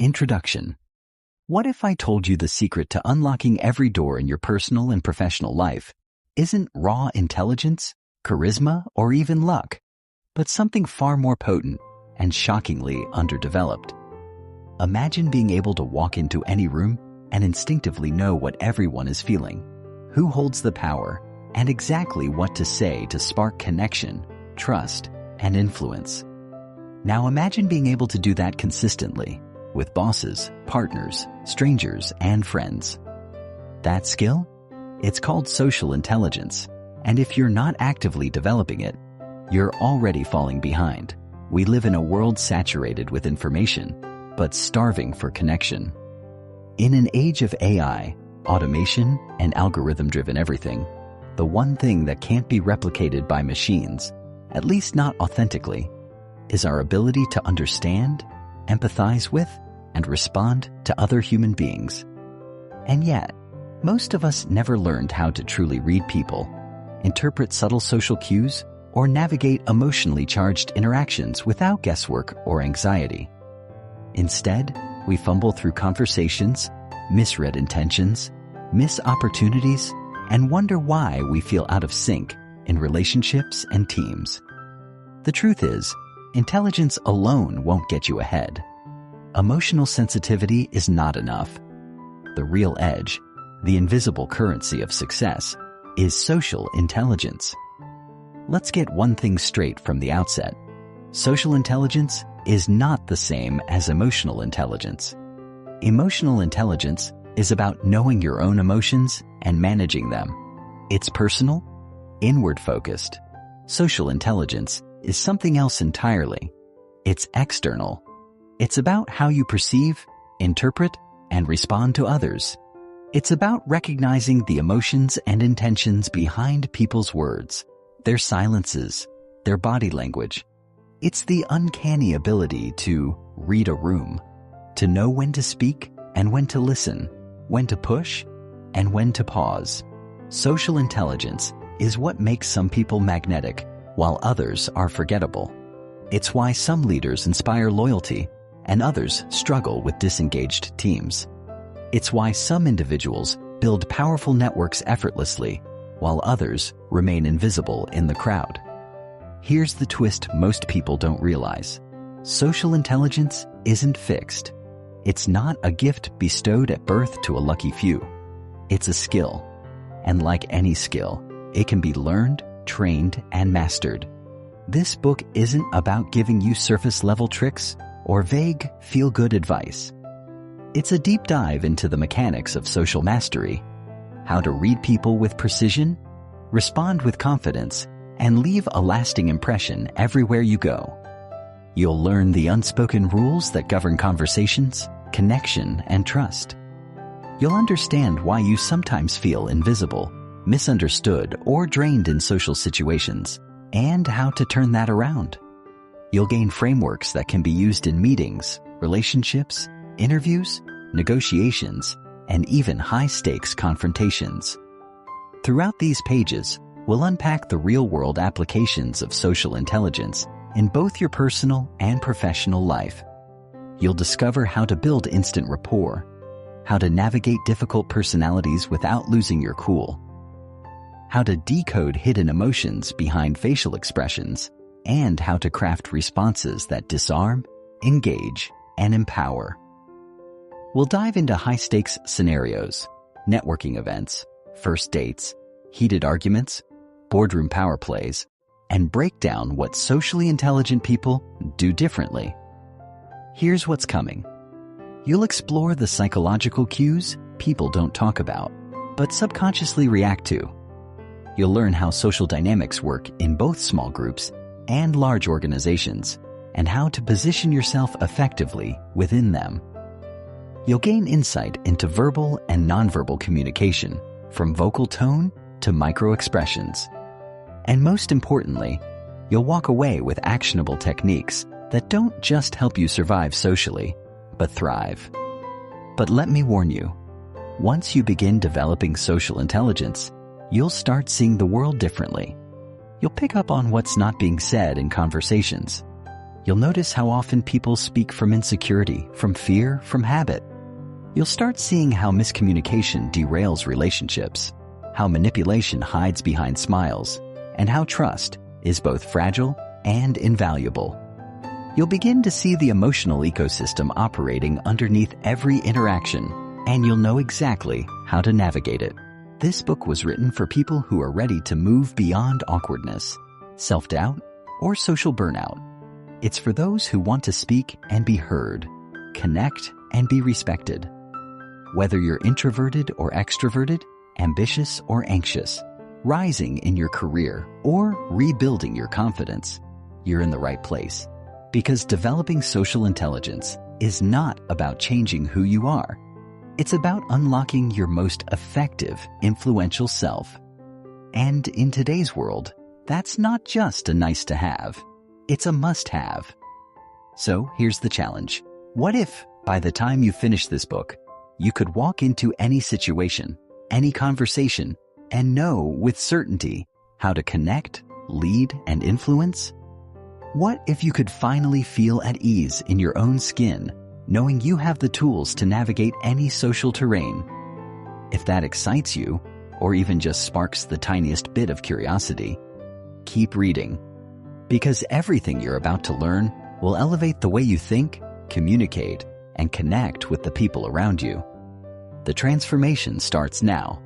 Introduction. What if I told you the secret to unlocking every door in your personal and professional life isn't raw intelligence, charisma, or even luck, but something far more potent and shockingly underdeveloped? Imagine being able to walk into any room and instinctively know what everyone is feeling, who holds the power, and exactly what to say to spark connection, trust, and influence. Now imagine being able to do that consistently with bosses, partners, strangers, and friends. That skill? It's called social intelligence, and if you're not actively developing it, you're already falling behind. We live in a world saturated with information, but starving for connection. In an age of AI, automation, and algorithm-driven everything, the one thing that can't be replicated by machines, at least not authentically, is our ability to understand, empathize with, and respond to other human beings. And yet, most of us never learned how to truly read people, interpret subtle social cues, or navigate emotionally charged interactions without guesswork or anxiety. Instead, we fumble through conversations, misread intentions, miss opportunities, and wonder why we feel out of sync in relationships and teams. The truth is, intelligence alone won't get you ahead. Emotional sensitivity is not enough. The real edge, the invisible currency of success, is social intelligence. Let's get one thing straight from the outset. Social intelligence is not the same as emotional intelligence. Emotional intelligence is about knowing your own emotions and managing them. It's personal, inward-focused. Social intelligence is something else entirely. It's external. It's about how you perceive, interpret, and respond to others. It's about recognizing the emotions and intentions behind people's words, their silences, their body language. It's the uncanny ability to read a room, to know when to speak and when to listen, when to push and when to pause. Social intelligence is what makes some people magnetic while others are forgettable. It's why some leaders inspire loyalty and others struggle with disengaged teams. It's why some individuals build powerful networks effortlessly while others remain invisible in the crowd. Here's the twist most people don't realize. Social intelligence isn't fixed. It's not a gift bestowed at birth to a lucky few. It's a skill. And like any skill, it can be learned, trained, and mastered. This book isn't about giving you surface-level tricks or vague, feel-good advice. It's a deep dive into the mechanics of social mastery, how to read people with precision, respond with confidence, and leave a lasting impression everywhere you go. You'll learn the unspoken rules that govern conversations, connection, and trust. You'll understand why you sometimes feel invisible, misunderstood, or drained in social situations, and how to turn that around. You'll gain frameworks that can be used in meetings, relationships, interviews, negotiations, and even high-stakes confrontations. Throughout these pages, we'll unpack the real-world applications of social intelligence in both your personal and professional life. You'll discover how to build instant rapport, how to navigate difficult personalities without losing your cool, how to decode hidden emotions behind facial expressions, and how to craft responses that disarm, engage, and empower. We'll dive into high-stakes scenarios, networking events, first dates, heated arguments, boardroom power plays, and break down what socially intelligent people do differently. Here's what's coming. You'll explore the psychological cues people don't talk about, but subconsciously react to. You'll learn how social dynamics work in both small groups and large organizations, and how to position yourself effectively within them. You'll gain insight into verbal and nonverbal communication, from vocal tone to micro-expressions. And most importantly, you'll walk away with actionable techniques that don't just help you survive socially, but thrive. But let me warn you, once you begin developing social intelligence, you'll start seeing the world differently. You'll pick up on what's not being said in conversations. You'll notice how often people speak from insecurity, from fear, from habit. You'll start seeing how miscommunication derails relationships, how manipulation hides behind smiles, and how trust is both fragile and invaluable. You'll begin to see the emotional ecosystem operating underneath every interaction, and you'll know exactly how to navigate it. This book was written for people who are ready to move beyond awkwardness, self-doubt, or social burnout. It's for those who want to speak and be heard, connect and be respected. Whether you're introverted or extroverted, ambitious or anxious, rising in your career or rebuilding your confidence, you're in the right place. Because developing social intelligence is not about changing who you are. It's about unlocking your most effective, influential self. And in today's world, that's not just a nice to have. It's a must-have. So here's the challenge. What if, by the time you finish this book, you could walk into any situation, any conversation, and know with certainty how to connect, lead, and influence? What if you could finally feel at ease in your own skin, knowing you have the tools to navigate any social terrain? If that excites you, or even just sparks the tiniest bit of curiosity, keep reading. Because everything you're about to learn will elevate the way you think, communicate, and connect with the people around you. The transformation starts now.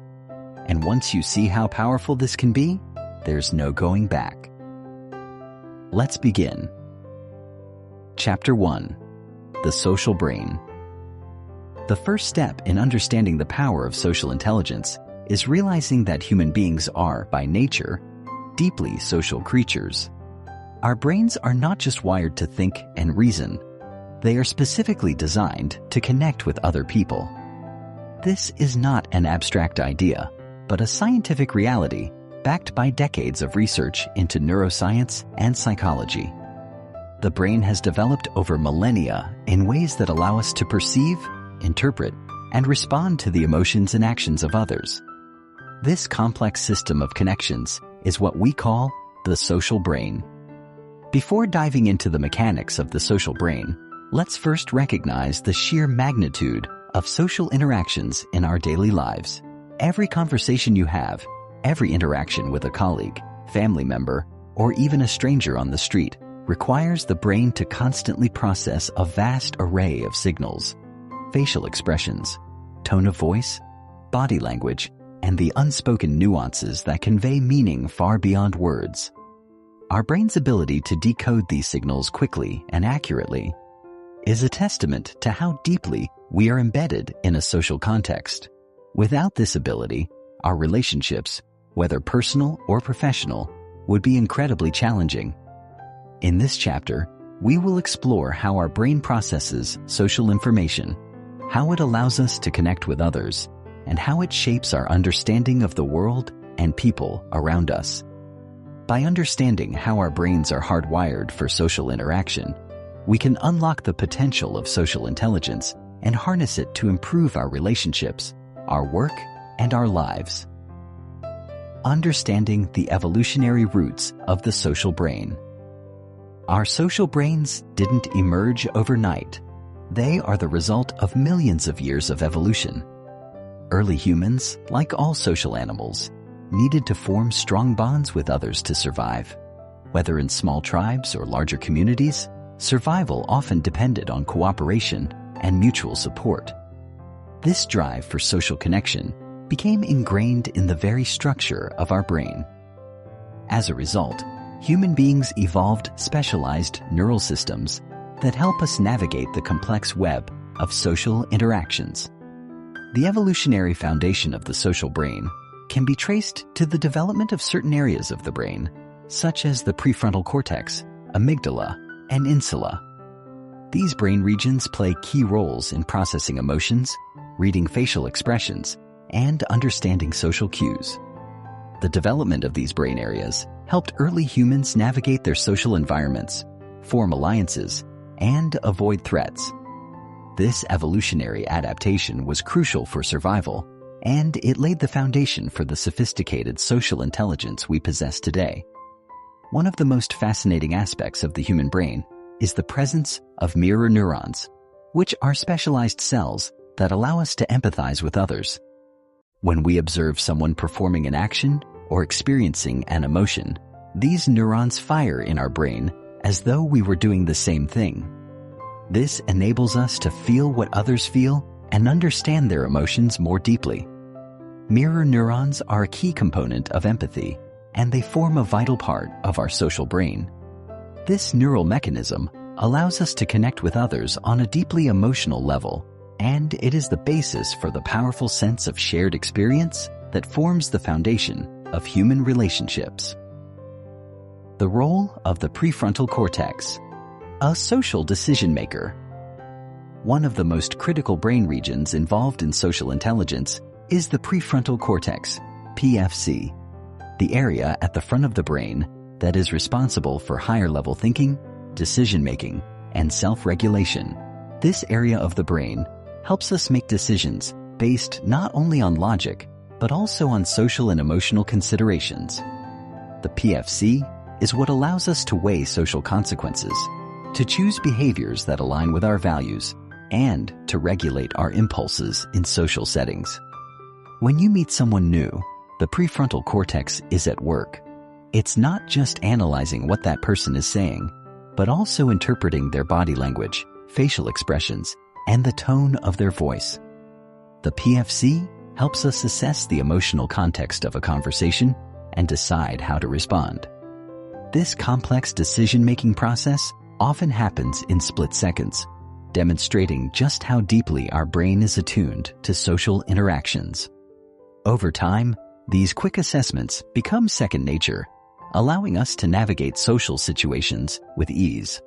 And once you see how powerful this can be, there's no going back. Let's begin. Chapter 1. The Social Brain. The first step in understanding the power of social intelligence is realizing that human beings are, by nature, deeply social creatures. Our brains are not just wired to think and reason. They are specifically designed to connect with other people. This is not an abstract idea, but a scientific reality backed by decades of research into neuroscience and psychology. The brain has developed over millennia in ways that allow us to perceive, interpret, and respond to the emotions and actions of others. This complex system of connections is what we call the social brain. Before diving into the mechanics of the social brain, let's first recognize the sheer magnitude of social interactions in our daily lives. Every conversation you have, every interaction with a colleague, family member, or even a stranger on the street requires the brain to constantly process a vast array of signals, facial expressions, tone of voice, body language, and the unspoken nuances that convey meaning far beyond words. Our brain's ability to decode these signals quickly and accurately is a testament to how deeply we are embedded in a social context. Without this ability, our relationships, whether personal or professional, would be incredibly challenging. In this chapter, we will explore how our brain processes social information, how it allows us to connect with others, and how it shapes our understanding of the world and people around us. By understanding how our brains are hardwired for social interaction, we can unlock the potential of social intelligence and harness it to improve our relationships, our work, and our lives. Understanding the evolutionary roots of the social brain. Our social brains didn't emerge overnight. They are the result of millions of years of evolution. Early humans, like all social animals, needed to form strong bonds with others to survive. Whether in small tribes or larger communities, survival often depended on cooperation and mutual support. This drive for social connection became ingrained in the very structure of our brain. As a result, human beings evolved specialized neural systems that help us navigate the complex web of social interactions. The evolutionary foundation of the social brain can be traced to the development of certain areas of the brain, such as the prefrontal cortex, amygdala, and insula. These brain regions play key roles in processing emotions, reading facial expressions, and understanding social cues. The development of these brain areas helped early humans navigate their social environments, form alliances, and avoid threats. This evolutionary adaptation was crucial for survival, and it laid the foundation for the sophisticated social intelligence we possess today. One of the most fascinating aspects of the human brain is the presence of mirror neurons, which are specialized cells that allow us to empathize with others. When we observe someone performing an action or experiencing an emotion, these neurons fire in our brain as though we were doing the same thing. This enables us to feel what others feel and understand their emotions more deeply. Mirror neurons are a key component of empathy, and they form a vital part of our social brain. This neural mechanism allows us to connect with others on a deeply emotional level, and it is the basis for the powerful sense of shared experience that forms the foundation of human relationships. The role of the prefrontal cortex, a social decision maker. One of the most critical brain regions involved in social intelligence is the prefrontal cortex, PFC, the area at the front of the brain that is responsible for higher-level thinking, decision-making, and self-regulation. This area of the brain helps us make decisions based not only on logic, but also on social and emotional considerations. The PFC is what allows us to weigh social consequences, to choose behaviors that align with our values, and to regulate our impulses in social settings. When you meet someone new, the prefrontal cortex is at work. It's not just analyzing what that person is saying, but also interpreting their body language, facial expressions, and the tone of their voice. The PFC helps us assess the emotional context of a conversation and decide how to respond. This complex decision-making process often happens in split seconds, demonstrating just how deeply our brain is attuned to social interactions. Over time, these quick assessments become second nature, allowing us to navigate social situations with ease.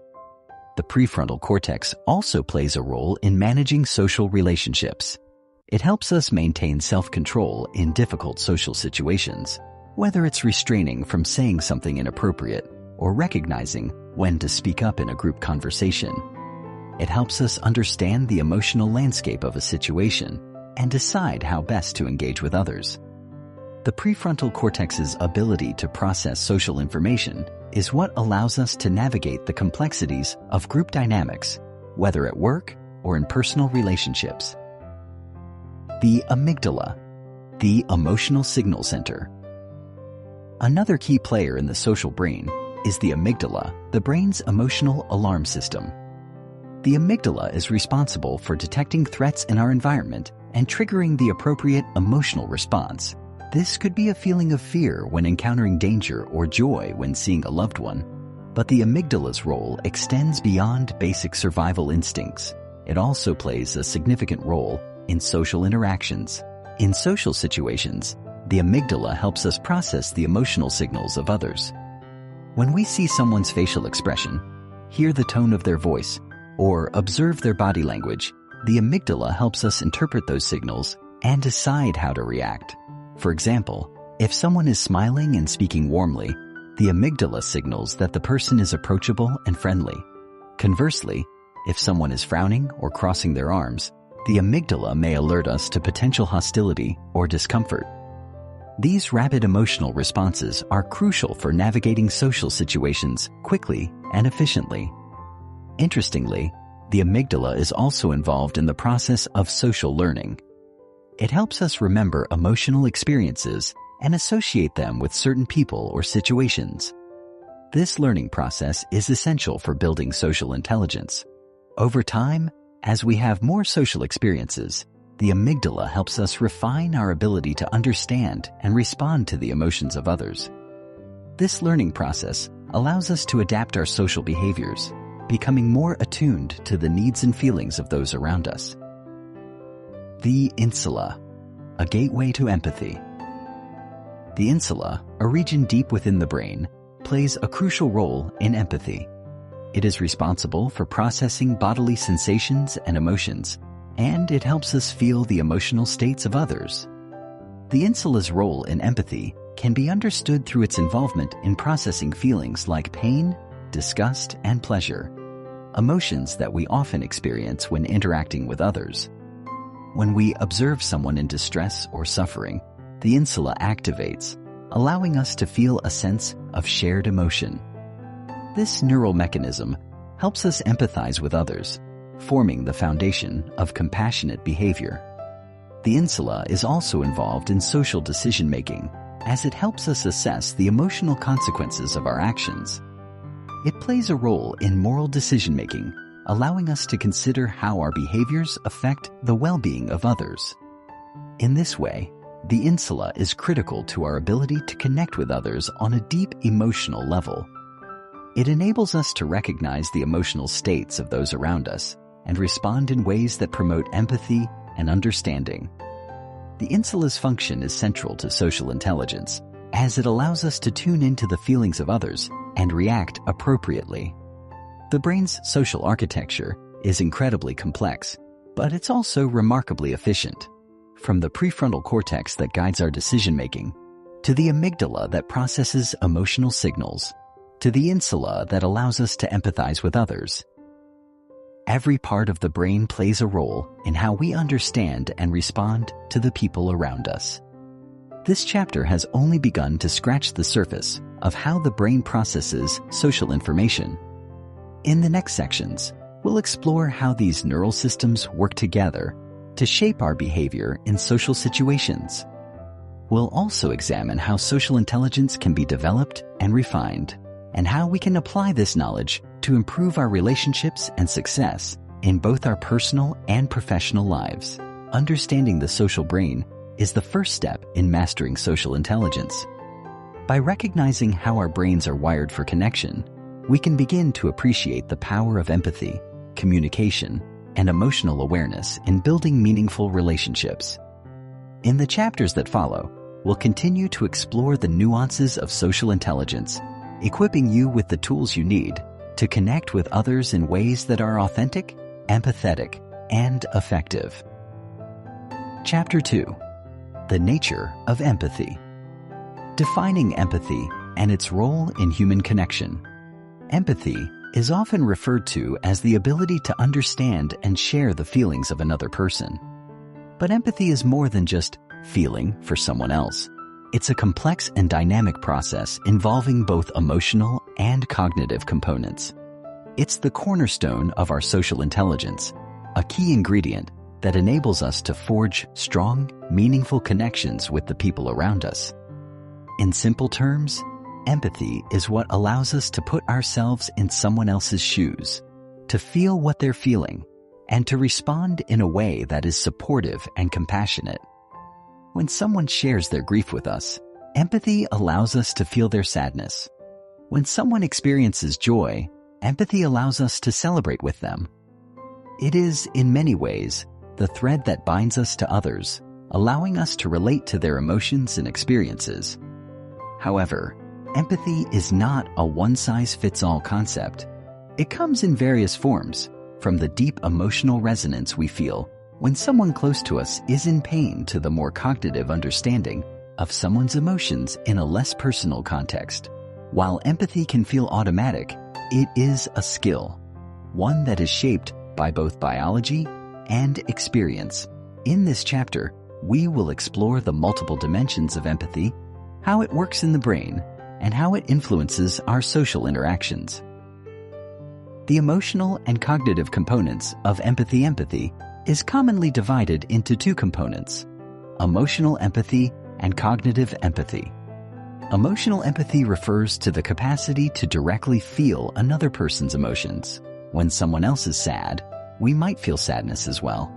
The prefrontal cortex also plays a role in managing social relationships. It helps us maintain self-control in difficult social situations, whether it's restraining from saying something inappropriate or recognizing when to speak up in a group conversation. It helps us understand the emotional landscape of a situation and decide how best to engage with others. The prefrontal cortex's ability to process social information is what allows us to navigate the complexities of group dynamics, whether at work or in personal relationships. The amygdala, the emotional signal center. Another key player in the social brain is the amygdala, the brain's emotional alarm system. The amygdala is responsible for detecting threats in our environment and triggering the appropriate emotional response. This could be a feeling of fear when encountering danger or joy when seeing a loved one. But the amygdala's role extends beyond basic survival instincts. It also plays a significant role in social interactions. In social situations, the amygdala helps us process the emotional signals of others. When we see someone's facial expression, hear the tone of their voice, or observe their body language, the amygdala helps us interpret those signals and decide how to react. For example, if someone is smiling and speaking warmly, the amygdala signals that the person is approachable and friendly. Conversely, if someone is frowning or crossing their arms, the amygdala may alert us to potential hostility or discomfort. These rapid emotional responses are crucial for navigating social situations quickly and efficiently. Interestingly, the amygdala is also involved in the process of social learning. It helps us remember emotional experiences and associate them with certain people or situations. This learning process is essential for building social intelligence. Over time, as we have more social experiences, the amygdala helps us refine our ability to understand and respond to the emotions of others. This learning process allows us to adapt our social behaviors, becoming more attuned to the needs and feelings of those around us. The insula, a gateway to empathy. The insula, a region deep within the brain, plays a crucial role in empathy. It is responsible for processing bodily sensations and emotions, and it helps us feel the emotional states of others. The insula's role in empathy can be understood through its involvement in processing feelings like pain, disgust, and pleasure, emotions that we often experience when interacting with others. When we observe someone in distress or suffering, the insula activates, allowing us to feel a sense of shared emotion. This neural mechanism helps us empathize with others, forming the foundation of compassionate behavior. The insula is also involved in social decision-making, as it helps us assess the emotional consequences of our actions. It plays a role in moral decision-making, allowing us to consider how our behaviors affect the well-being of others. In this way, the insula is critical to our ability to connect with others on a deep emotional level. It enables us to recognize the emotional states of those around us and respond in ways that promote empathy and understanding. The insula's function is central to social intelligence, as it allows us to tune into the feelings of others and react appropriately. The brain's social architecture is incredibly complex, but it's also remarkably efficient. From the prefrontal cortex that guides our decision-making, to the amygdala that processes emotional signals, to the insula that allows us to empathize with others. Every part of the brain plays a role in how we understand and respond to the people around us. This chapter has only begun to scratch the surface of how the brain processes social information. In the next sections, we'll explore how these neural systems work together to shape our behavior in social situations. We'll also examine how social intelligence can be developed and refined, and how we can apply this knowledge to improve our relationships and success in both our personal and professional lives. Understanding the social brain is the first step in mastering social intelligence. By recognizing how our brains are wired for connection, we can begin to appreciate the power of empathy, communication, and emotional awareness in building meaningful relationships. In the chapters that follow, we'll continue to explore the nuances of social intelligence, equipping you with the tools you need to connect with others in ways that are authentic, empathetic, and effective. Chapter 2. The Nature of Empathy. Defining empathy and its role in human connection. Empathy is often referred to as the ability to understand and share the feelings of another person. But empathy is more than just feeling for someone else. It's a complex and dynamic process involving both emotional and cognitive components. It's the cornerstone of our social intelligence, a key ingredient that enables us to forge strong, meaningful connections with the people around us. In simple terms, empathy is what allows us to put ourselves in someone else's shoes, to feel what they're feeling, and to respond in a way that is supportive and compassionate. When someone shares their grief with us, empathy allows us to feel their sadness. When someone experiences joy, empathy allows us to celebrate with them. It is, in many ways, the thread that binds us to others, allowing us to relate to their emotions and experiences. However, empathy is not a one-size-fits-all concept. It comes in various forms, from the deep emotional resonance we feel when someone close to us is in pain to the more cognitive understanding of someone's emotions in a less personal context. While empathy can feel automatic, it is a skill, one that is shaped by both biology and experience. In this chapter, we will explore the multiple dimensions of empathy, how it works in the brain, and how it influences our social interactions. The emotional and cognitive components of empathy is commonly divided into two components: emotional empathy and cognitive empathy. Emotional empathy refers to the capacity to directly feel another person's emotions. When someone else is sad, we might feel sadness as well.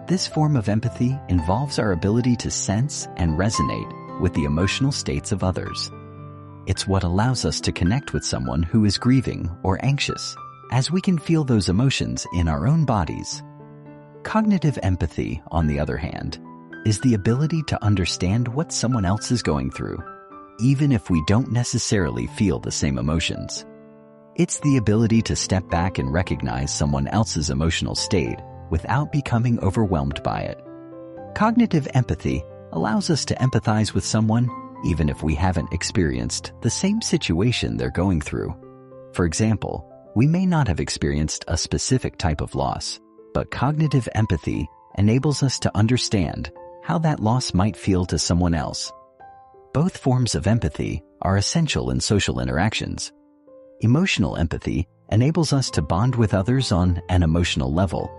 This form of empathy involves our ability to sense and resonate with the emotional states of others. It's what allows us to connect with someone who is grieving or anxious, as we can feel those emotions in our own bodies. Cognitive empathy, on the other hand, is the ability to understand what someone else is going through, even if we don't necessarily feel the same emotions. It's the ability to step back and recognize someone else's emotional state without becoming overwhelmed by it. Cognitive empathy allows us to empathize with someone even if we haven't experienced the same situation they're going through. For example, we may not have experienced a specific type of loss, but cognitive empathy enables us to understand how that loss might feel to someone else. Both forms of empathy are essential in social interactions. Emotional empathy enables us to bond with others on an emotional level,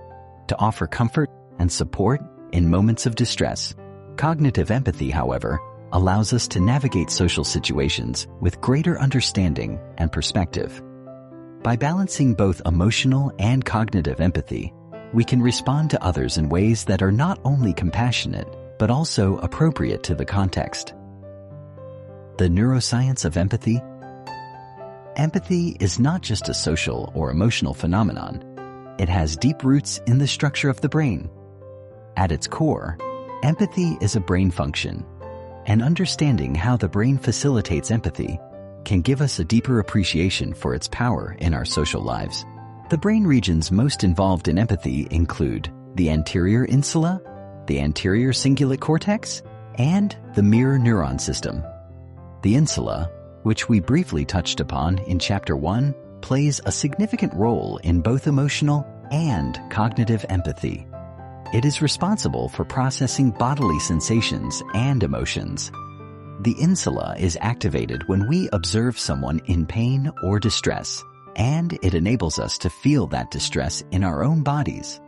to offer comfort and support in moments of distress. Cognitive empathy, however, allows us to navigate social situations with greater understanding and perspective. By balancing both emotional and cognitive empathy, we can respond to others in ways that are not only compassionate, but also appropriate to the context. The neuroscience of empathy. Empathy is not just a social or emotional phenomenon. It has deep roots in the structure of the brain. At its core, empathy is a brain function, and understanding how the brain facilitates empathy can give us a deeper appreciation for its power in our social lives. The brain regions most involved in empathy include the anterior insula, the anterior cingulate cortex, and the mirror neuron system. The insula, which we briefly touched upon in Chapter 1, plays a significant role in both emotional and cognitive empathy. It is responsible for processing bodily sensations and emotions. The insula is activated when we observe someone in pain or distress, and it enables us to feel that distress in our own bodies.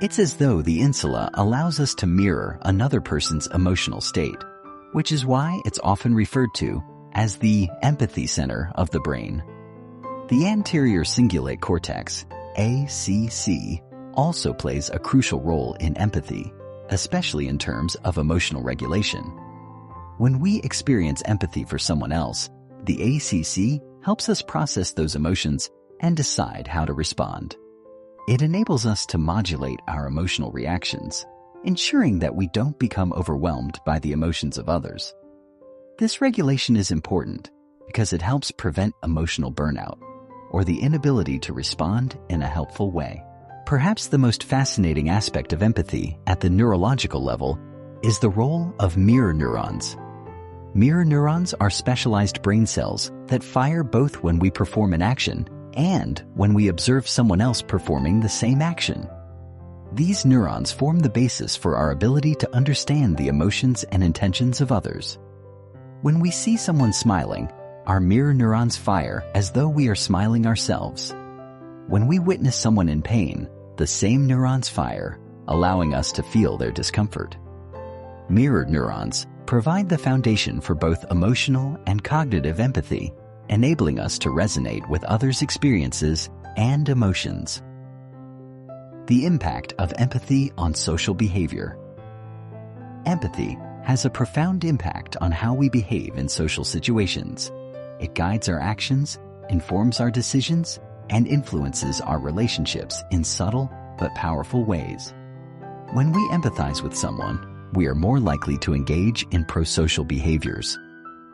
It's as though the insula allows us to mirror another person's emotional state, which is why it's often referred to as the empathy center of the brain. The anterior cingulate cortex, ACC, also plays a crucial role in empathy, especially in terms of emotional regulation. When we experience empathy for someone else, the ACC helps us process those emotions and decide how to respond. It enables us to modulate our emotional reactions, ensuring that we don't become overwhelmed by the emotions of others. This regulation is important because it helps prevent emotional burnout or the inability to respond in a helpful way. Perhaps the most fascinating aspect of empathy at the neurological level is the role of mirror neurons. Mirror neurons are specialized brain cells that fire both when we perform an action and when we observe someone else performing the same action. These neurons form the basis for our ability to understand the emotions and intentions of others. When we see someone smiling, our mirror neurons fire as though we are smiling ourselves. When we witness someone in pain, the same neurons fire, allowing us to feel their discomfort. Mirror neurons provide the foundation for both emotional and cognitive empathy, enabling us to resonate with others' experiences and emotions. The impact of empathy on social behavior. Empathy has a profound impact on how we behave in social situations. It guides our actions, informs our decisions, and influences our relationships in subtle but powerful ways. When we empathize with someone, we are more likely to engage in prosocial behaviors,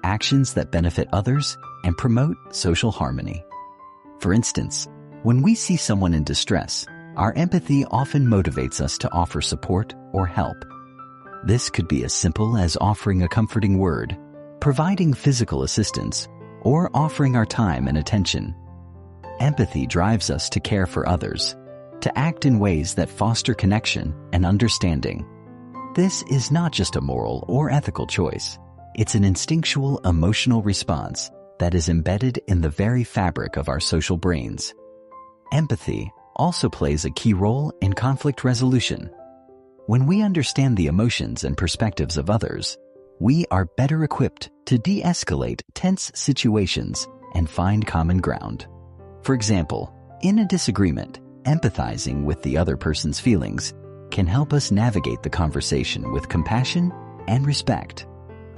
actions that benefit others and promote social harmony. For instance, when we see someone in distress, our empathy often motivates us to offer support or help. This could be as simple as offering a comforting word, providing physical assistance, or offering our time and attention. Empathy drives us to care for others, to act in ways that foster connection and understanding. This is not just a moral or ethical choice. It's an instinctual emotional response that is embedded in the very fabric of our social brains. Empathy also plays a key role in conflict resolution. When we understand the emotions and perspectives of others, we are better equipped to de-escalate tense situations and find common ground. For example, in a disagreement, empathizing with the other person's feelings can help us navigate the conversation with compassion and respect.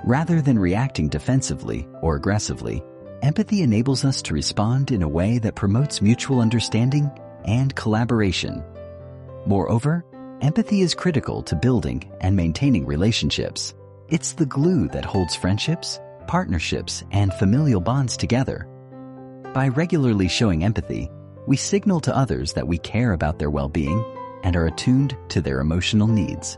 Rather than reacting defensively or aggressively, empathy enables us to respond in a way that promotes mutual understanding and collaboration. Moreover, empathy is critical to building and maintaining relationships. It's the glue that holds friendships, partnerships, and familial bonds together. By regularly showing empathy, we signal to others that we care about their well-being and are attuned to their emotional needs.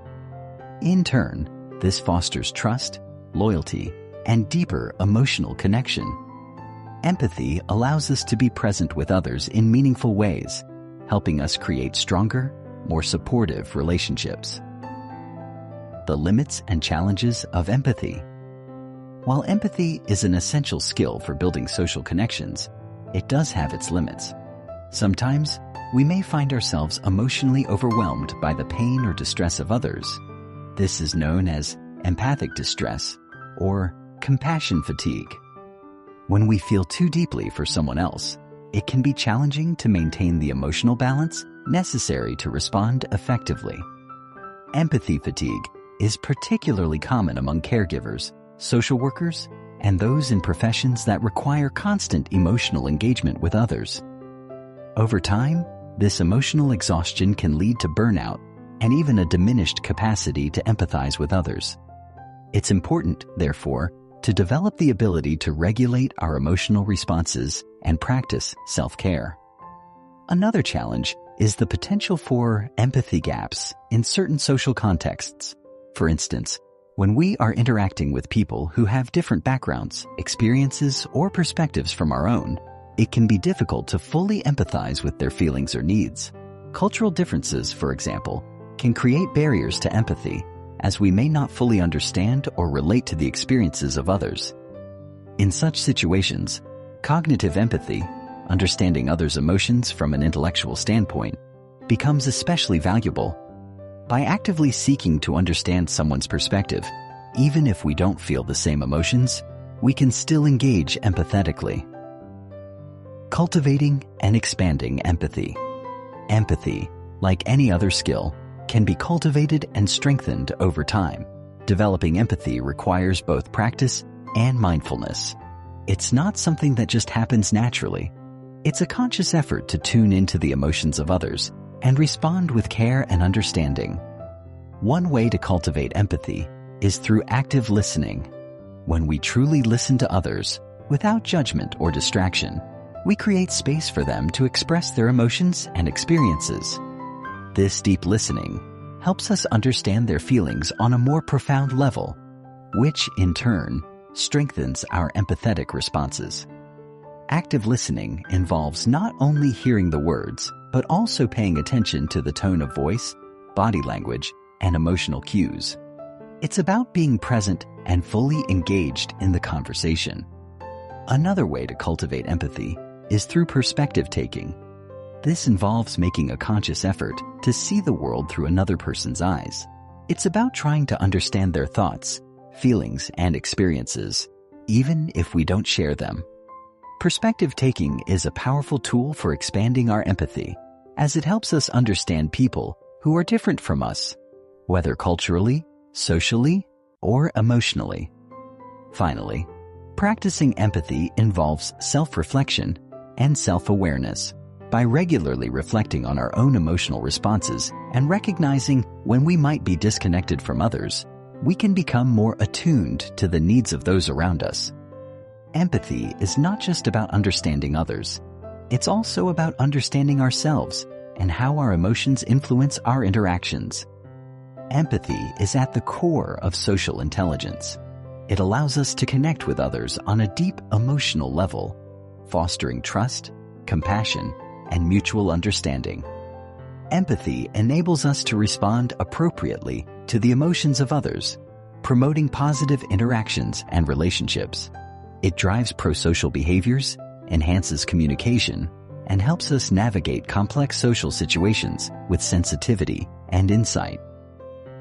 In turn, this fosters trust, loyalty, and deeper emotional connection. Empathy allows us to be present with others in meaningful ways, helping us create stronger, more supportive relationships. The limits and challenges of empathy. While empathy is an essential skill for building social connections, it does have its limits. Sometimes, we may find ourselves emotionally overwhelmed by the pain or distress of others. This is known as empathic distress or compassion fatigue. When we feel too deeply for someone else, it can be challenging to maintain the emotional balance necessary to respond effectively. Empathy fatigue is particularly common among caregivers, social workers, and those in professions that require constant emotional engagement with others. Over time, this emotional exhaustion can lead to burnout and even a diminished capacity to empathize with others. It's important, therefore, to develop the ability to regulate our emotional responses and practice self-care. Another challenge is the potential for empathy gaps in certain social contexts. For instance, when we are interacting with people who have different backgrounds, experiences, or perspectives from our own, it can be difficult to fully empathize with their feelings or needs. Cultural differences, for example, can create barriers to empathy, as we may not fully understand or relate to the experiences of others. In such situations, cognitive empathy, understanding others' emotions from an intellectual standpoint, becomes especially valuable. By actively seeking to understand someone's perspective, even if we don't feel the same emotions, we can still engage empathetically. Cultivating and expanding empathy. Empathy, like any other skill, can be cultivated and strengthened over time. Developing empathy requires both practice and mindfulness. It's not something that just happens naturally. It's a conscious effort to tune into the emotions of others and respond with care and understanding. One way to cultivate empathy is through active listening. When we truly listen to others, without judgment or distraction, we create space for them to express their emotions and experiences. This deep listening helps us understand their feelings on a more profound level, which, in turn, strengthens our empathetic responses. Active listening involves not only hearing the words, but also paying attention to the tone of voice, body language, and emotional cues. It's about being present and fully engaged in the conversation. Another way to cultivate empathy is through perspective taking. This involves making a conscious effort to see the world through another person's eyes. It's about trying to understand their thoughts, feelings, and experiences, even if we don't share them. Perspective taking is a powerful tool for expanding our empathy, as it helps us understand people who are different from us, whether culturally, socially, or emotionally. Finally, practicing empathy involves self-reflection and self-awareness. By regularly reflecting on our own emotional responses and recognizing when we might be disconnected from others, we can become more attuned to the needs of those around us. Empathy is not just about understanding others. It's also about understanding ourselves and how our emotions influence our interactions. Empathy is at the core of social intelligence. It allows us to connect with others on a deep emotional level, fostering trust, compassion, and mutual understanding. Empathy enables us to respond appropriately to the emotions of others, promoting positive interactions and relationships. It drives pro-social behaviors, enhances communication, and helps us navigate complex social situations with sensitivity and insight.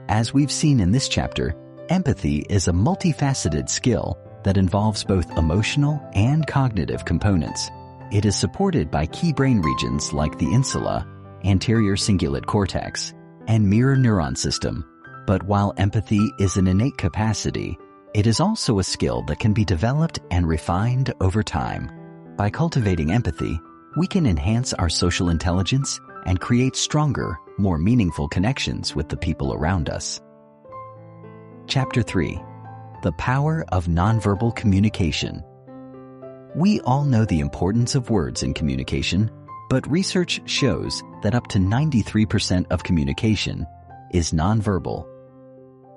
As we've seen in this chapter, empathy is a multifaceted skill that involves both emotional and cognitive components. It is supported by key brain regions like the insula, anterior cingulate cortex, and mirror neuron system. But while empathy is an innate capacity, it is also a skill that can be developed and refined over time. By cultivating empathy, we can enhance our social intelligence and create stronger, more meaningful connections with the people around us. Chapter 3. The Power of Nonverbal Communication. We all know the importance of words in communication, but research shows that up to 93% of communication is nonverbal.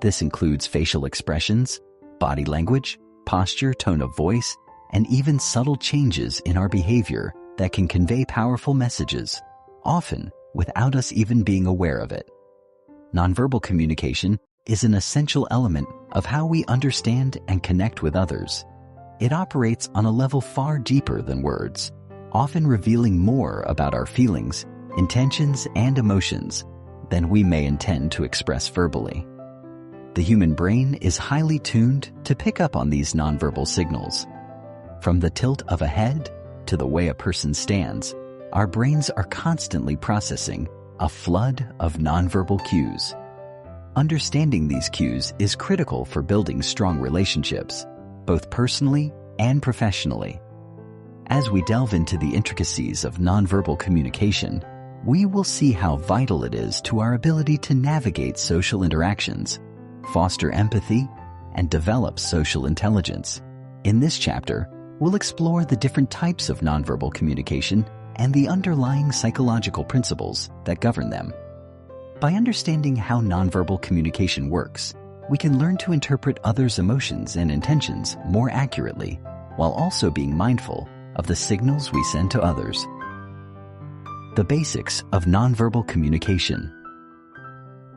This includes facial expressions, body language, posture, tone of voice, and even subtle changes in our behavior that can convey powerful messages, often without us even being aware of it. Nonverbal communication is an essential element of how we understand and connect with others. It operates on a level far deeper than words, often revealing more about our feelings, intentions, and emotions than we may intend to express verbally. The human brain is highly tuned to pick up on these nonverbal signals. From the tilt of a head to the way a person stands, our brains are constantly processing a flood of nonverbal cues. Understanding these cues is critical for building strong relationships, both personally and professionally. As we delve into the intricacies of nonverbal communication, we will see how vital it is to our ability to navigate social interactions, foster empathy, and develop social intelligence. In this chapter, we'll explore the different types of nonverbal communication and the underlying psychological principles that govern them. By understanding how nonverbal communication works, we can learn to interpret others' emotions and intentions more accurately, while also being mindful of the signals we send to others. The basics of nonverbal communication.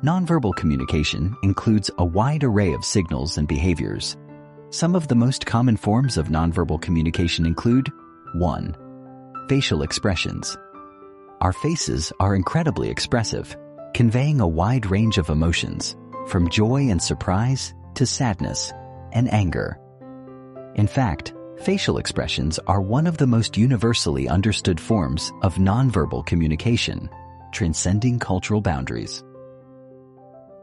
Nonverbal communication includes a wide array of signals and behaviors. Some of the most common forms of nonverbal communication include 1. Facial expressions. Our faces are incredibly expressive, conveying a wide range of emotions, from joy and surprise to sadness and anger. In fact, facial expressions are one of the most universally understood forms of nonverbal communication, transcending cultural boundaries.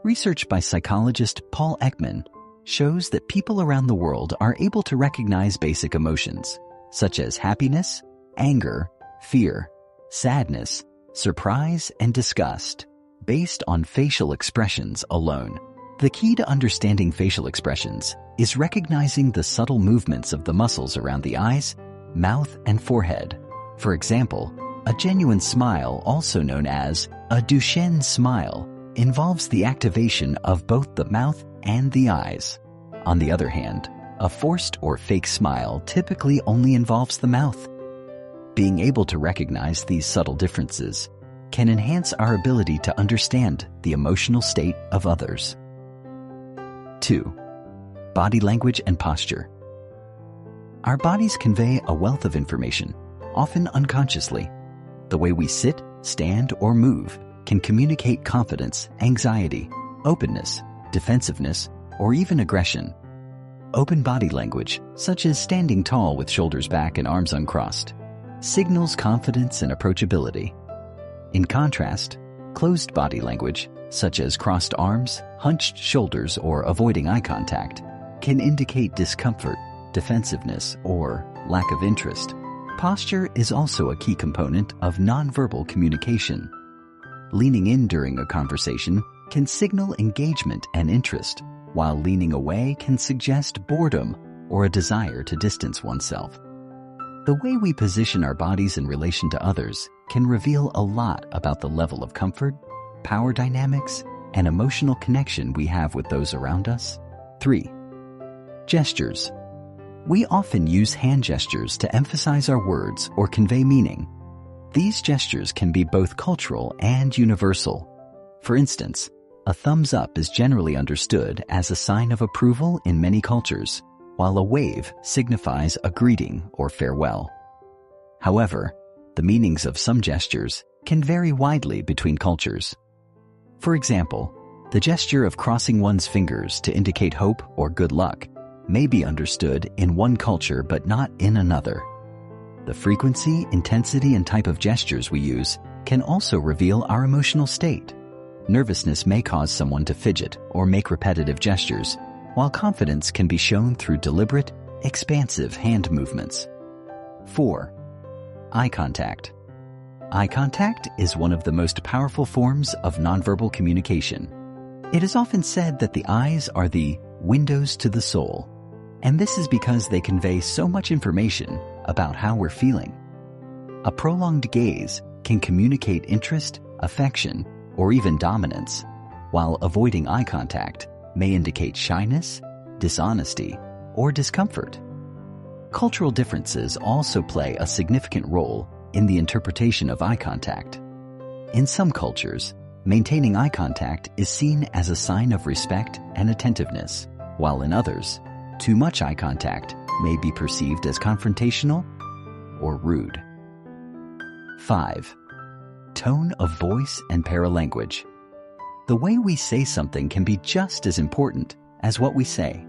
Research by psychologist Paul Ekman shows that people around the world are able to recognize basic emotions, such as happiness, anger, fear, sadness, surprise, and disgust, based on facial expressions alone. The key to understanding facial expressions is recognizing the subtle movements of the muscles around the eyes, mouth, and forehead. For example, a genuine smile, also known as a Duchenne smile, involves the activation of both the mouth and the eyes. On the other hand, a forced or fake smile typically only involves the mouth. Being able to recognize these subtle differences can enhance our ability to understand the emotional state of others. 2. Body language and posture. Our bodies convey a wealth of information, often unconsciously. The way we sit, stand, or move can communicate confidence, anxiety, openness, defensiveness, or even aggression. Open body language, such as standing tall with shoulders back and arms uncrossed, signals confidence and approachability. In contrast, closed body language, such as crossed arms, hunched shoulders, or avoiding eye contact, can indicate discomfort, defensiveness, or lack of interest. Posture is also a key component of nonverbal communication. Leaning in during a conversation can signal engagement and interest, while leaning away can suggest boredom or a desire to distance oneself. The way we position our bodies in relation to others can reveal a lot about the level of comfort, power dynamics, and emotional connection we have with those around us. 3. Gestures. We often use hand gestures to emphasize our words or convey meaning. These gestures can be both cultural and universal. For instance, a thumbs up is generally understood as a sign of approval in many cultures, while a wave signifies a greeting or farewell. However, the meanings of some gestures can vary widely between cultures. For example, the gesture of crossing one's fingers to indicate hope or good luck may be understood in one culture but not in another. The frequency, intensity, and type of gestures we use can also reveal our emotional state. Nervousness may cause someone to fidget or make repetitive gestures, while confidence can be shown through deliberate, expansive hand movements. 4. Eye contact. Eye contact is one of the most powerful forms of nonverbal communication. It is often said that the eyes are the windows to the soul, and this is because they convey so much information about how we're feeling. A prolonged gaze can communicate interest, affection, or even dominance, while avoiding eye contact may indicate shyness, dishonesty, or discomfort. Cultural differences also play a significant role in the interpretation of eye contact. In some cultures, maintaining eye contact is seen as a sign of respect and attentiveness, while in others, too much eye contact may be perceived as confrontational or rude. 5. Tone of voice and paralanguage. The way we say something can be just as important as what we say.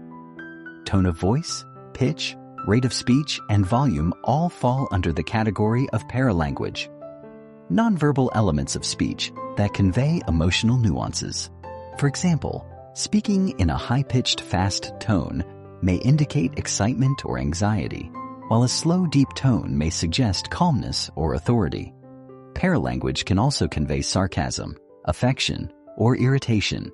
Tone of voice, pitch, rate of speech, and volume all fall under the category of paralanguage. Nonverbal elements of speech that convey emotional nuances. For example, speaking in a high-pitched, fast tone may indicate excitement or anxiety, while a slow, deep tone may suggest calmness or authority. Paralanguage can also convey sarcasm, affection, or irritation.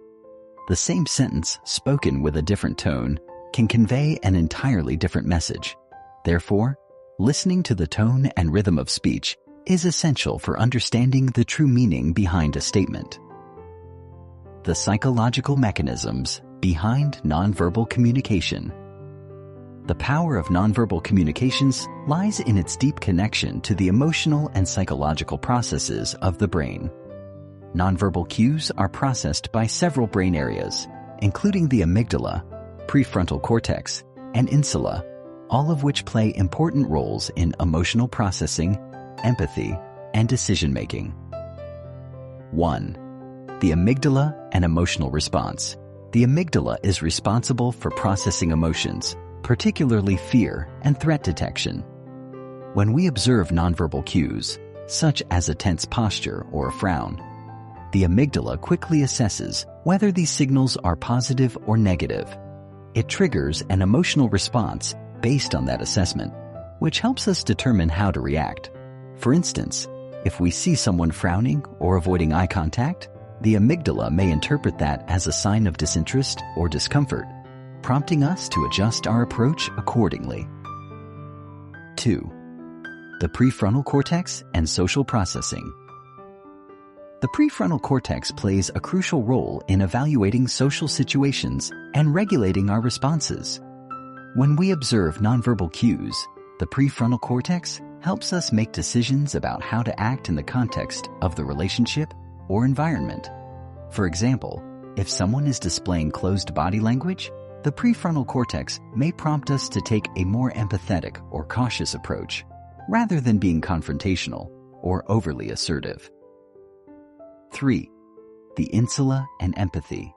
The same sentence spoken with a different tone can convey an entirely different message. Therefore, listening to the tone and rhythm of speech is essential for understanding the true meaning behind a statement. The psychological mechanisms behind nonverbal communication. The power of nonverbal communications lies in its deep connection to the emotional and psychological processes of the brain. Nonverbal cues are processed by several brain areas, including the amygdala, prefrontal cortex, and insula, all of which play important roles in emotional processing, empathy, and decision-making. 1. The amygdala and emotional response. The amygdala is responsible for processing emotions, particularly fear and threat detection. When we observe nonverbal cues, such as a tense posture or a frown, the amygdala quickly assesses whether these signals are positive or negative. It triggers an emotional response based on that assessment, which helps us determine how to react. For instance, if we see someone frowning or avoiding eye contact, the amygdala may interpret that as a sign of disinterest or discomfort, prompting us to adjust our approach accordingly. 2. The prefrontal cortex and social processing. The prefrontal cortex plays a crucial role in evaluating social situations and regulating our responses. When we observe nonverbal cues, the prefrontal cortex helps us make decisions about how to act in the context of the relationship or environment. For example, if someone is displaying closed body language, the prefrontal cortex may prompt us to take a more empathetic or cautious approach, rather than being confrontational or overly assertive. 3. The insula and empathy.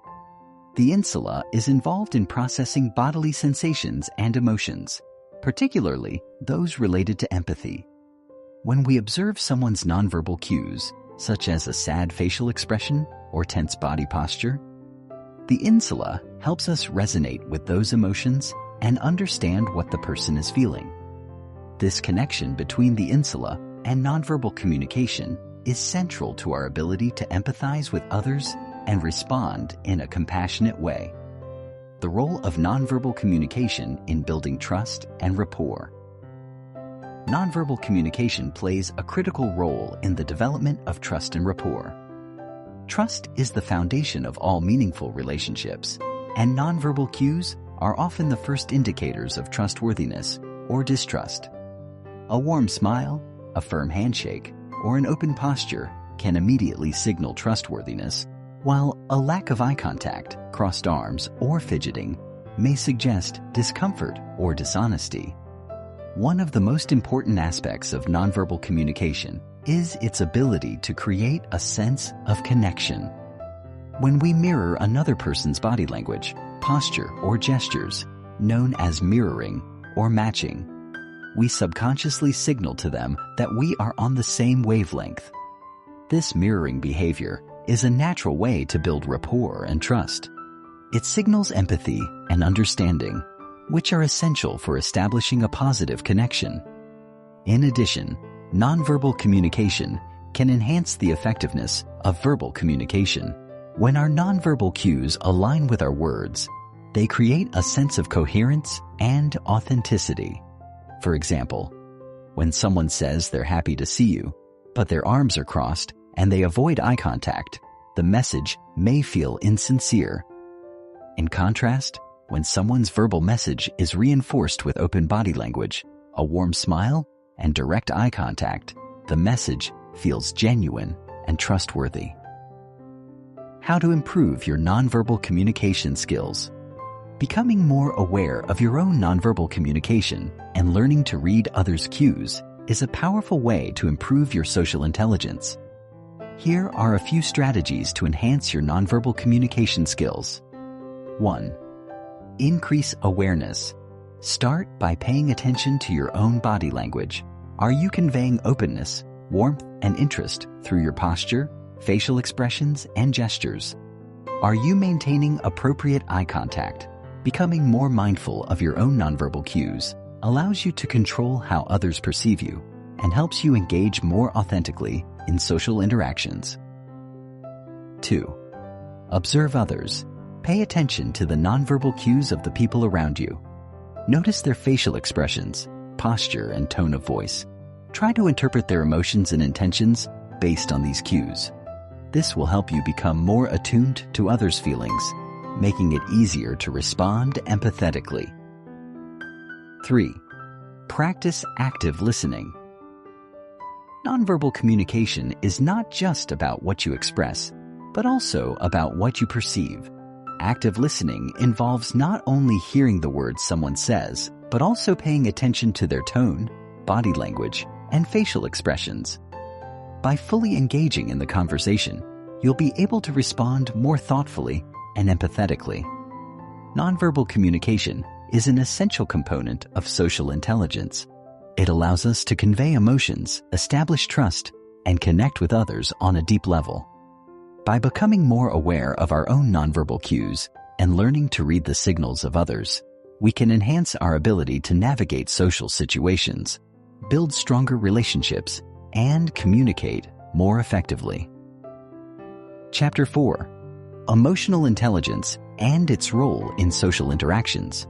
The insula is involved in processing bodily sensations and emotions, particularly those related to empathy. When we observe someone's nonverbal cues, such as a sad facial expression or tense body posture, the insula helps us resonate with those emotions and understand what the person is feeling. This connection between the insula and nonverbal communication is central to our ability to empathize with others and respond in a compassionate way. The role of nonverbal communication in building trust and rapport. Nonverbal communication plays a critical role in the development of trust and rapport. Trust is the foundation of all meaningful relationships, and nonverbal cues are often the first indicators of trustworthiness or distrust. A warm smile, a firm handshake, or an open posture can immediately signal trustworthiness, while a lack of eye contact, crossed arms, or fidgeting may suggest discomfort or dishonesty. One of the most important aspects of nonverbal communication is its ability to create a sense of connection. When we mirror another person's body language, posture, or gestures, known as mirroring or matching, we subconsciously signal to them that we are on the same wavelength. This mirroring behavior is a natural way to build rapport and trust. It signals empathy and understanding, which are essential for establishing a positive connection. In addition, nonverbal communication can enhance the effectiveness of verbal communication. When our nonverbal cues align with our words, they create a sense of coherence and authenticity. For example, when someone says they're happy to see you, but their arms are crossed and they avoid eye contact, the message may feel insincere. In contrast, when someone's verbal message is reinforced with open body language, a warm smile, and direct eye contact, the message feels genuine and trustworthy. How to improve your nonverbal communication skills. Becoming more aware of your own nonverbal communication and learning to read others' cues is a powerful way to improve your social intelligence. Here are a few strategies to enhance your nonverbal communication skills. 1. Increase awareness. Start by paying attention to your own body language. Are you conveying openness, warmth, and interest through your posture, facial expressions, and gestures? Are you maintaining appropriate eye contact? Becoming more mindful of your own nonverbal cues allows you to control how others perceive you and helps you engage more authentically in social interactions. 2. Observe others. Pay attention to the nonverbal cues of the people around you. Notice their facial expressions, posture, and tone of voice. Try to interpret their emotions and intentions based on these cues. This will help you become more attuned to others' feelings, making it easier to respond empathetically. 3. Practice active listening. Nonverbal communication is not just about what you express, but also about what you perceive. Active listening involves not only hearing the words someone says, but also paying attention to their tone, body language, and facial expressions. By fully engaging in the conversation, you'll be able to respond more thoughtfully and empathetically. Nonverbal communication is an essential component of social intelligence. It allows us to convey emotions, establish trust, and connect with others on a deep level. By becoming more aware of our own nonverbal cues and learning to read the signals of others, we can enhance our ability to navigate social situations, build stronger relationships, and communicate more effectively. Chapter 4. Emotional Intelligence and its Role in Social Interactions.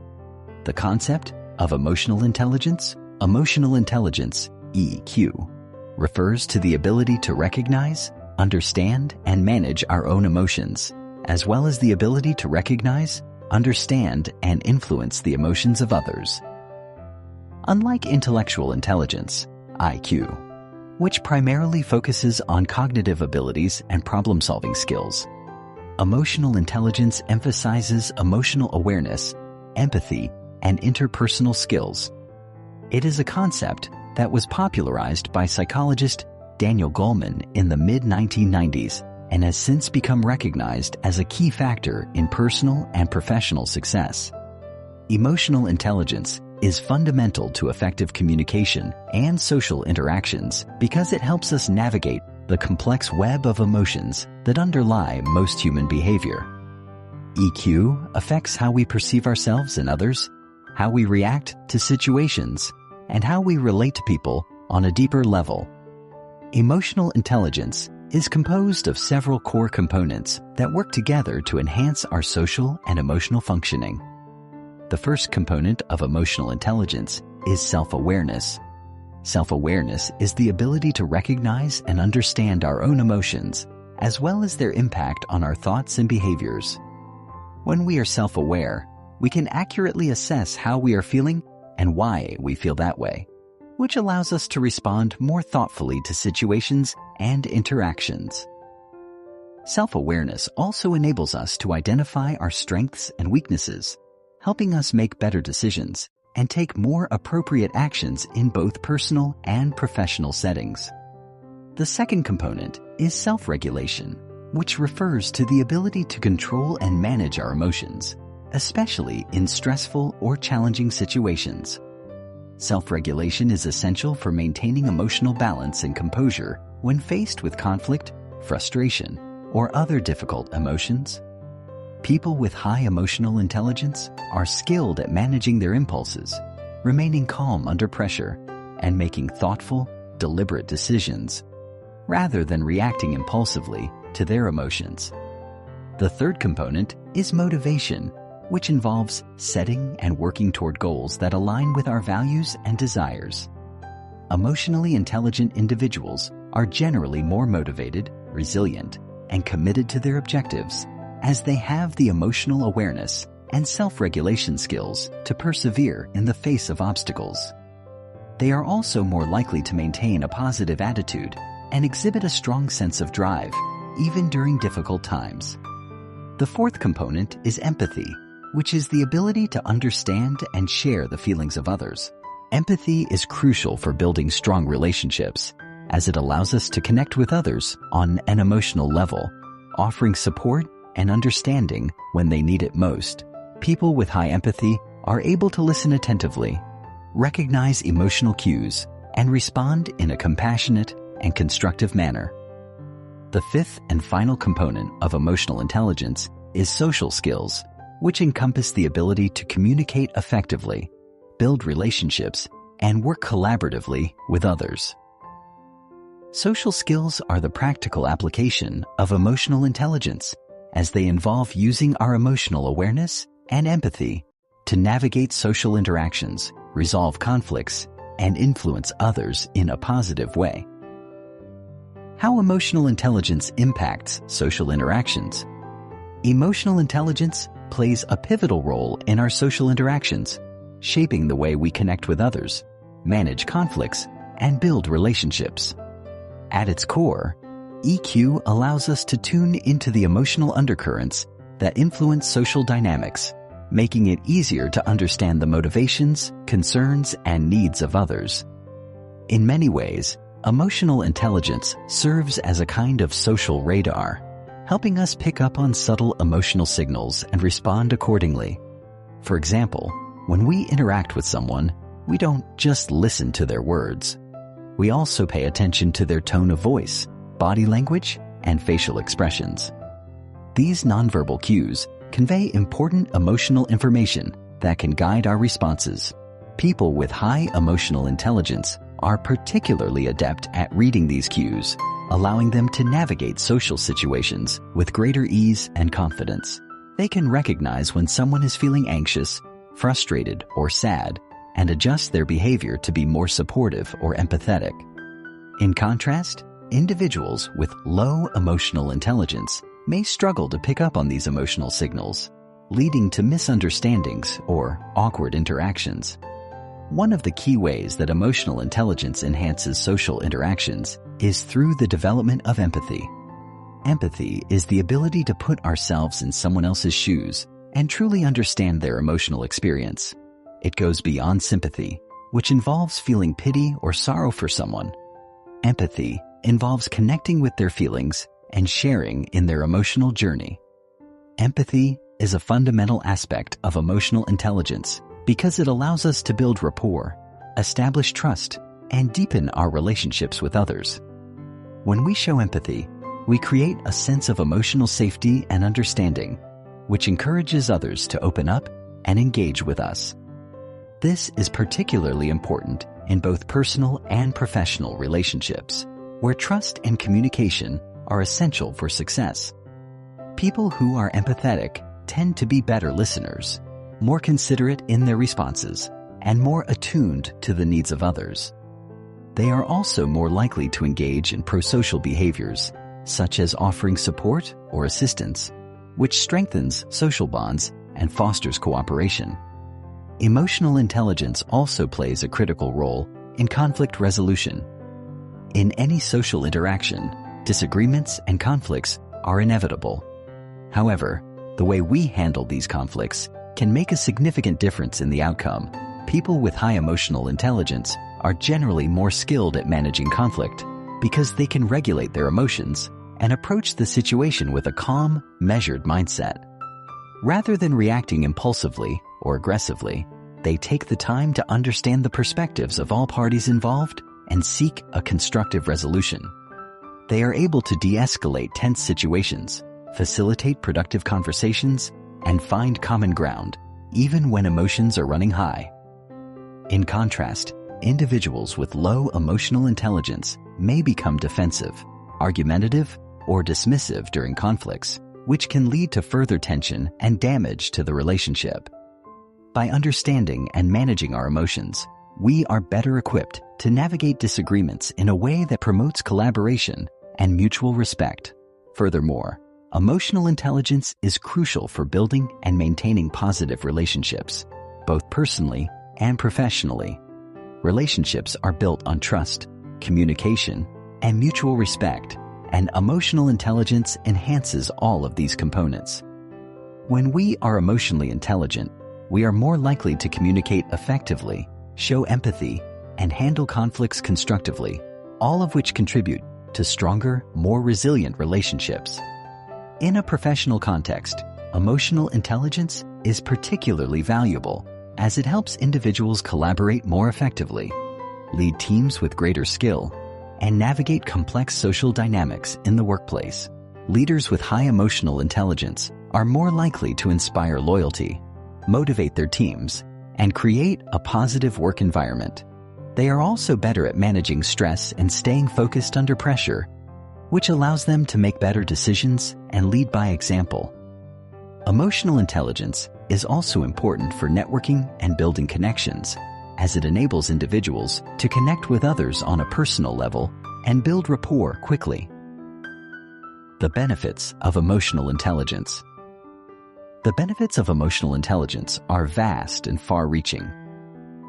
The concept of emotional intelligence, EQ, refers to the ability to recognize, understand, and manage our own emotions, as well as the ability to recognize, understand, and influence the emotions of others. Unlike intellectual intelligence, IQ, which primarily focuses on cognitive abilities and problem-solving skills, emotional intelligence emphasizes emotional awareness, empathy, and interpersonal skills. It is a concept that was popularized by psychologist Daniel Goleman in the mid-1990s and has since become recognized as a key factor in personal and professional success. Emotional intelligence is fundamental to effective communication and social interactions because it helps us navigate the complex web of emotions that underlie most human behavior. EQ affects how we perceive ourselves and others, how we react to situations, and how we relate to people on a deeper level. Emotional intelligence is composed of several core components that work together to enhance our social and emotional functioning. The first component of emotional intelligence is self-awareness. Self-awareness is the ability to recognize and understand our own emotions, as well as their impact on our thoughts and behaviors. When we are self-aware, we can accurately assess how we are feeling and why we feel that way, which allows us to respond more thoughtfully to situations and interactions. Self-awareness also enables us to identify our strengths and weaknesses, helping us make better decisions and take more appropriate actions in both personal and professional settings. The second component is self-regulation, which refers to the ability to control and manage our emotions, especially in stressful or challenging situations. Self-regulation is essential for maintaining emotional balance and composure when faced with conflict, frustration, or other difficult emotions. People with high emotional intelligence are skilled at managing their impulses, remaining calm under pressure, and making thoughtful, deliberate decisions, rather than reacting impulsively to their emotions. The third component is motivation, which involves setting and working toward goals that align with our values and desires. Emotionally intelligent individuals are generally more motivated, resilient, and committed to their objectives, as they have the emotional awareness and self-regulation skills to persevere in the face of obstacles. They are also more likely to maintain a positive attitude and exhibit a strong sense of drive, even during difficult times. The fourth component is empathy, which is the ability to understand and share the feelings of others. Empathy is crucial for building strong relationships, as it allows us to connect with others on an emotional level, offering support and understanding when they need it most. People with high empathy are able to listen attentively, recognize emotional cues, and respond in a compassionate and constructive manner. The fifth and final component of emotional intelligence is social skills, which encompass the ability to communicate effectively, build relationships, and work collaboratively with others. Social skills are the practical application of emotional intelligence, as they involve using our emotional awareness and empathy to navigate social interactions, resolve conflicts, and influence others in a positive way. How emotional intelligence impacts social interactions. Emotional intelligence plays a pivotal role in our social interactions, shaping the way we connect with others, manage conflicts, and build relationships. At its core, EQ allows us to tune into the emotional undercurrents that influence social dynamics, making it easier to understand the motivations, concerns, and needs of others. In many ways, emotional intelligence serves as a kind of social radar, helping us pick up on subtle emotional signals and respond accordingly. For example, when we interact with someone, we don't just listen to their words. We also pay attention to their tone of voice, body language, and facial expressions. These nonverbal cues convey important emotional information that can guide our responses. People with high emotional intelligence are particularly adept at reading these cues, allowing them to navigate social situations with greater ease and confidence. They can recognize when someone is feeling anxious, frustrated, or sad, and adjust their behavior to be more supportive or empathetic. In contrast, individuals with low emotional intelligence may struggle to pick up on these emotional signals, leading to misunderstandings or awkward interactions. One of the key ways that emotional intelligence enhances social interactions is through the development of empathy. Empathy is the ability to put ourselves in someone else's shoes and truly understand their emotional experience. It goes beyond sympathy, which involves feeling pity or sorrow for someone. Empathy involves connecting with their feelings and sharing in their emotional journey. Empathy is a fundamental aspect of emotional intelligence because it allows us to build rapport, establish trust, and deepen our relationships with others. When we show empathy, we create a sense of emotional safety and understanding, which encourages others to open up and engage with us. This is particularly important in both personal and professional relationships, where trust and communication are essential for success. People who are empathetic tend to be better listeners, more considerate in their responses, and more attuned to the needs of others. They are also more likely to engage in prosocial behaviors, such as offering support or assistance, which strengthens social bonds and fosters cooperation. Emotional intelligence also plays a critical role in conflict resolution. In any social interaction, disagreements and conflicts are inevitable. However, the way we handle these conflicts can make a significant difference in the outcome. People with high emotional intelligence are generally more skilled at managing conflict because they can regulate their emotions and approach the situation with a calm, measured mindset. Rather than reacting impulsively or aggressively, they take the time to understand the perspectives of all parties involved and seek a constructive resolution. They are able to de-escalate tense situations, facilitate productive conversations, and find common ground, even when emotions are running high. In contrast, individuals with low emotional intelligence may become defensive, argumentative, or dismissive during conflicts, which can lead to further tension and damage to the relationship. By understanding and managing our emotions, we are better equipped to navigate disagreements in a way that promotes collaboration and mutual respect. Furthermore, emotional intelligence is crucial for building and maintaining positive relationships, both personally and professionally. Relationships are built on trust, communication, and mutual respect, and emotional intelligence enhances all of these components. When we are emotionally intelligent, we are more likely to communicate effectively, show empathy, and handle conflicts constructively, all of which contribute to stronger, more resilient relationships. In a professional context, emotional intelligence is particularly valuable as it helps individuals collaborate more effectively, lead teams with greater skill, and navigate complex social dynamics in the workplace. Leaders with high emotional intelligence are more likely to inspire loyalty, motivate their teams, and create a positive work environment. They are also better at managing stress and staying focused under pressure, which allows them to make better decisions and lead by example. Emotional intelligence is also important for networking and building connections, as it enables individuals to connect with others on a personal level and build rapport quickly. The benefits of emotional intelligence. The benefits of emotional intelligence are vast and far-reaching.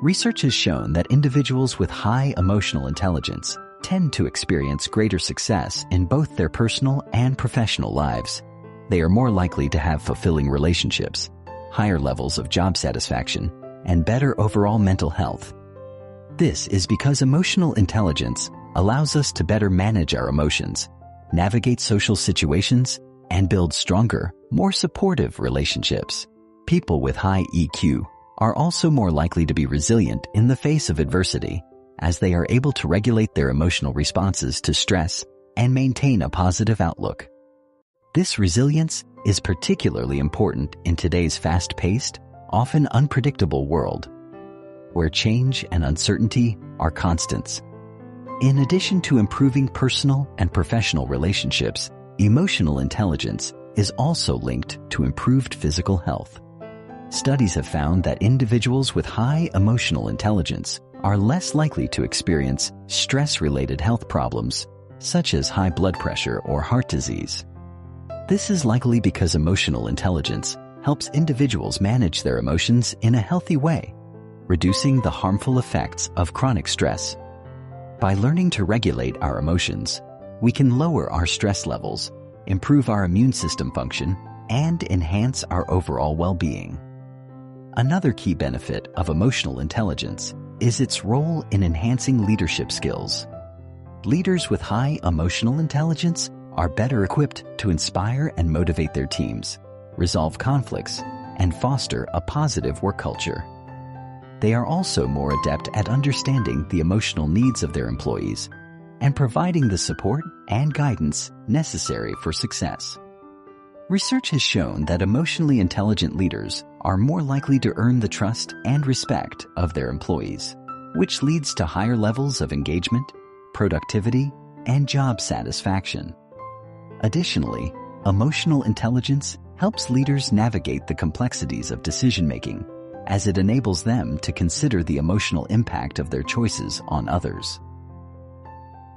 Research has shown that individuals with high emotional intelligence tend to experience greater success in both their personal and professional lives. They are more likely to have fulfilling relationships, higher levels of job satisfaction, and better overall mental health. This is because emotional intelligence allows us to better manage our emotions, navigate social situations, and build stronger, more supportive relationships. People with high EQ are also more likely to be resilient in the face of adversity, as they are able to regulate their emotional responses to stress and maintain a positive outlook. This resilience is particularly important in today's fast-paced, often unpredictable world, where change and uncertainty are constants. In addition to improving personal and professional relationships, emotional intelligence is also linked to improved physical health. Studies have found that individuals with high emotional intelligence are less likely to experience stress-related health problems, such as high blood pressure or heart disease. This is likely because emotional intelligence helps individuals manage their emotions in a healthy way, reducing the harmful effects of chronic stress. By learning to regulate our emotions, we can lower our stress levels, improve our immune system function, and enhance our overall well-being. Another key benefit of emotional intelligence is its role in enhancing leadership skills. Leaders with high emotional intelligence are better equipped to inspire and motivate their teams, resolve conflicts, and foster a positive work culture. They are also more adept at understanding the emotional needs of their employees and providing the support and guidance necessary for success. Research has shown that emotionally intelligent leaders are more likely to earn the trust and respect of their employees, which leads to higher levels of engagement, productivity, and job satisfaction. Additionally, emotional intelligence helps leaders navigate the complexities of decision-making, as it enables them to consider the emotional impact of their choices on others.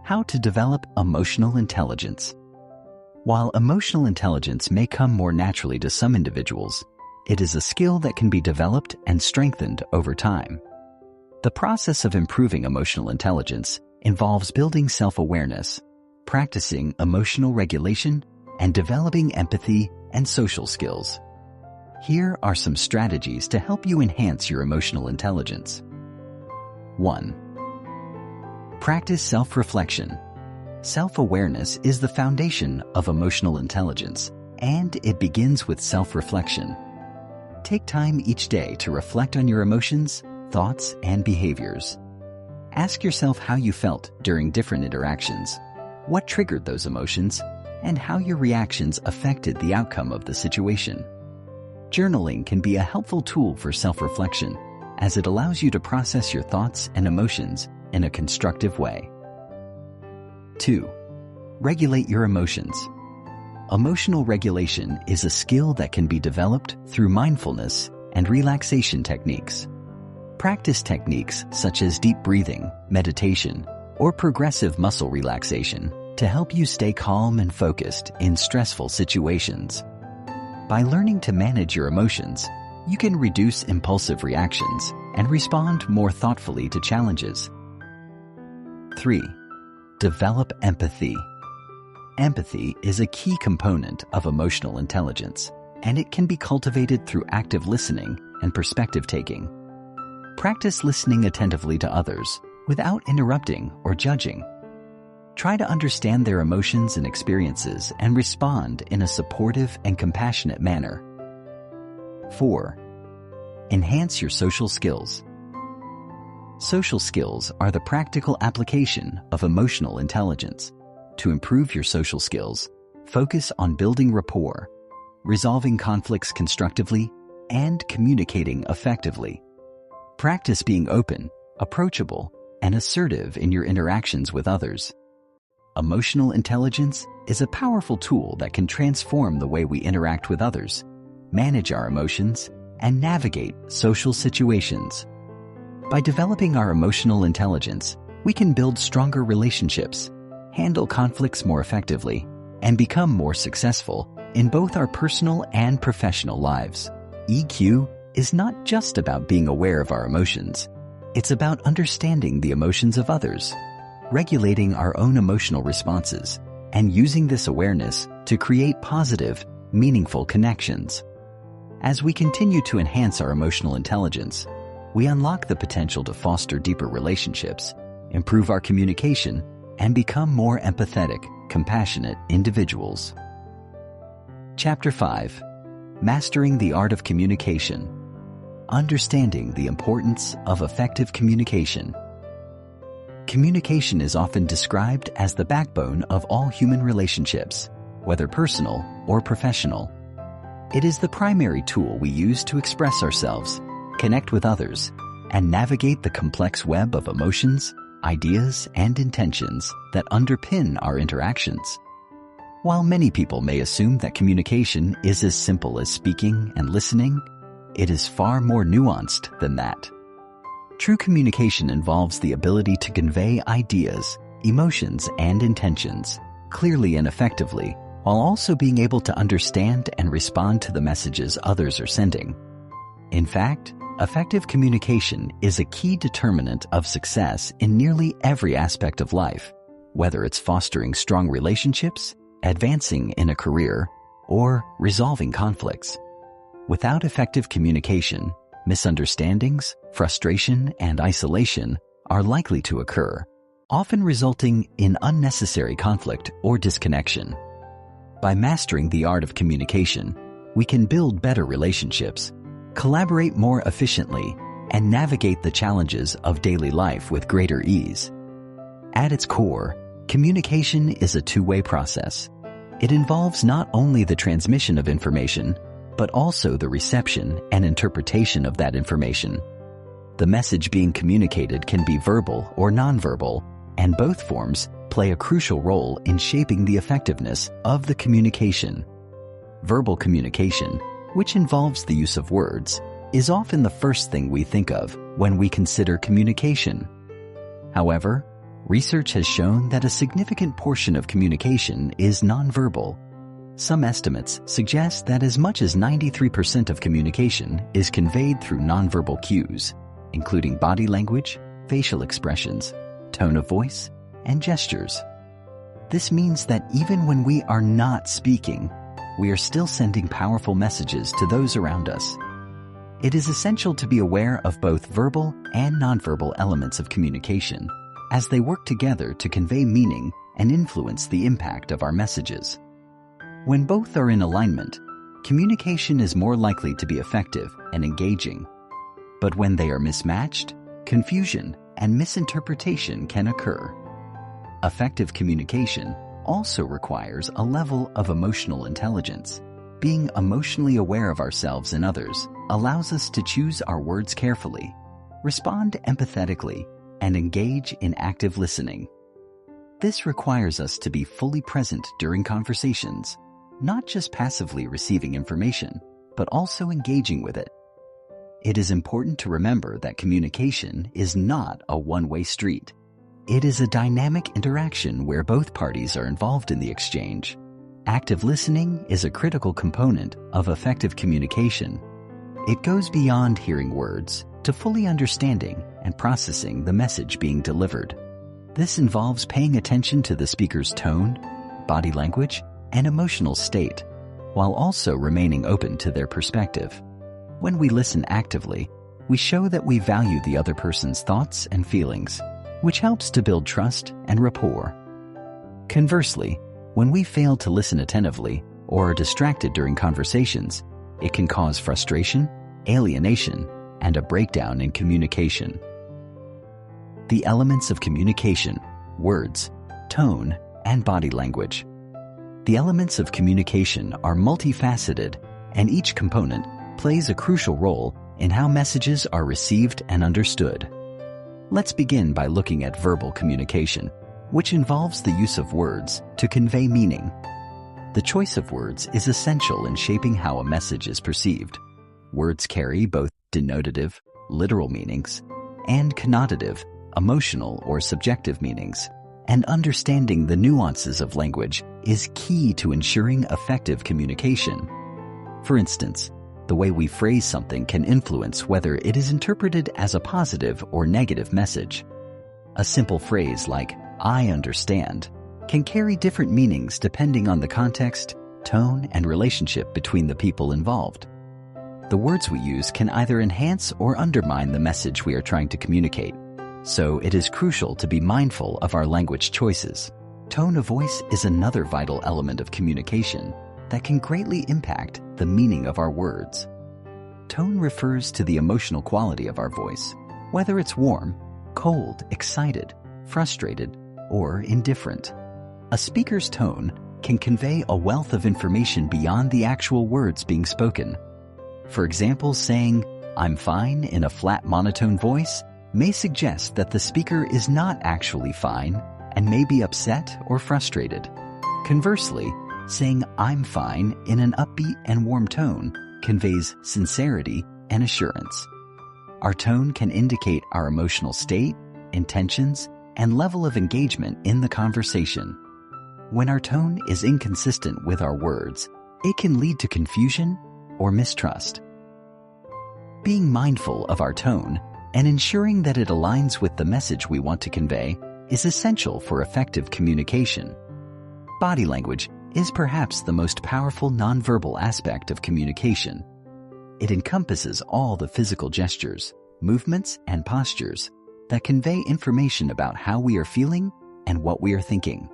How to develop emotional intelligence. While emotional intelligence may come more naturally to some individuals, it is a skill that can be developed and strengthened over time. The process of improving emotional intelligence involves building self-awareness, practicing emotional regulation, and developing empathy and social skills. Here are some strategies to help you enhance your emotional intelligence. 1. Practice self-reflection. Self-awareness is the foundation of emotional intelligence, and it begins with self-reflection. Take time each day to reflect on your emotions, thoughts, and behaviors. Ask yourself how you felt during different interactions, what triggered those emotions, and how your reactions affected the outcome of the situation. Journaling can be a helpful tool for self-reflection, as it allows you to process your thoughts and emotions in a constructive way. 2. Regulate your emotions. Emotional regulation is a skill that can be developed through mindfulness and relaxation techniques. Practice techniques such as deep breathing, meditation, or progressive muscle relaxation to help you stay calm and focused in stressful situations. By learning to manage your emotions, you can reduce impulsive reactions and respond more thoughtfully to challenges. 3. Develop empathy. Empathy is a key component of emotional intelligence, and it can be cultivated through active listening and perspective taking. Practice listening attentively to others without interrupting or judging. Try to understand their emotions and experiences and respond in a supportive and compassionate manner. 4. Enhance your social skills. Social skills are the practical application of emotional intelligence. To improve your social skills, focus on building rapport, resolving conflicts constructively, and communicating effectively. Practice being open, approachable, and assertive in your interactions with others. Emotional intelligence is a powerful tool that can transform the way we interact with others, manage our emotions, and navigate social situations. By developing our emotional intelligence, we can build stronger relationships, handle conflicts more effectively, and become more successful in both our personal and professional lives. EQ is not just about being aware of our emotions. It's about understanding the emotions of others, regulating our own emotional responses, and using this awareness to create positive, meaningful connections. As we continue to enhance our emotional intelligence, we unlock the potential to foster deeper relationships, improve our communication, and become more empathetic, compassionate individuals. Chapter 5. Mastering the Art of Communication. Understanding the importance of effective communication. Communication is often described as the backbone of all human relationships, whether personal or professional. It is the primary tool we use to express ourselves, connect with others, and navigate the complex web of emotions, ideas, and intentions that underpin our interactions. While many people may assume that communication is as simple as speaking and listening, it is far more nuanced than that. True communication involves the ability to convey ideas, emotions, and intentions clearly and effectively, while also being able to understand and respond to the messages others are sending. In fact, effective communication is a key determinant of success in nearly every aspect of life, whether it's fostering strong relationships, advancing in a career, or resolving conflicts. Without effective communication, misunderstandings, frustration, and isolation are likely to occur, often resulting in unnecessary conflict or disconnection. By mastering the art of communication, we can build better relationships, collaborate more efficiently, and navigate the challenges of daily life with greater ease. At its core, communication is a two-way process. It involves not only the transmission of information, but also the reception and interpretation of that information. The message being communicated can be verbal or nonverbal, and both forms play a crucial role in shaping the effectiveness of the communication. Verbal communication, which involves the use of words, is often the first thing we think of when we consider communication. However, research has shown that a significant portion of communication is nonverbal. Some estimates suggest that as much as 93% of communication is conveyed through nonverbal cues, including body language, facial expressions, tone of voice, and gestures. This means that even when we are not speaking, we are still sending powerful messages to those around us. It is essential to be aware of both verbal and nonverbal elements of communication, as they work together to convey meaning and influence the impact of our messages. When both are in alignment, communication is more likely to be effective and engaging. But when they are mismatched, confusion and misinterpretation can occur. Effective communication also requires a level of emotional intelligence. Being emotionally aware of ourselves and others allows us to choose our words carefully, respond empathetically, and engage in active listening. This requires us to be fully present during conversations, not just passively receiving information, but also engaging with it. It is important to remember that communication is not a one-way street. It is a dynamic interaction where both parties are involved in the exchange. Active listening is a critical component of effective communication. It goes beyond hearing words to fully understanding and processing the message being delivered. This involves paying attention to the speaker's tone, body language, and emotional state, while also remaining open to their perspective. When we listen actively, we show that we value the other person's thoughts and feelings, which helps to build trust and rapport. Conversely, when we fail to listen attentively or are distracted during conversations, it can cause frustration, alienation, and a breakdown in communication. The elements of communication: words, tone, and body language. The elements of communication are multifaceted, and each component plays a crucial role in how messages are received and understood. Let's begin by looking at verbal communication, which involves the use of words to convey meaning. The choice of words is essential in shaping how a message is perceived. Words carry both denotative, literal meanings, and connotative, emotional or subjective meanings, and understanding the nuances of language is key to ensuring effective communication. For instance, the way we phrase something can influence whether it is interpreted as a positive or negative message. A simple phrase like, "I understand," can carry different meanings depending on the context, tone, and relationship between the people involved. The words we use can either enhance or undermine the message we are trying to communicate, so it is crucial to be mindful of our language choices. Tone of voice is another vital element of communication that can greatly impact the meaning of our words. Tone refers to the emotional quality of our voice, whether it's warm, cold, excited, frustrated, or indifferent. A speaker's tone can convey a wealth of information beyond the actual words being spoken. For example, saying, "I'm fine" in a flat monotone voice may suggest that the speaker is not actually fine and may be upset or frustrated. Conversely, saying "I'm fine" in an upbeat and warm tone conveys sincerity and assurance. Our tone can indicate our emotional state, intentions, and level of engagement in the conversation. When our tone is inconsistent with our words, it can lead to confusion or mistrust. Being mindful of our tone and ensuring that it aligns with the message we want to convey is essential for effective communication. Body language is perhaps the most powerful nonverbal aspect of communication. It encompasses all the physical gestures, movements, and postures that convey information about how we are feeling and what we are thinking.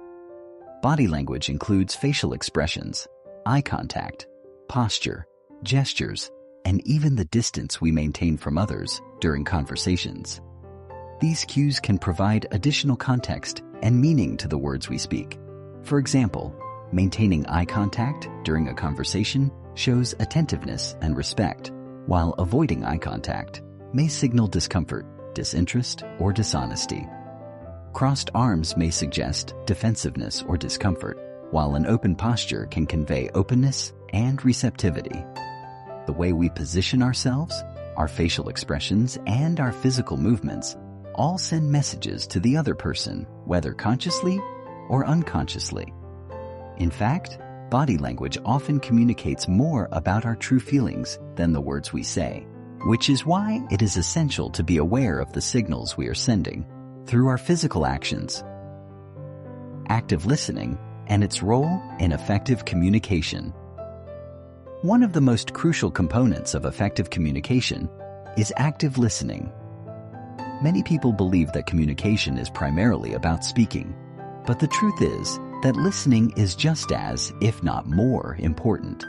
Body language includes facial expressions, eye contact, posture, gestures, and even the distance we maintain from others during conversations. These cues can provide additional context and meaning to the words we speak. For example, maintaining eye contact during a conversation shows attentiveness and respect, while avoiding eye contact may signal discomfort, disinterest, or dishonesty. Crossed arms may suggest defensiveness or discomfort, while an open posture can convey openness and receptivity. The way we position ourselves, our facial expressions, and our physical movements all send messages to the other person, whether consciously or unconsciously. In fact, body language often communicates more about our true feelings than the words we say, which is why it is essential to be aware of the signals we are sending through our physical actions. Active listening and its role in effective communication. One of the most crucial components of effective communication is active listening. Many people believe that communication is primarily about speaking, but the truth is that listening is just as, if not more, important.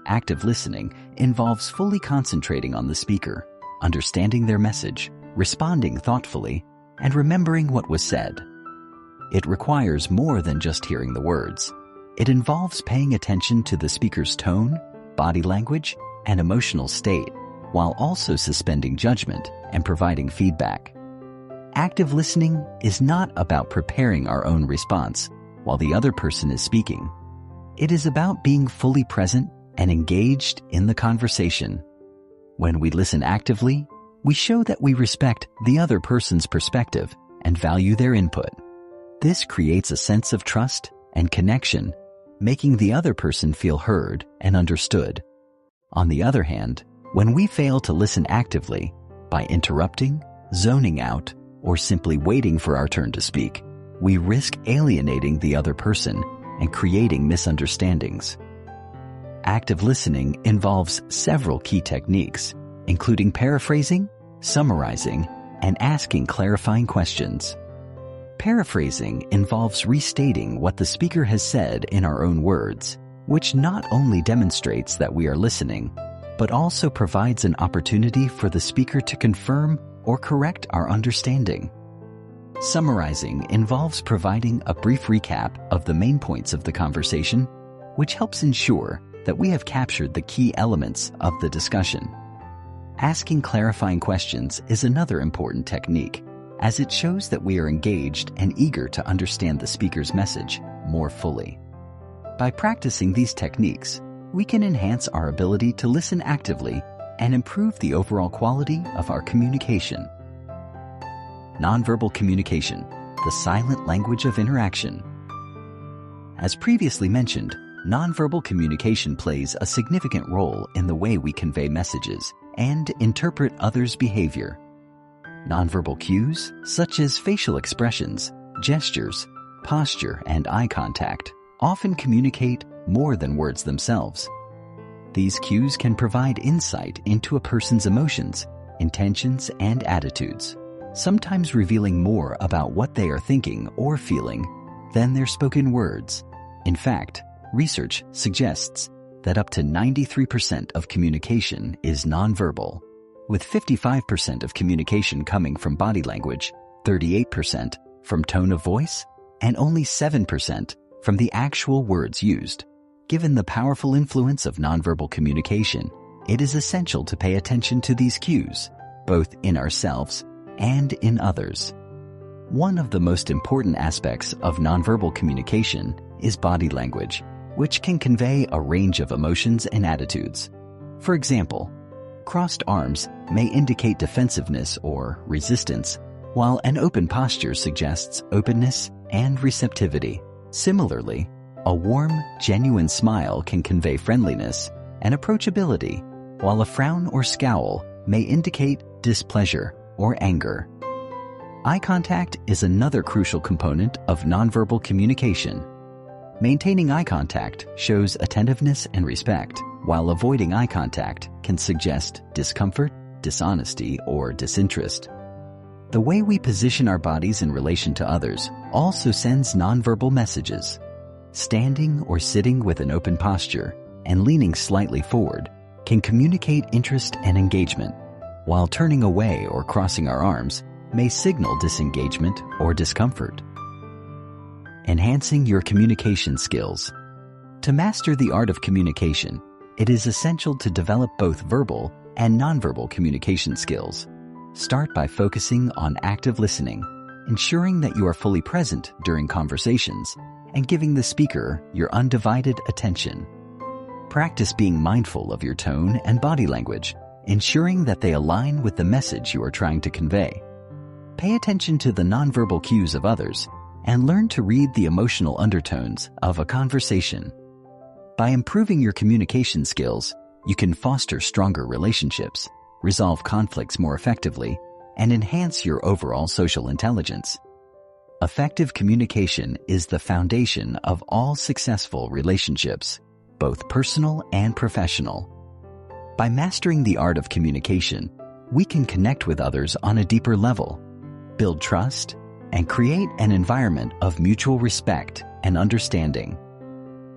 Active listening involves fully concentrating on the speaker, understanding their message, responding thoughtfully, and remembering what was said. It requires more than just hearing the words. It involves paying attention to the speaker's tone, body language, and emotional state, while also suspending judgment and providing feedback. Active listening is not about preparing our own response while the other person is speaking. It is about being fully present and engaged in the conversation. When we listen actively, we show that we respect the other person's perspective and value their input. This creates a sense of trust and connection, making the other person feel heard and understood. On the other hand, when we fail to listen actively by interrupting, zoning out, or simply waiting for our turn to speak, we risk alienating the other person and creating misunderstandings. Active listening involves several key techniques, including paraphrasing, summarizing, and asking clarifying questions. Paraphrasing involves restating what the speaker has said in our own words, which not only demonstrates that we are listening, but also provides an opportunity for the speaker to confirm or correct our understanding. Summarizing involves providing a brief recap of the main points of the conversation, which helps ensure that we have captured the key elements of the discussion. Asking clarifying questions is another important technique, as it shows that we are engaged and eager to understand the speaker's message more fully. By practicing these techniques, we can enhance our ability to listen actively and improve the overall quality of our communication. Nonverbal communication, the silent language of interaction. As previously mentioned, nonverbal communication plays a significant role in the way we convey messages and interpret others' behavior. Nonverbal cues, such as facial expressions, gestures, posture, and eye contact, often communicate more than words themselves. These cues can provide insight into a person's emotions, intentions, and attitudes, sometimes revealing more about what they are thinking or feeling than their spoken words. In fact, research suggests that up to 93% of communication is nonverbal, with 55% of communication coming from body language, 38% from tone of voice, and only 7% from the actual words used. Given the powerful influence of nonverbal communication, it is essential to pay attention to these cues, both in ourselves and in others. One of the most important aspects of nonverbal communication is body language, which can convey a range of emotions and attitudes. For example, crossed arms may indicate defensiveness or resistance, while an open posture suggests openness and receptivity. Similarly, a warm, genuine smile can convey friendliness and approachability, while a frown or scowl may indicate displeasure or anger. Eye contact is another crucial component of nonverbal communication. Maintaining eye contact shows attentiveness and respect, while avoiding eye contact can suggest discomfort, dishonesty, or disinterest. The way we position our bodies in relation to others also sends nonverbal messages. Standing or sitting with an open posture and leaning slightly forward can communicate interest and engagement, while turning away or crossing our arms may signal disengagement or discomfort. Enhancing your communication skills. To master the art of communication, it is essential to develop both verbal and nonverbal communication skills. Start by focusing on active listening, ensuring that you are fully present during conversations, and giving the speaker your undivided attention. Practice being mindful of your tone and body language, ensuring that they align with the message you are trying to convey. Pay attention to the nonverbal cues of others and learn to read the emotional undertones of a conversation. By improving your communication skills, you can foster stronger relationships, resolve conflicts more effectively, and enhance your overall social intelligence. Effective communication is the foundation of all successful relationships, both personal and professional. By mastering the art of communication, we can connect with others on a deeper level, build trust, and create an environment of mutual respect and understanding.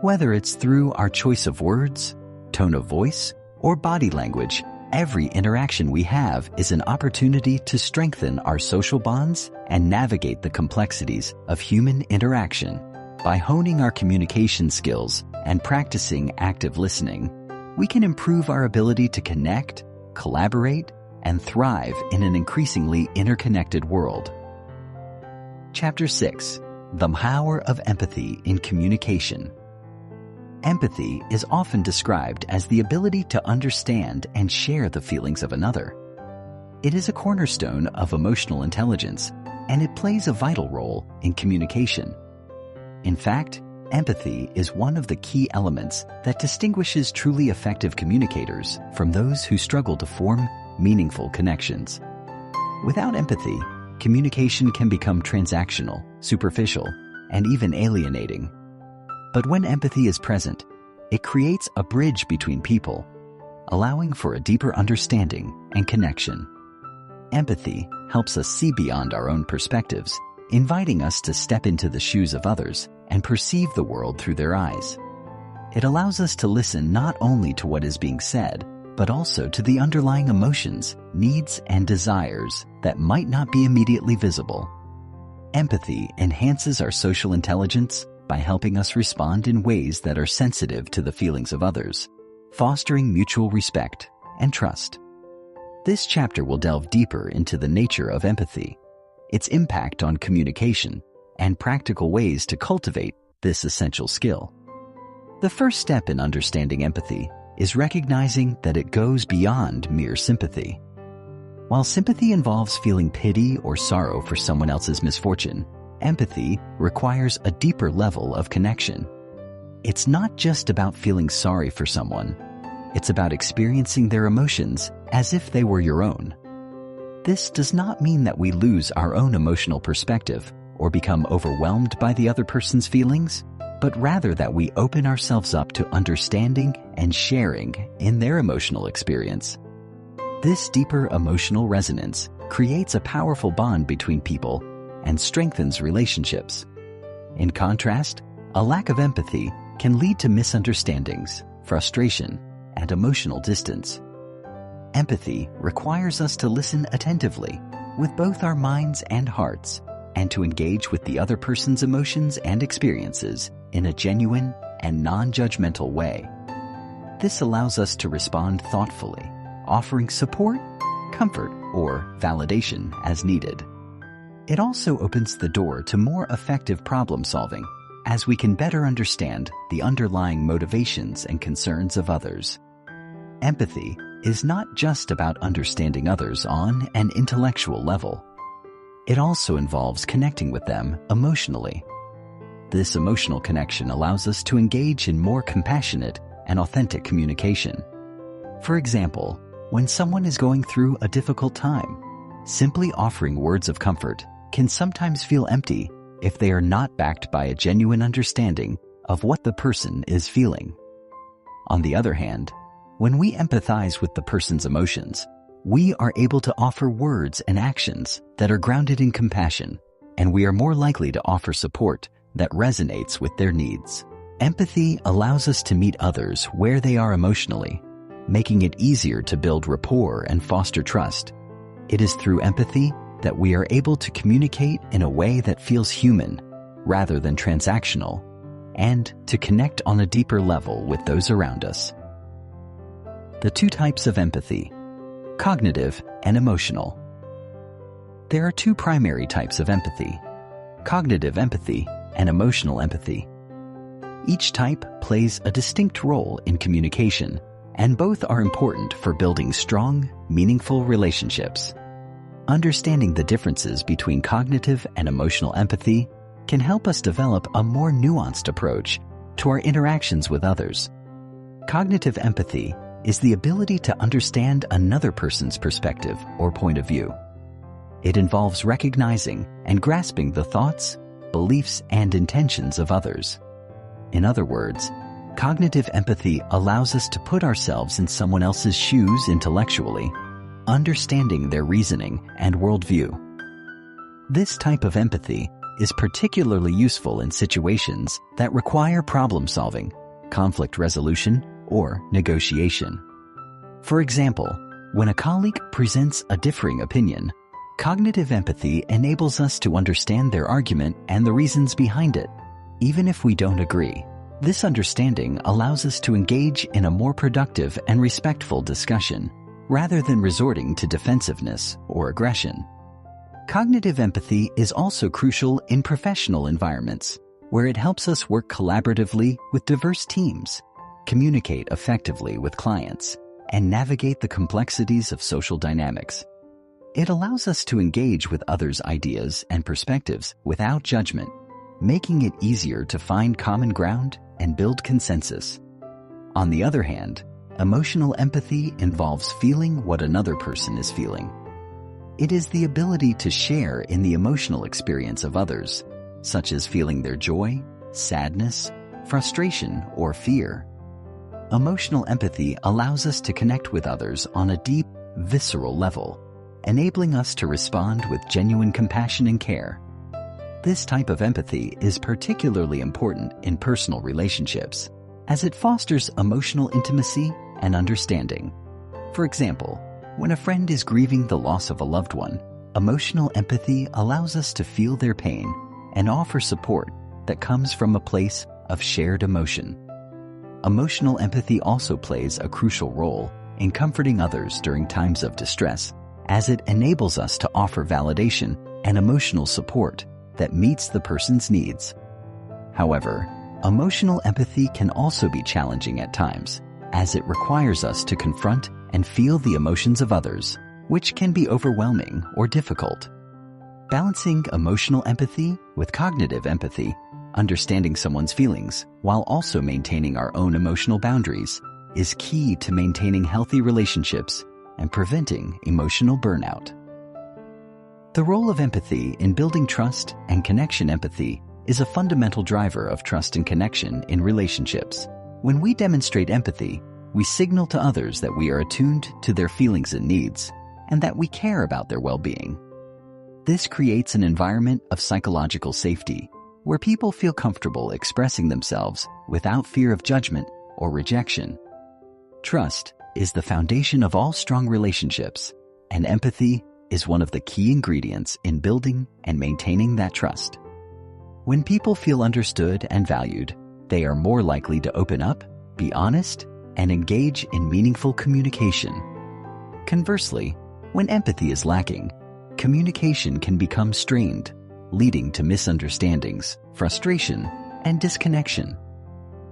Whether it's through our choice of words, tone of voice, or body language, every interaction we have is an opportunity to strengthen our social bonds and navigate the complexities of human interaction. By honing our communication skills and practicing active listening, we can improve our ability to connect, collaborate, and thrive in an increasingly interconnected world. Chapter 6. The Power of Empathy in Communication. Empathy is often described as the ability to understand and share the feelings of another. It is a cornerstone of emotional intelligence, and it plays a vital role in communication. In fact, empathy is one of the key elements that distinguishes truly effective communicators from those who struggle to form meaningful connections. Without empathy, communication can become transactional, superficial, and even alienating. But when empathy is present, it creates a bridge between people, allowing for a deeper understanding and connection. Empathy helps us see beyond our own perspectives, inviting us to step into the shoes of others and perceive the world through their eyes. It allows us to listen not only to what is being said, but also to the underlying emotions, needs, and desires that might not be immediately visible. Empathy enhances our social intelligence by helping us respond in ways that are sensitive to the feelings of others, fostering mutual respect and trust. This chapter will delve deeper into the nature of empathy, its impact on communication, and practical ways to cultivate this essential skill. The first step in understanding empathy is recognizing that it goes beyond mere sympathy. While sympathy involves feeling pity or sorrow for someone else's misfortune, empathy requires a deeper level of connection. It's not just about feeling sorry for someone. It's about experiencing their emotions as if they were your own. This does not mean that we lose our own emotional perspective or become overwhelmed by the other person's feelings, but rather that we open ourselves up to understanding and sharing in their emotional experience. This deeper emotional resonance creates a powerful bond between people and strengthens relationships. In contrast, a lack of empathy can lead to misunderstandings, frustration, and emotional distance. Empathy requires us to listen attentively with both our minds and hearts, and to engage with the other person's emotions and experiences in a genuine and non-judgmental way. This allows us to respond thoughtfully, offering support, comfort, or validation as needed. It also opens the door to more effective problem solving, as we can better understand the underlying motivations and concerns of others. Empathy is not just about understanding others on an intellectual level. It also involves connecting with them emotionally. This emotional connection allows us to engage in more compassionate and authentic communication. For example, when someone is going through a difficult time, simply offering words of comfort can sometimes feel empty if they are not backed by a genuine understanding of what the person is feeling. On the other hand, when we empathize with the person's emotions, we are able to offer words and actions that are grounded in compassion, and we are more likely to offer support that resonates with their needs. Empathy allows us to meet others where they are emotionally, making it easier to build rapport and foster trust. It is through empathy that we are able to communicate in a way that feels human rather than transactional, and to connect on a deeper level with those around us. The two types of empathy: cognitive and emotional. There are two primary types of empathy: cognitive empathy and emotional empathy. Each type plays a distinct role in communication, and both are important for building strong, meaningful relationships. Understanding the differences between cognitive and emotional empathy can help us develop a more nuanced approach to our interactions with others. Cognitive empathy is the ability to understand another person's perspective or point of view. It involves recognizing and grasping the thoughts, beliefs, and intentions of others. In other words, cognitive empathy allows us to put ourselves in someone else's shoes intellectually, understanding their reasoning and worldview. This type of empathy is particularly useful in situations that require problem solving, conflict resolution, or negotiation. For example, when a colleague presents a differing opinion, cognitive empathy enables us to understand their argument and the reasons behind it, even if we don't agree. This understanding allows us to engage in a more productive and respectful discussion, rather than resorting to defensiveness or aggression. Cognitive empathy is also crucial in professional environments, where it helps us work collaboratively with diverse teams, communicate effectively with clients, and navigate the complexities of social dynamics. It allows us to engage with others' ideas and perspectives without judgment, making it easier to find common ground and build consensus. On the other hand, emotional empathy involves feeling what another person is feeling. It is the ability to share in the emotional experience of others, such as feeling their joy, sadness, frustration, or fear. Emotional empathy allows us to connect with others on a deep, visceral level, enabling us to respond with genuine compassion and care. This type of empathy is particularly important in personal relationships, as it fosters emotional intimacy and understanding. For example, when a friend is grieving the loss of a loved one, emotional empathy allows us to feel their pain and offer support that comes from a place of shared emotion. Emotional empathy also plays a crucial role in comforting others during times of distress, as it enables us to offer validation and emotional support that meets the person's needs. However, emotional empathy can also be challenging at times, as it requires us to confront and feel the emotions of others, which can be overwhelming or difficult. Balancing emotional empathy with cognitive empathy, understanding someone's feelings while also maintaining our own emotional boundaries, is key to maintaining healthy relationships and preventing emotional burnout. The role of empathy in building trust and connection. Empathy is a fundamental driver of trust and connection in relationships. When we demonstrate empathy, we signal to others that we are attuned to their feelings and needs, and that we care about their well-being. This creates an environment of psychological safety, where people feel comfortable expressing themselves without fear of judgment or rejection. Trust is the foundation of all strong relationships, and empathy is one of the key ingredients in building and maintaining that trust. When people feel understood and valued, they are more likely to open up, be honest, and engage in meaningful communication. Conversely, when empathy is lacking, communication can become strained, leading to misunderstandings, frustration, and disconnection.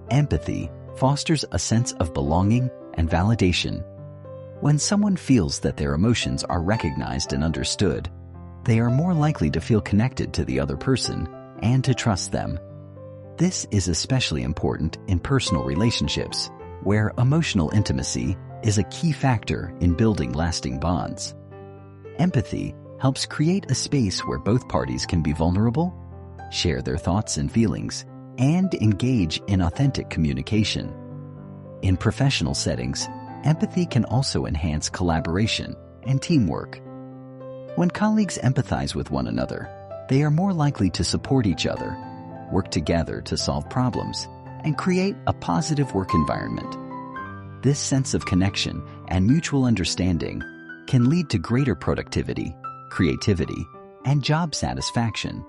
Empathy fosters a sense of belonging and validation. When someone feels that their emotions are recognized and understood, they are more likely to feel connected to the other person and to trust them. This is especially important in personal relationships, where emotional intimacy is a key factor in building lasting bonds. Empathy helps create a space where both parties can be vulnerable, share their thoughts and feelings, and engage in authentic communication. In professional settings, empathy can also enhance collaboration and teamwork. When colleagues empathize with one another, they are more likely to support each other, work together to solve problems, and create a positive work environment. This sense of connection and mutual understanding can lead to greater productivity, creativity, and job satisfaction.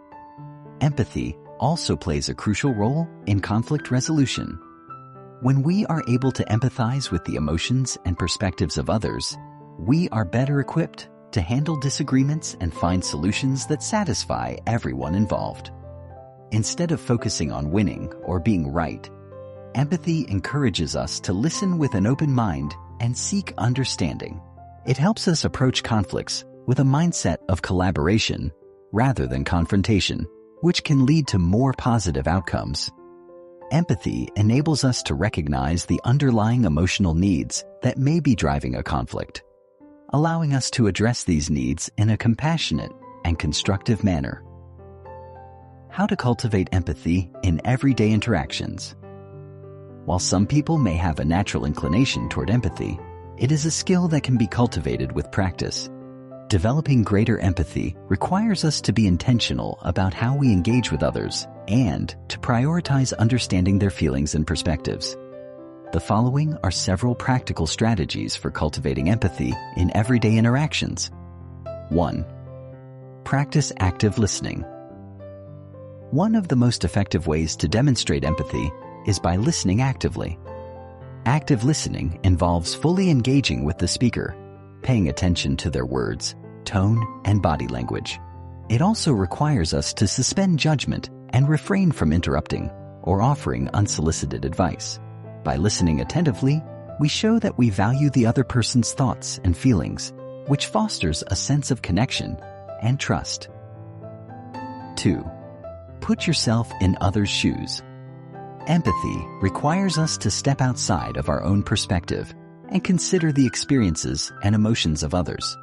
Empathy also plays a crucial role in conflict resolution. When we are able to empathize with the emotions and perspectives of others, we are better equipped to handle disagreements and find solutions that satisfy everyone involved. Instead of focusing on winning or being right, empathy encourages us to listen with an open mind and seek understanding. It helps us approach conflicts with a mindset of collaboration rather than confrontation, which can lead to more positive outcomes. Empathy enables us to recognize the underlying emotional needs that may be driving a conflict, allowing us to address these needs in a compassionate and constructive manner. How to cultivate empathy in everyday interactions. While some people may have a natural inclination toward empathy, it is a skill that can be cultivated with practice. Developing greater empathy requires us to be intentional about how we engage with others and to prioritize understanding their feelings and perspectives. The following are several practical strategies for cultivating empathy in everyday interactions. 1. Practice active listening. One of the most effective ways to demonstrate empathy is by listening actively. Active listening involves fully engaging with the speaker, paying attention to their words, tone, and body language. It also requires us to suspend judgment and refrain from interrupting or offering unsolicited advice. By listening attentively, we show that we value the other person's thoughts and feelings, which fosters a sense of connection and trust. 2. Put yourself in others' shoes. Empathy requires us to step outside of our own perspective and consider the experiences and emotions of others.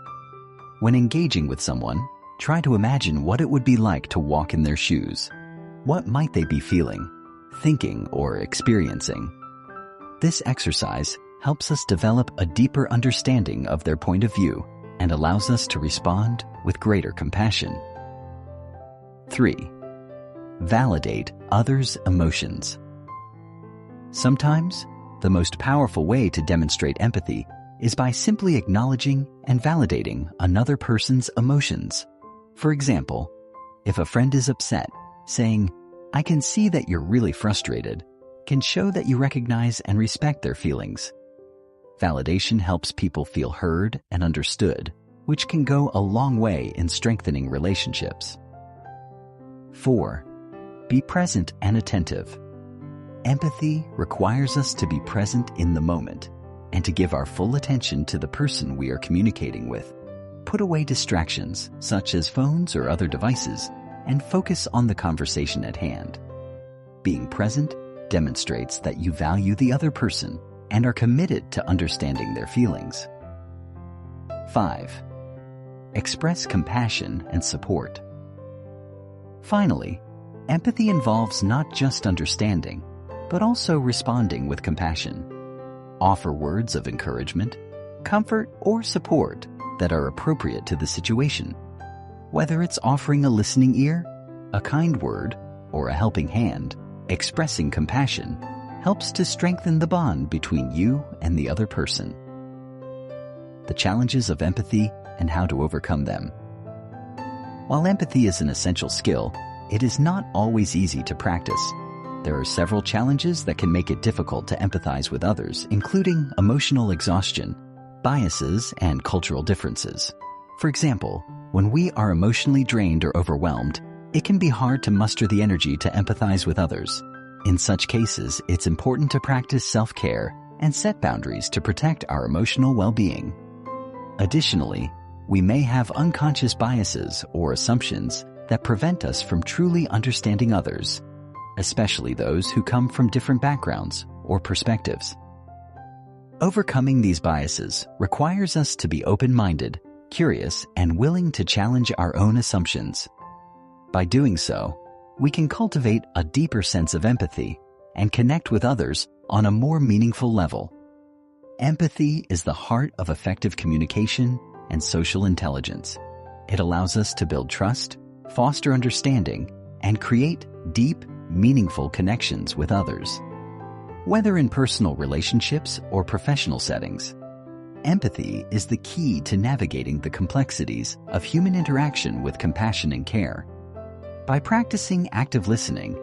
When engaging with someone, try to imagine what it would be like to walk in their shoes. What might they be feeling, thinking, or experiencing? This exercise helps us develop a deeper understanding of their point of view and allows us to respond with greater compassion. 3. Validate others' emotions. Sometimes, the most powerful way to demonstrate empathy is by simply acknowledging and validating another person's emotions. For example, if a friend is upset, saying, "I can see that you're really frustrated," can show that you recognize and respect their feelings. Validation helps people feel heard and understood, which can go a long way in strengthening relationships. 4. Be present and attentive. Empathy requires us to be present in the moment and to give our full attention to the person we are communicating with. Put away distractions, such as phones or other devices, and focus on the conversation at hand. Being present demonstrates that you value the other person and are committed to understanding their feelings. 5. Express compassion and support. Finally, empathy involves not just understanding, but also responding with compassion. Offer words of encouragement, comfort, or support that are appropriate to the situation. Whether it's offering a listening ear, a kind word, or a helping hand, expressing compassion helps to strengthen the bond between you and the other person. The challenges of empathy and how to overcome them. While empathy is an essential skill, it is not always easy to practice. There are several challenges that can make it difficult to empathize with others, including emotional exhaustion, biases, and cultural differences. For example, when we are emotionally drained or overwhelmed, it can be hard to muster the energy to empathize with others. In such cases, it's important to practice self-care and set boundaries to protect our emotional well-being. Additionally, we may have unconscious biases or assumptions that prevent us from truly understanding others, especially those who come from different backgrounds or perspectives. Overcoming these biases requires us to be open-minded, curious, and willing to challenge our own assumptions. By doing so, we can cultivate a deeper sense of empathy and connect with others on a more meaningful level. Empathy is the heart of effective communication and social intelligence. It allows us to build trust, foster understanding, and create deep, meaningful connections with others. Whether in personal relationships or professional settings, empathy is the key to navigating the complexities of human interaction with compassion and care. By practicing active listening,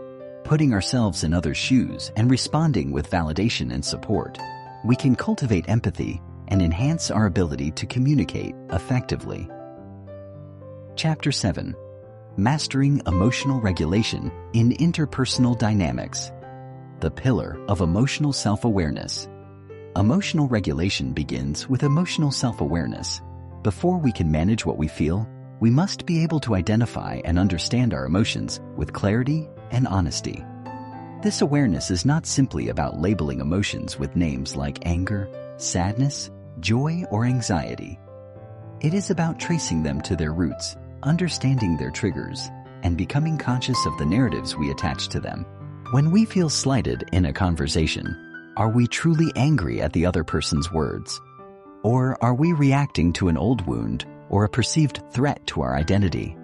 putting ourselves in others' shoes, and responding with validation and support, we can cultivate empathy and enhance our ability to communicate effectively. Chapter 7. Mastering Emotional Regulation in Interpersonal Dynamics. The pillar of emotional self-awareness. Emotional regulation begins with emotional self-awareness. Before we can manage what we feel, we must be able to identify and understand our emotions with clarity and honesty. This awareness is not simply about labeling emotions with names like anger, sadness, joy, or anxiety. It is about tracing them to their roots, understanding their triggers, and becoming conscious of the narratives we attach to them. When we feel slighted in a conversation, are we truly angry at the other person's words? Or are we reacting to an old wound or a perceived threat to our identity?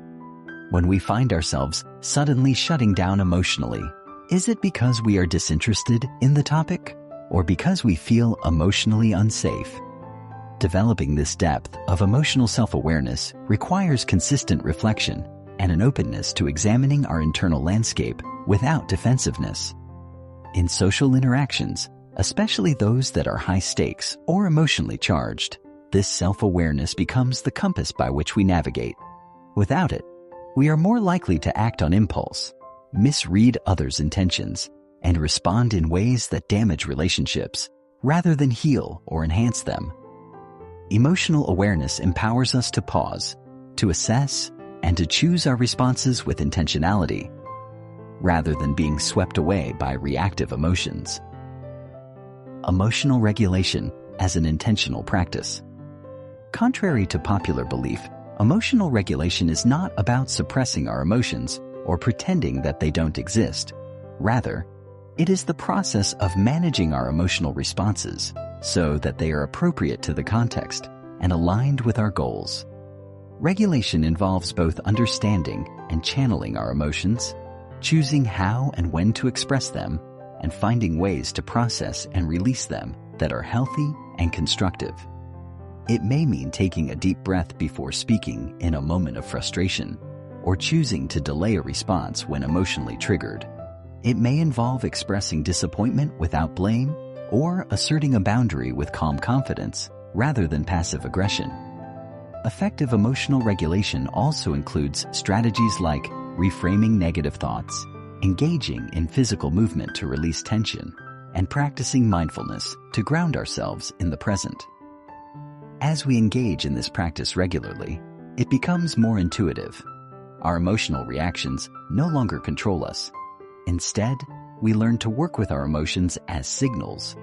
When we find ourselves suddenly shutting down emotionally, is it because we are disinterested in the topic or because we feel emotionally unsafe? Developing this depth of emotional self-awareness requires consistent reflection and an openness to examining our internal landscape without defensiveness. In social interactions, especially those that are high stakes or emotionally charged, this self-awareness becomes the compass by which we navigate. Without it, we are more likely to act on impulse, misread others' intentions, and respond in ways that damage relationships rather than heal or enhance them. Emotional awareness empowers us to pause, to assess, and to choose our responses with intentionality, rather than being swept away by reactive emotions. Emotional regulation as an intentional practice. Contrary to popular belief, emotional regulation is not about suppressing our emotions or pretending that they don't exist. Rather, It is the process of managing our emotional responses so that they are appropriate to the context and aligned with our goals. Regulation involves both understanding and channeling our emotions, choosing how and when to express them, and finding ways to process and release them that are healthy and constructive. It may mean taking a deep breath before speaking in a moment of frustration, or choosing to delay a response when emotionally triggered. It may involve expressing disappointment without blame, or asserting a boundary with calm confidence rather than passive aggression. Effective emotional regulation also includes strategies like reframing negative thoughts, engaging in physical movement to release tension, and practicing mindfulness to ground ourselves in the present. As we engage in this practice regularly, it becomes more intuitive. Our emotional reactions no longer control us. Instead, we learn to work with our emotions as signals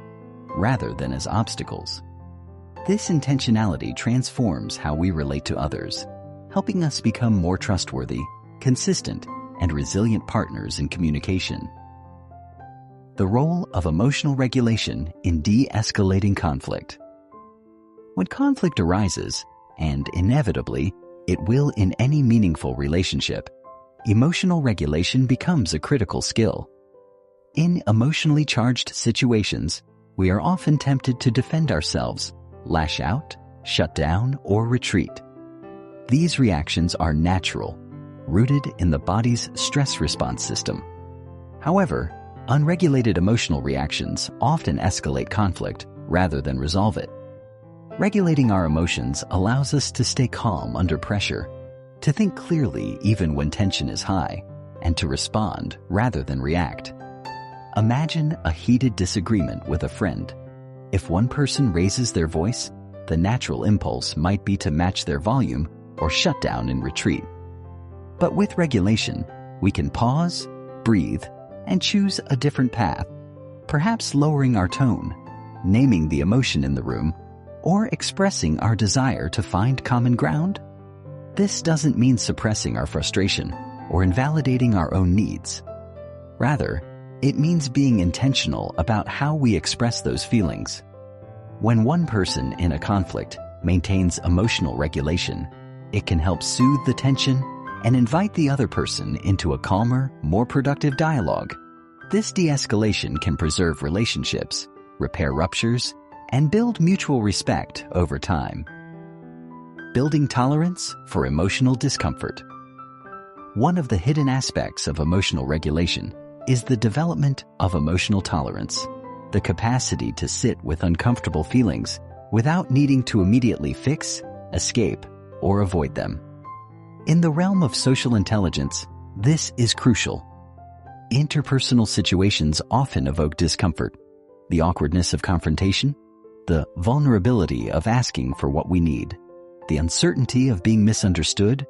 rather than as obstacles. This intentionality transforms how we relate to others, helping us become more trustworthy, consistent, and resilient partners in communication. The role of emotional regulation in de-escalating conflict. When conflict arises, and inevitably it will in any meaningful relationship, emotional regulation becomes a critical skill. In emotionally charged situations, we are often tempted to defend ourselves, lash out, shut down, or retreat. These reactions are natural, rooted in the body's stress response system. However, unregulated emotional reactions often escalate conflict rather than resolve it. Regulating our emotions allows us to stay calm under pressure, to think clearly even when tension is high, and to respond rather than react. Imagine a heated disagreement with a friend. If one person raises their voice, the natural impulse might be to match their volume or shut down and retreat. But with regulation, we can pause, breathe, and choose a different path, perhaps lowering our tone, naming the emotion in the room, or expressing our desire to find common ground. This doesn't mean suppressing our frustration or invalidating our own needs. Rather, it means being intentional about how we express those feelings. When one person in a conflict maintains emotional regulation, it can help soothe the tension and invite the other person into a calmer, more productive dialogue. This de-escalation can preserve relationships, repair ruptures, and build mutual respect over time. Building tolerance for emotional discomfort. One of the hidden aspects of emotional regulation is the development of emotional tolerance, the capacity to sit with uncomfortable feelings without needing to immediately fix, escape, or avoid them. In the realm of social intelligence, this is crucial. Interpersonal situations often evoke discomfort, the awkwardness of confrontation, the vulnerability of asking for what we need, the uncertainty of being misunderstood,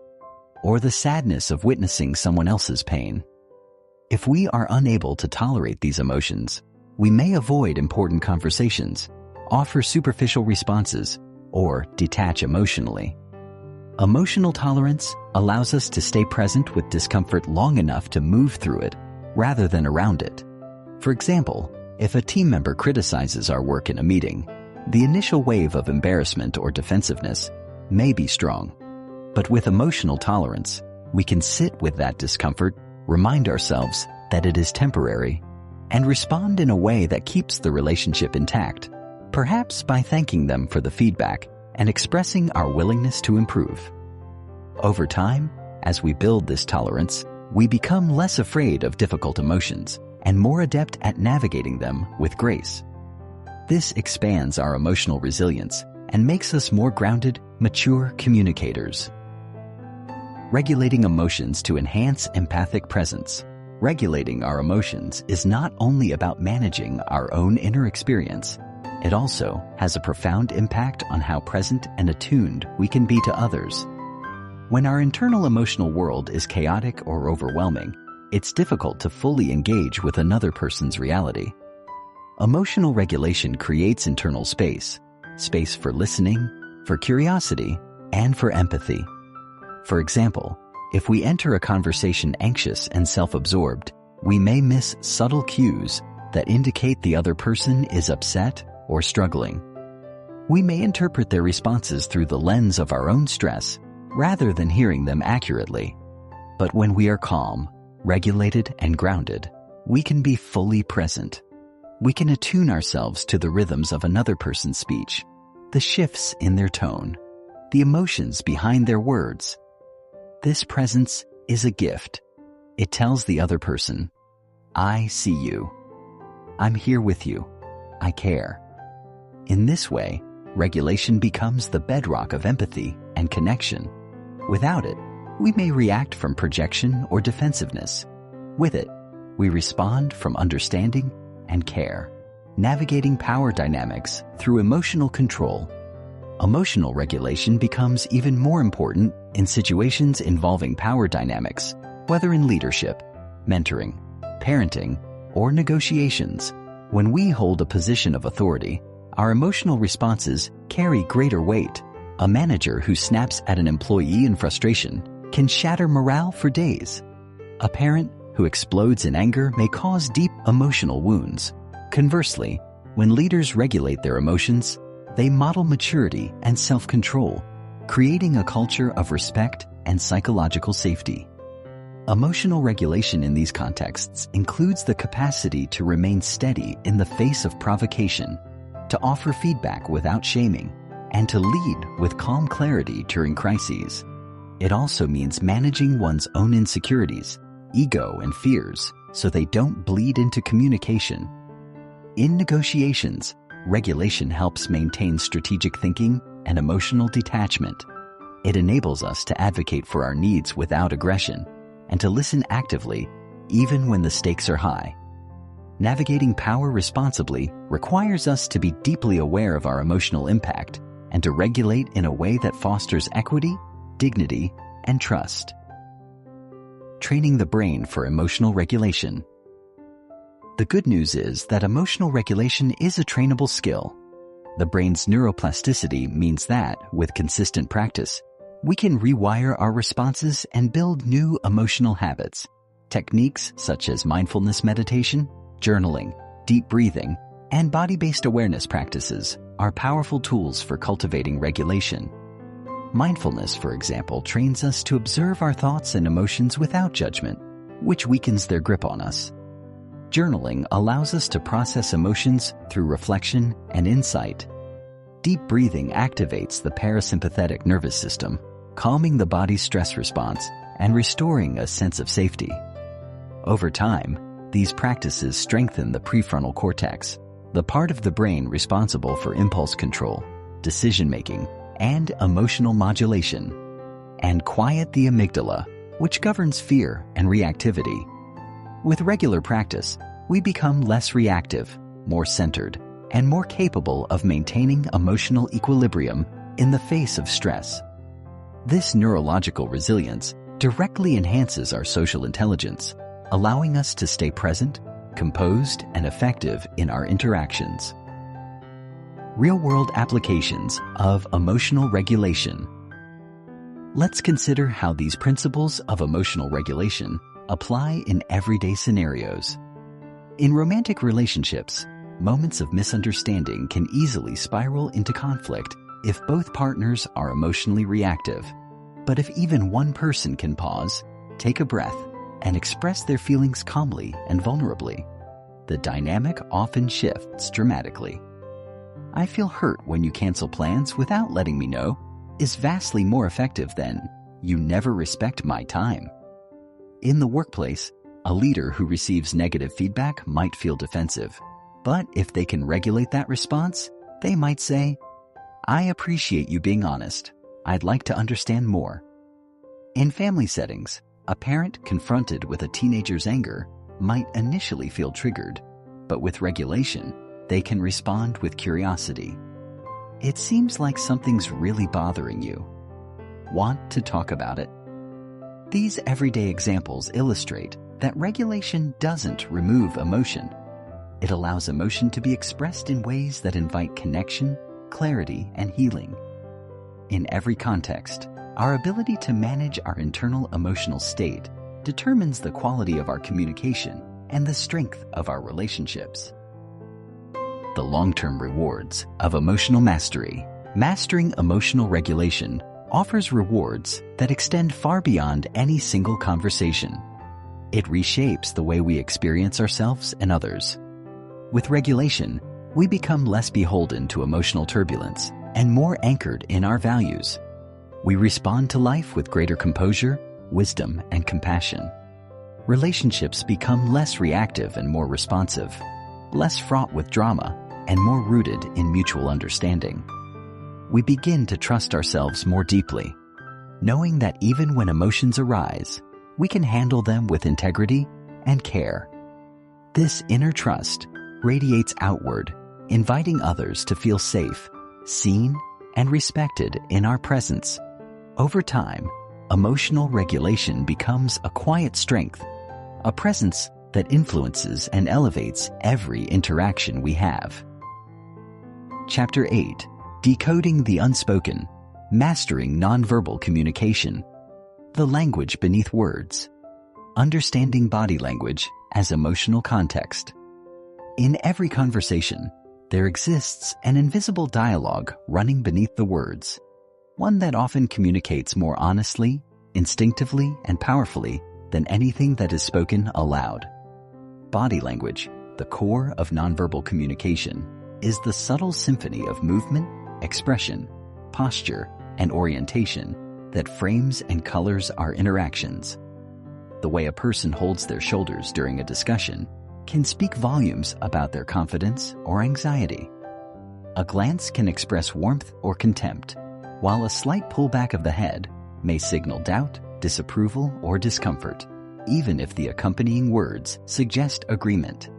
or the sadness of witnessing someone else's pain. If we are unable to tolerate these emotions, we may avoid important conversations, offer superficial responses, or detach emotionally. Emotional tolerance allows us to stay present with discomfort long enough to move through it rather than around it. For example, if a team member criticizes our work in a meeting, the initial wave of embarrassment or defensiveness may be strong. But with emotional tolerance, we can sit with that discomfort, remind ourselves that it is temporary, and respond in a way that keeps the relationship intact, perhaps by thanking them for the feedback and expressing our willingness to improve. Over time, as we build this tolerance, we become less afraid of difficult emotions and more adept at navigating them with grace. This expands our emotional resilience and makes us more grounded, mature communicators. Regulating emotions to enhance empathic presence. Regulating our emotions is not only about managing our own inner experience, it also has a profound impact on how present and attuned we can be to others. When our internal emotional world is chaotic or overwhelming, it's difficult to fully engage with another person's reality. Emotional regulation creates internal space for listening, for curiosity, and for empathy. For example, if we enter a conversation anxious and self-absorbed, we may miss subtle cues that indicate the other person is upset or struggling. We may interpret their responses through the lens of our own stress rather than hearing them accurately. But when we are calm, regulated, and grounded, we can be fully present. We can attune ourselves to the rhythms of another person's speech, the shifts in their tone, the emotions behind their words. This presence is a gift. It tells the other person, I see you. I'm here with you. I care. In this way, regulation becomes the bedrock of empathy and connection. Without it, we may react from projection or defensiveness. With it, we respond from understanding and care, navigating power dynamics through emotional control. Emotional regulation becomes even more important in situations involving power dynamics, whether in leadership, mentoring, parenting, or negotiations. When we hold a position of authority, our emotional responses carry greater weight. A manager who snaps at an employee in frustration can shatter morale for days. A parent who explodes in anger may cause deep emotional wounds. Conversely, when leaders regulate their emotions, they model maturity and self-control, creating a culture of respect and psychological safety. Emotional regulation in these contexts includes the capacity to remain steady in the face of provocation, to offer feedback without shaming, and to lead with calm clarity during crises. It also means managing one's own insecurities, ego, and fears so they don't bleed into communication. In negotiations, regulation helps maintain strategic thinking and emotional detachment. It enables us to advocate for our needs without aggression and to listen actively even when the stakes are high. Navigating power responsibly requires us to be deeply aware of our emotional impact and to regulate in a way that fosters equity, dignity, and trust. Training the brain for emotional regulation. The good news is that emotional regulation is a trainable skill. The brain's neuroplasticity means that, with consistent practice, we can rewire our responses and build new emotional habits. Techniques such as mindfulness meditation, journaling, deep breathing, and body-based awareness practices are powerful tools for cultivating regulation. Mindfulness, for example, trains us to observe our thoughts and emotions without judgment, which weakens their grip on us. Journaling allows us to process emotions through reflection and insight. Deep breathing activates the parasympathetic nervous system, calming the body's stress response and restoring a sense of safety. Over time, these practices strengthen the prefrontal cortex, the part of the brain responsible for impulse control, decision-making, and emotional modulation, and quiet the amygdala, which governs fear and reactivity. With regular practice, we become less reactive, more centered, and more capable of maintaining emotional equilibrium in the face of stress. This neurological resilience directly enhances our social intelligence, allowing us to stay present, composed, and effective in our interactions. Real-world applications of emotional regulation. Let's consider how these principles of emotional regulation apply in everyday scenarios. In romantic relationships, moments of misunderstanding can easily spiral into conflict if both partners are emotionally reactive. But if even one person can pause, take a breath, and express their feelings calmly and vulnerably, the dynamic often shifts dramatically. I feel hurt when you cancel plans without letting me know is vastly more effective than you never respect my time. In the workplace, a leader who receives negative feedback might feel defensive, but if they can regulate that response, they might say, I appreciate you being honest. I'd like to understand more. In family settings, a parent confronted with a teenager's anger might initially feel triggered, but with regulation, they can respond with curiosity. It seems like something's really bothering you. Want to talk about it? These everyday examples illustrate that regulation doesn't remove emotion. It allows emotion to be expressed in ways that invite connection, clarity, and healing. In every context, our ability to manage our internal emotional state determines the quality of our communication and the strength of our relationships. The long-term rewards of emotional mastery. Mastering emotional regulation offers rewards that extend far beyond any single conversation. It reshapes the way we experience ourselves and others. With regulation, we become less beholden to emotional turbulence and more anchored in our values. We respond to life with greater composure, wisdom, and compassion. Relationships become less reactive and more responsive, less fraught with drama, and more rooted in mutual understanding. We begin to trust ourselves more deeply, knowing that even when emotions arise, we can handle them with integrity and care. This inner trust radiates outward, inviting others to feel safe, seen, and respected in our presence. Over time, emotional regulation becomes a quiet strength, a presence that influences and elevates every interaction we have. Chapter 8. Decoding the Unspoken, Mastering Nonverbal Communication. The language beneath words. Understanding body language as emotional context. In every conversation, there exists an invisible dialogue running beneath the words, one that often communicates more honestly, instinctively, and powerfully than anything that is spoken aloud. Body language, the core of nonverbal communication, is the subtle symphony of movement, expression, posture, and orientation that frames and colors our interactions. The way a person holds their shoulders during a discussion can speak volumes about their confidence or anxiety. A glance can express warmth or contempt, while a slight pullback of the head may signal doubt, disapproval, or discomfort, even if the accompanying words suggest agreement.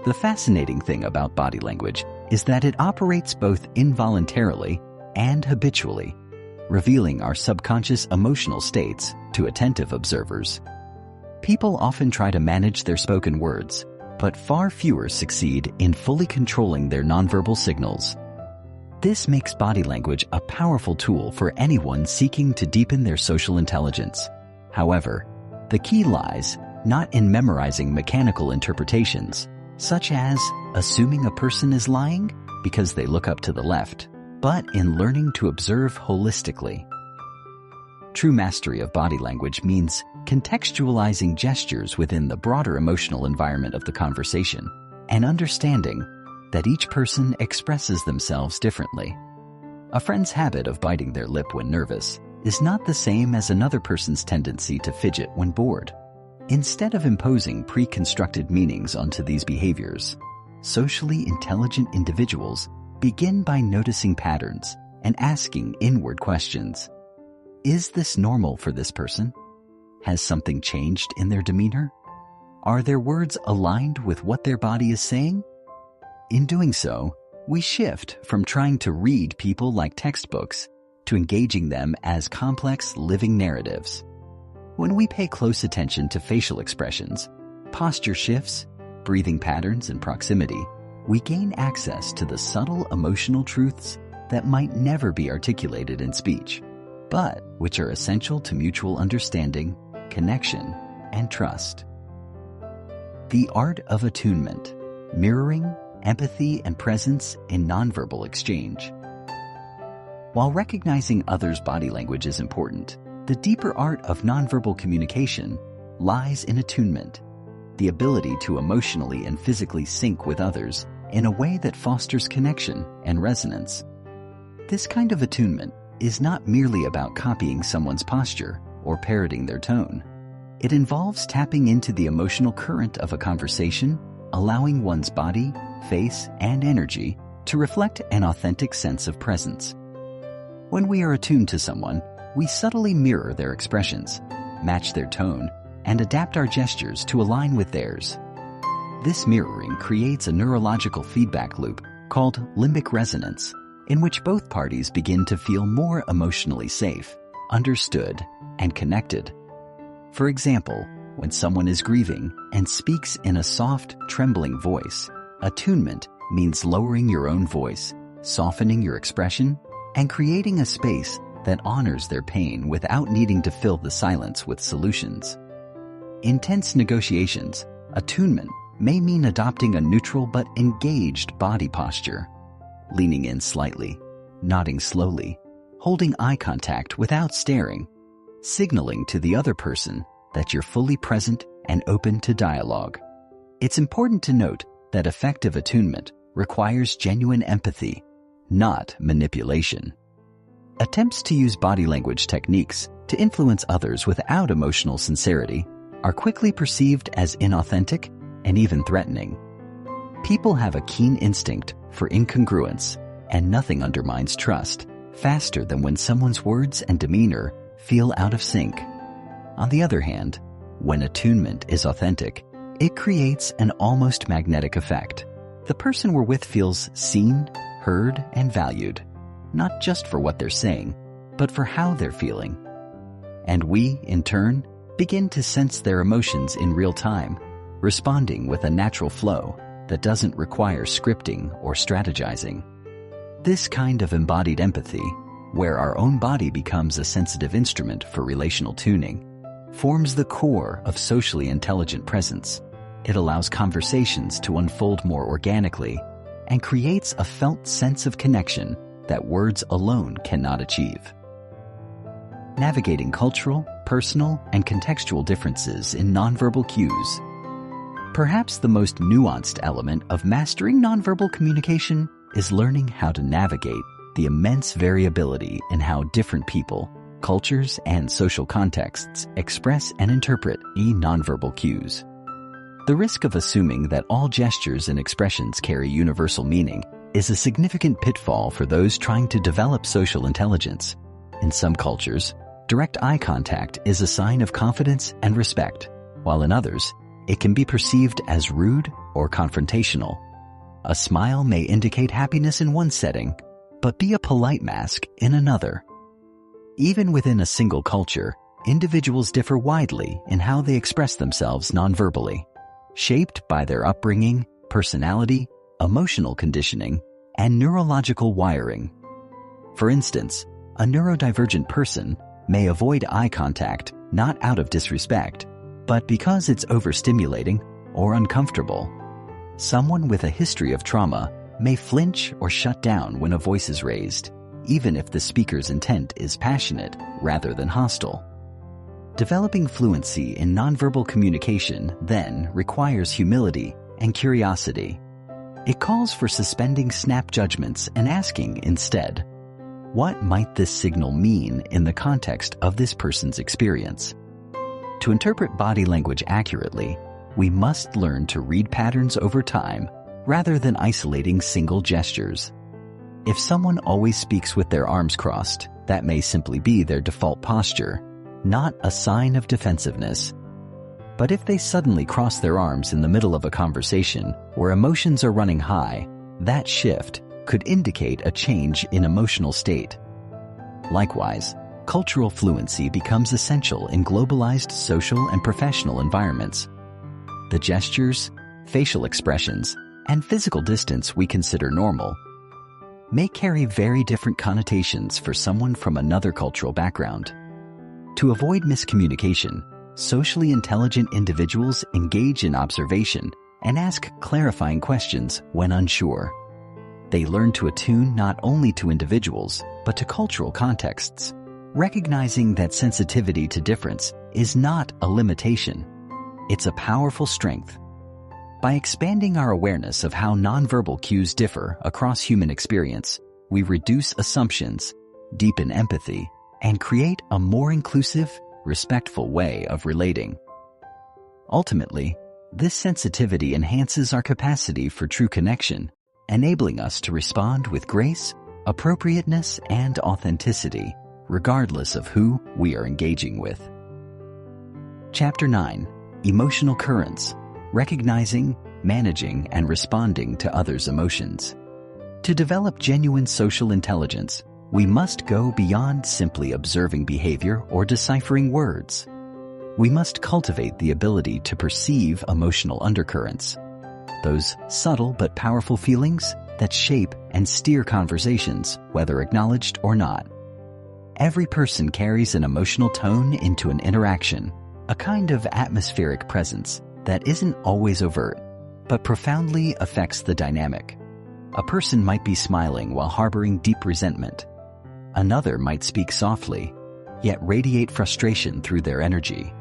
The fascinating thing about body language is that it operates both involuntarily and habitually, revealing our subconscious emotional states to attentive observers. People often try to manage their spoken words, but far fewer succeed in fully controlling their nonverbal signals. This makes body language a powerful tool for anyone seeking to deepen their social intelligence. However, the key lies not in memorizing mechanical interpretations, such as assuming a person is lying because they look up to the left, but in learning to observe holistically. True mastery of body language means contextualizing gestures within the broader emotional environment of the conversation and understanding that each person expresses themselves differently. A friend's habit of biting their lip when nervous is not the same as another person's tendency to fidget when bored. Instead of imposing pre-constructed meanings onto these behaviors, socially intelligent individuals begin by noticing patterns and asking inward questions. Is this normal for this person? Has something changed in their demeanor? Are their words aligned with what their body is saying? In doing so, we shift from trying to read people like textbooks to engaging them as complex living narratives. When we pay close attention to facial expressions, posture shifts, breathing patterns, and proximity, we gain access to the subtle emotional truths that might never be articulated in speech, but which are essential to mutual understanding, connection, and trust. The art of attunement, mirroring, empathy, and presence in nonverbal exchange. While recognizing others' body language is important, the deeper art of nonverbal communication lies in attunement, the ability to emotionally and physically sync with others in a way that fosters connection and resonance. This kind of attunement is not merely about copying someone's posture or parroting their tone. It involves tapping into the emotional current of a conversation, allowing one's body, face, and energy to reflect an authentic sense of presence. When we are attuned to someone, we subtly mirror their expressions, match their tone, and adapt our gestures to align with theirs. This mirroring creates a neurological feedback loop called limbic resonance, in which both parties begin to feel more emotionally safe, understood, and connected. For example, when someone is grieving and speaks in a soft, trembling voice, attunement means lowering your own voice, softening your expression, and creating a space that honors their pain without needing to fill the silence with solutions. In tense negotiations, Attunement may mean adopting a neutral but engaged body posture, leaning in slightly, nodding slowly, holding eye contact without staring, signaling to the other person that you're fully present and open to dialogue. It's important to note that effective attunement requires genuine empathy, not manipulation. Attempts to use body language techniques to influence others without emotional sincerity are quickly perceived as inauthentic and even threatening. People have a keen instinct for incongruence, and nothing undermines trust faster than when someone's words and demeanor feel out of sync. On the other hand, when attunement is authentic, it creates an almost magnetic effect. The person we're with feels seen, heard, and valued, not just for what they're saying, but for how they're feeling. And we, in turn, begin to sense their emotions in real time, responding with a natural flow that doesn't require scripting or strategizing. This kind of embodied empathy, where our own body becomes a sensitive instrument for relational tuning, forms the core of socially intelligent presence. It allows conversations to unfold more organically and creates a felt sense of connection that words alone cannot achieve. Navigating cultural, personal, and contextual differences in nonverbal cues. Perhaps the most nuanced element of mastering nonverbal communication is learning how to navigate the immense variability in how different people, cultures, and social contexts express and interpret nonverbal cues. The risk of assuming that all gestures and expressions carry universal meaning is a significant pitfall for those trying to develop social intelligence. In some cultures, direct eye contact is a sign of confidence and respect, while in others, it can be perceived as rude or confrontational. A smile may indicate happiness in one setting, but be a polite mask in another. Even within a single culture, individuals differ widely in how they express themselves nonverbally, shaped by their upbringing, personality, emotional conditioning, and neurological wiring. For instance, a neurodivergent person may avoid eye contact not out of disrespect, but because it's overstimulating or uncomfortable. Someone with a history of trauma may flinch or shut down when a voice is raised, even if the speaker's intent is passionate rather than hostile. Developing fluency in nonverbal communication then requires humility and curiosity. It calls for suspending snap judgments and asking instead, what might this signal mean in the context of this person's experience? To interpret body language accurately, we must learn to read patterns over time rather than isolating single gestures. If someone always speaks with their arms crossed, that may simply be their default posture, not a sign of defensiveness. But if they suddenly cross their arms in the middle of a conversation where emotions are running high, that shift could indicate a change in emotional state. Likewise, cultural fluency becomes essential in globalized social and professional environments. The gestures, facial expressions, and physical distance we consider normal may carry very different connotations for someone from another cultural background. To avoid miscommunication, socially intelligent individuals engage in observation and ask clarifying questions when unsure. They learn to attune not only to individuals, but to cultural contexts, recognizing that sensitivity to difference is not a limitation. It's a powerful strength. By expanding our awareness of how nonverbal cues differ across human experience, we reduce assumptions, deepen empathy, and create a more inclusive, respectful way of relating. Ultimately, this sensitivity enhances our capacity for true connection, enabling us to respond with grace, appropriateness, and authenticity, regardless of who we are engaging with. Chapter 9. Emotional Currents: Recognizing, Managing, and Responding to Others' Emotions. To develop genuine social intelligence, we must go beyond simply observing behavior or deciphering words. We must cultivate the ability to perceive emotional undercurrents, those subtle but powerful feelings that shape and steer conversations, whether acknowledged or not. Every person carries an emotional tone into an interaction, a kind of atmospheric presence that isn't always overt, but profoundly affects the dynamic. A person might be smiling while harboring deep resentment. Another might speak softly, yet radiate frustration through their energy.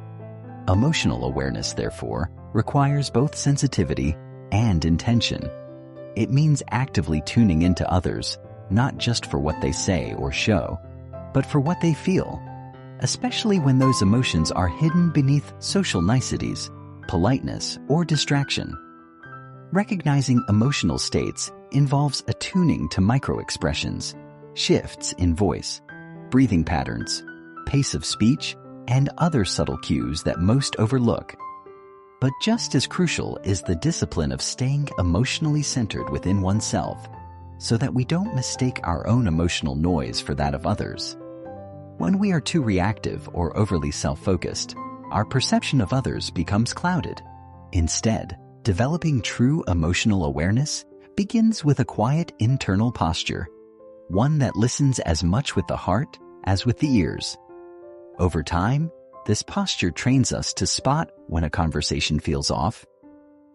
Emotional awareness, therefore, requires both sensitivity and intention. It means actively tuning into others, not just for what they say or show, but for what they feel, especially when those emotions are hidden beneath social niceties, politeness, or distraction. Recognizing emotional states involves attuning to micro-expressions, shifts in voice, breathing patterns, pace of speech, and other subtle cues that most overlook. But just as crucial is the discipline of staying emotionally centered within oneself, so that we don't mistake our own emotional noise for that of others. When we are too reactive or overly self-focused, our perception of others becomes clouded. Instead, developing true emotional awareness begins with a quiet internal posture, one that listens as much with the heart as with the ears. Over time, this posture trains us to spot when a conversation feels off,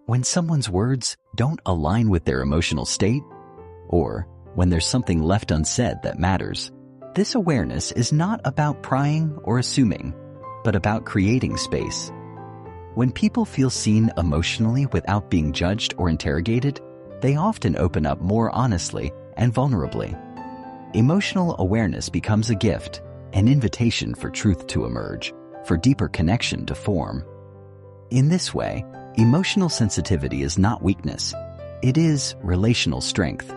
when someone's words don't align with their emotional state, or when there's something left unsaid that matters. This awareness is not about prying or assuming, but about creating space. When people feel seen emotionally without being judged or interrogated, they often open up more honestly and vulnerably. Emotional awareness becomes a gift, an invitation for truth to emerge, for deeper connection to form. In this way, emotional sensitivity is not weakness. It is relational strength.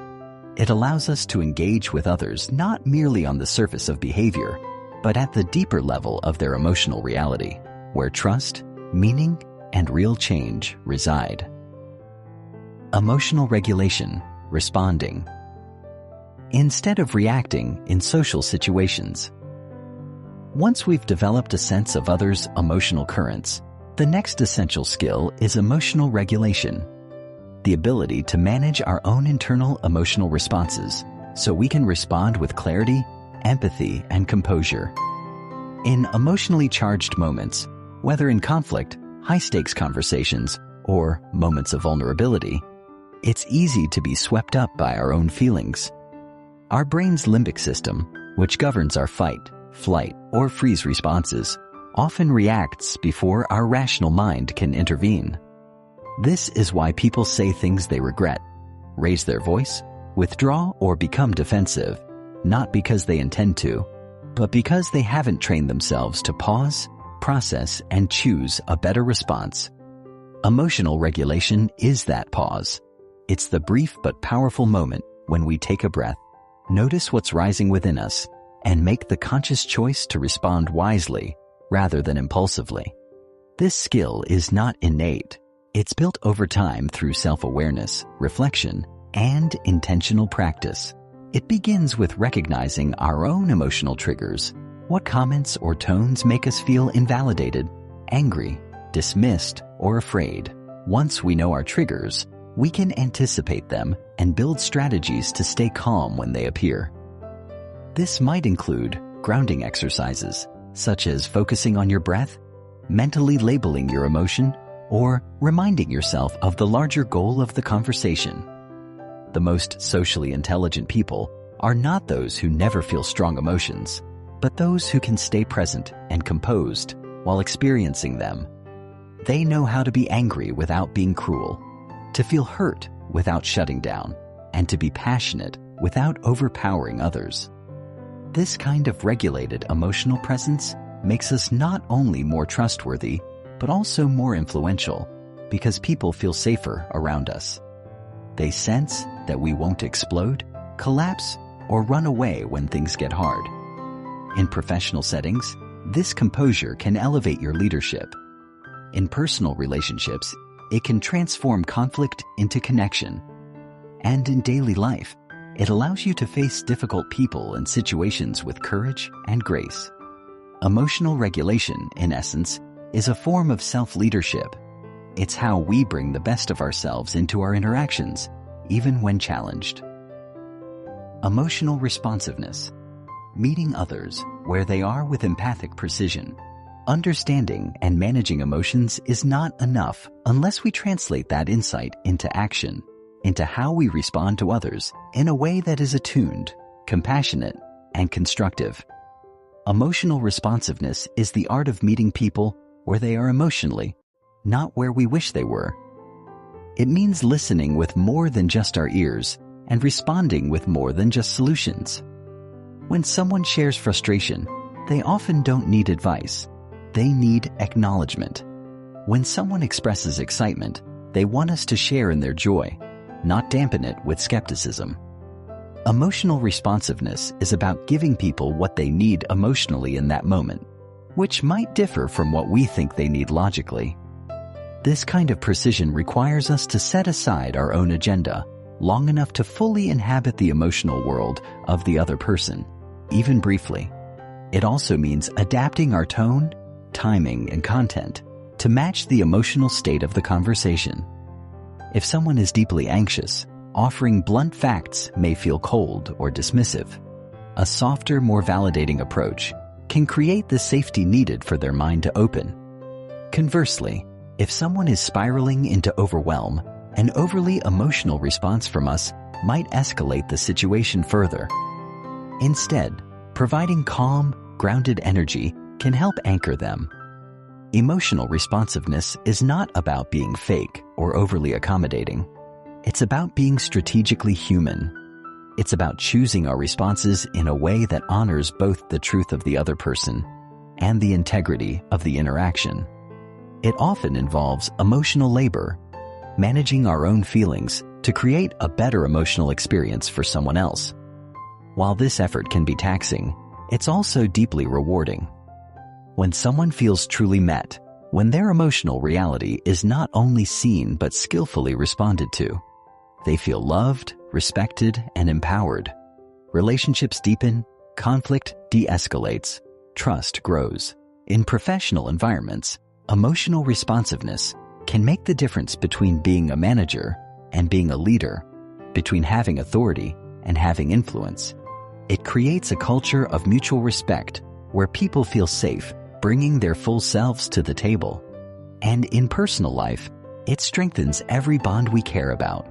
It allows us to engage with others not merely on the surface of behavior, but at the deeper level of their emotional reality, where trust, meaning, and real change reside. Emotional regulation, responding. Instead of reacting in social situations. Once we've developed a sense of others' emotional currents, the next essential skill is emotional regulation, the ability to manage our own internal emotional responses so we can respond with clarity, empathy, and composure. In emotionally charged moments, whether in conflict, high-stakes conversations, or moments of vulnerability, it's easy to be swept up by our own feelings. Our brain's limbic system, which governs our fight, flight, or freeze responses, often reacts before our rational mind can intervene. This is why people say things they regret, raise their voice, withdraw, or become defensive, not because they intend to, but because they haven't trained themselves to pause, process, and choose a better response. Emotional regulation is that pause. It's the brief but powerful moment when we take a breath, notice what's rising within us, and make the conscious choice to respond wisely rather than impulsively. This skill is not innate. It's built over time through self-awareness, reflection, and intentional practice. It begins with recognizing our own emotional triggers. What comments or tones make us feel invalidated, angry, dismissed, or afraid? Once we know our triggers, we can anticipate them and build strategies to stay calm when they appear. This might include grounding exercises, such as focusing on your breath, mentally labeling your emotion, or reminding yourself of the larger goal of the conversation. The most socially intelligent people are not those who never feel strong emotions, but those who can stay present and composed while experiencing them. They know how to be angry without being cruel, to feel hurt without shutting down, and to be passionate without overpowering others. This kind of regulated emotional presence makes us not only more trustworthy, but also more influential, because people feel safer around us. They sense that we won't explode, collapse, or run away when things get hard. In professional settings, this composure can elevate your leadership. In personal relationships, it can transform conflict into connection. And in daily life, it allows you to face difficult people and situations with courage and grace. Emotional regulation, in essence, is a form of self-leadership. It's how we bring the best of ourselves into our interactions, even when challenged. Emotional responsiveness. Meeting others where they are with empathic precision. Understanding and managing emotions is not enough unless we translate that insight into action, into how we respond to others in a way that is attuned, compassionate, and constructive. Emotional responsiveness is the art of meeting people where they are emotionally, not where we wish they were. It means listening with more than just our ears and responding with more than just solutions. When someone shares frustration, they often don't need advice. They need acknowledgement. When someone expresses excitement, they want us to share in their joy, not dampen it with skepticism. Emotional responsiveness is about giving people what they need emotionally in that moment, which might differ from what we think they need logically. This kind of precision requires us to set aside our own agenda long enough to fully inhabit the emotional world of the other person, even briefly. It also means adapting our tone, timing, and content to match the emotional state of the conversation. If someone is deeply anxious, offering blunt facts may feel cold or dismissive. A softer, more validating approach can create the safety needed for their mind to open. Conversely, if someone is spiraling into overwhelm, an overly emotional response from us might escalate the situation further. Instead, providing calm, grounded energy can help anchor them. Emotional responsiveness is not about being fake or overly accommodating. It's about being strategically human. It's about choosing our responses in a way that honors both the truth of the other person and the integrity of the interaction. It often involves emotional labor, managing our own feelings to create a better emotional experience for someone else. While this effort can be taxing, it's also deeply rewarding. When someone feels truly met, when their emotional reality is not only seen but skillfully responded to, they feel loved, respected, and empowered. Relationships deepen, conflict de-escalates, trust grows. In professional environments, emotional responsiveness can make the difference between being a manager and being a leader, between having authority and having influence. It creates a culture of mutual respect where people feel safe bringing their full selves to the table. And in personal life, it strengthens every bond we care about.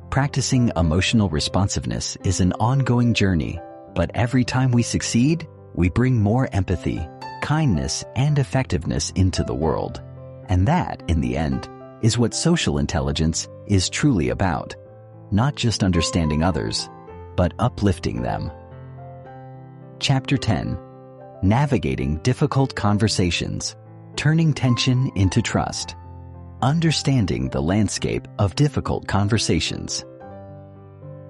Practicing emotional responsiveness is an ongoing journey, but every time we succeed, we bring more empathy, kindness, and effectiveness into the world. And that, in the end, is what social intelligence is truly about. Not just understanding others, but uplifting them. Chapter 10. Navigating difficult conversations, turning tension into trust. Understanding the landscape of difficult conversations.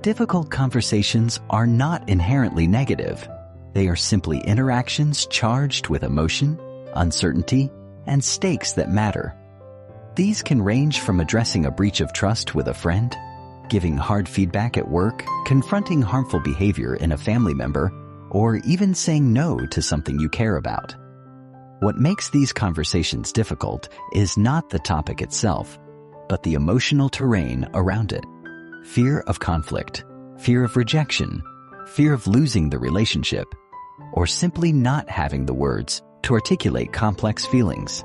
Difficult conversations are not inherently negative. They are simply interactions charged with emotion, uncertainty, and stakes that matter. These can range from addressing a breach of trust with a friend, giving hard feedback at work, confronting harmful behavior in a family member, or even saying no to something you care about. What makes these conversations difficult is not the topic itself, but the emotional terrain around it. Fear of conflict, fear of rejection, fear of losing the relationship, or simply not having the words to articulate complex feelings.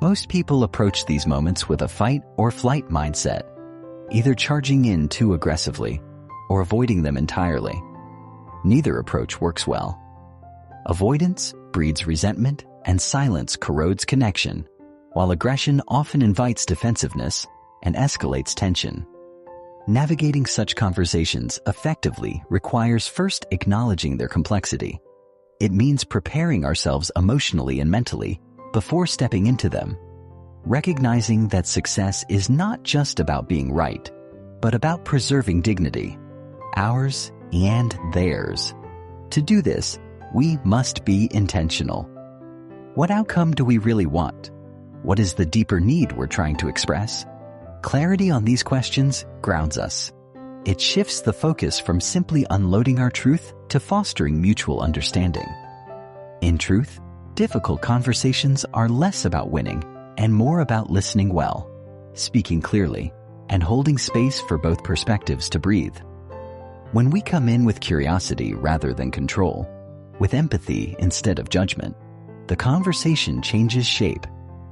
Most people approach these moments with a fight or flight mindset, either charging in too aggressively or avoiding them entirely. Neither approach works well. Avoidance breeds resentment and silence corrodes connection, while aggression often invites defensiveness and escalates tension. Navigating such conversations effectively requires first acknowledging their complexity. It means preparing ourselves emotionally and mentally before stepping into them, recognizing that success is not just about being right, but about preserving dignity, ours and theirs. To do this, we must be intentional. What outcome do we really want? What is the deeper need we're trying to express? Clarity on these questions grounds us. It shifts the focus from simply unloading our truth to fostering mutual understanding. In truth, difficult conversations are less about winning and more about listening well, speaking clearly, and holding space for both perspectives to breathe. When we come in with curiosity rather than control, with empathy instead of judgment, the conversation changes shape,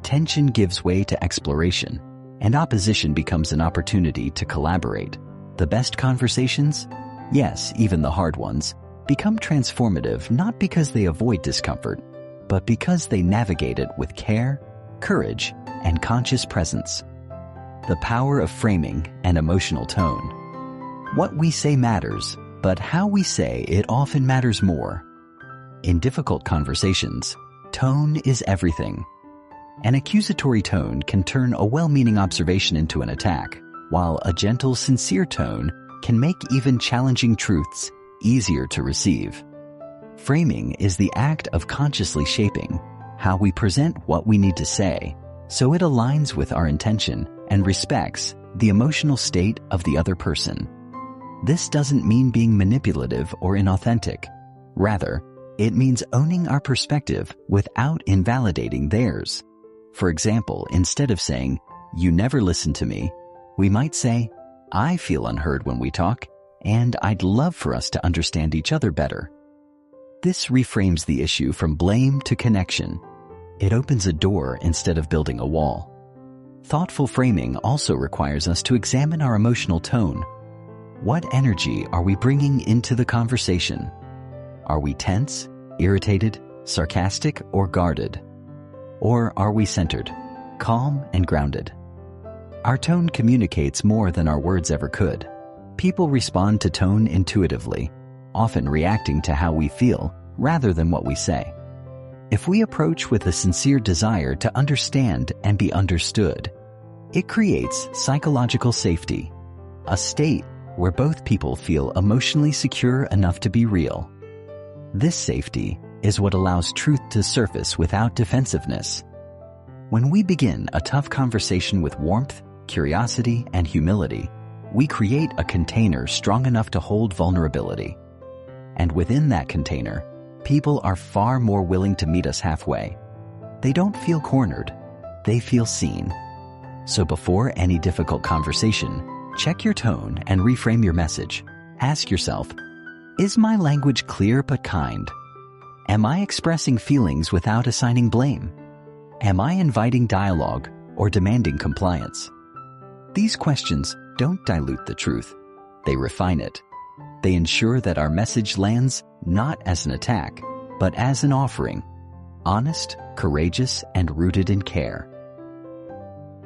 tension gives way to exploration, and opposition becomes an opportunity to collaborate. The best conversations, yes, even the hard ones, become transformative not because they avoid discomfort, but because they navigate it with care, courage, and conscious presence. The power of framing and emotional tone. What we say matters, but how we say it often matters more. In difficult conversations, tone is everything. An accusatory tone can turn a well-meaning observation into an attack, while a gentle, sincere tone can make even challenging truths easier to receive. Framing is the act of consciously shaping how we present what we need to say, so it aligns with our intention and respects the emotional state of the other person. This doesn't mean being manipulative or inauthentic. Rather, it means owning our perspective without invalidating theirs. For example, instead of saying, "You never listen to me," we might say, "I feel unheard when we talk, and I'd love for us to understand each other better." This reframes the issue from blame to connection. It opens a door instead of building a wall. Thoughtful framing also requires us to examine our emotional tone. What energy are we bringing into the conversation? Are we tense, irritated, sarcastic, or guarded? Or are we centered, calm, and grounded? Our tone communicates more than our words ever could. People respond to tone intuitively, often reacting to how we feel rather than what we say. If we approach with a sincere desire to understand and be understood, it creates psychological safety, a state where both people feel emotionally secure enough to be real. This safety is what allows truth to surface without defensiveness. When we begin a tough conversation with warmth, curiosity, and humility, we create a container strong enough to hold vulnerability. And within that container, people are far more willing to meet us halfway. They don't feel cornered, they feel seen. So before any difficult conversation, check your tone and reframe your message. Ask yourself, is my language clear but kind? Am I expressing feelings without assigning blame? Am I inviting dialogue or demanding compliance? These questions don't dilute the truth. They refine it. They ensure that our message lands not as an attack, but as an offering, honest, courageous, and rooted in care.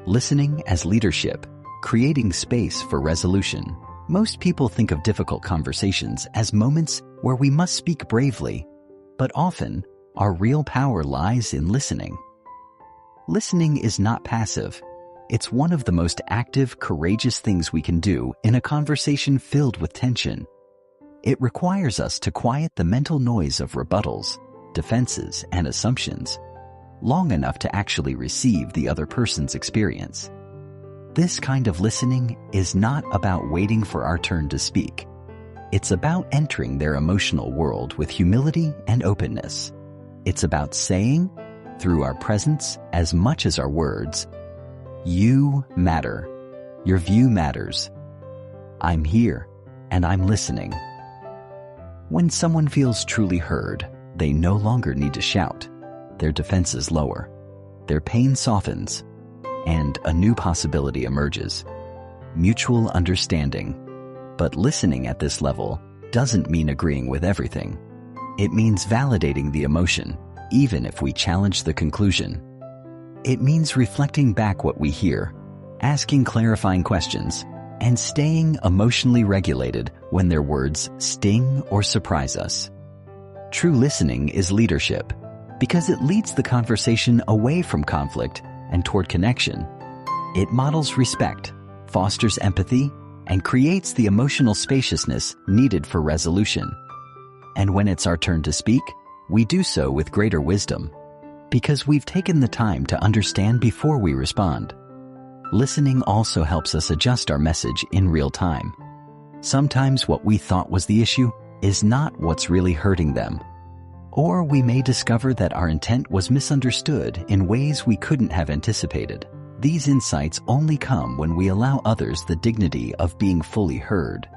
Listening as leadership, creating space for resolution. Most people think of difficult conversations as moments where we must speak bravely, but often our real power lies in listening. Listening is not passive. It's one of the most active, courageous things we can do in a conversation filled with tension. It requires us to quiet the mental noise of rebuttals, defenses, and assumptions long enough to actually receive the other person's experience. This kind of listening is not about waiting for our turn to speak. It's about entering their emotional world with humility and openness. It's about saying, through our presence as much as our words, "You matter. Your view matters. I'm here, and I'm listening." When someone feels truly heard, they no longer need to shout. Their defenses lower. Their pain softens, and a new possibility emerges. Mutual understanding. But listening at this level doesn't mean agreeing with everything. It means validating the emotion, even if we challenge the conclusion. It means reflecting back what we hear, asking clarifying questions, and staying emotionally regulated when their words sting or surprise us. True listening is leadership because it leads the conversation away from conflict and toward connection. It models respect, fosters empathy, and creates the emotional spaciousness needed for resolution. And when it's our turn to speak, we do so with greater wisdom, because we've taken the time to understand before we respond. Listening also helps us adjust our message in real time. Sometimes what we thought was the issue is not what's really hurting them. Or we may discover that our intent was misunderstood in ways we couldn't have anticipated. These insights only come when we allow others the dignity of being fully heard.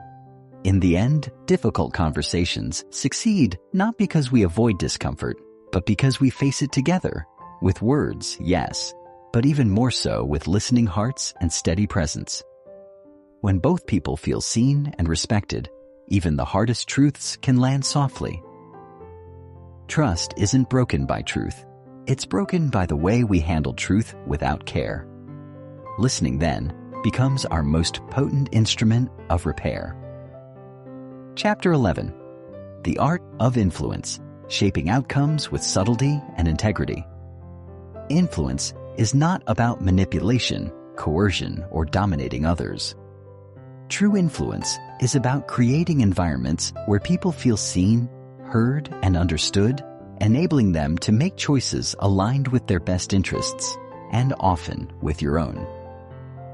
In the end, difficult conversations succeed not because we avoid discomfort, but because we face it together. With words, yes, but even more so with listening hearts and steady presence. When both people feel seen and respected, even the hardest truths can land softly. Trust isn't broken by truth. It's broken by the way we handle truth without care. Listening then becomes our most potent instrument of repair. Chapter 11. The Art of Influence, Shaping Outcomes with Subtlety and Integrity. Influence is not about manipulation, coercion, or dominating others. True influence is about creating environments where people feel seen, heard, and understood, enabling them to make choices aligned with their best interests, and often with your own.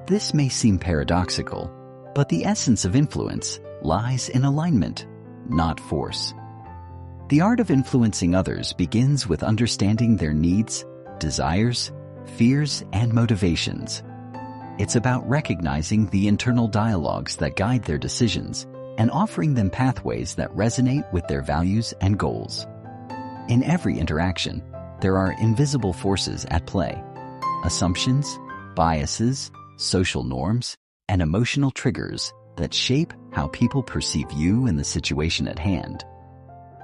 This may seem paradoxical, but the essence of influence lies in alignment, not force. The art of influencing others begins with understanding their needs, desires, fears, and motivations. It's about recognizing the internal dialogues that guide their decisions and offering them pathways that resonate with their values and goals. In every interaction, there are invisible forces at play: assumptions, biases, social norms, and emotional triggers that shape how people perceive you and the situation at hand.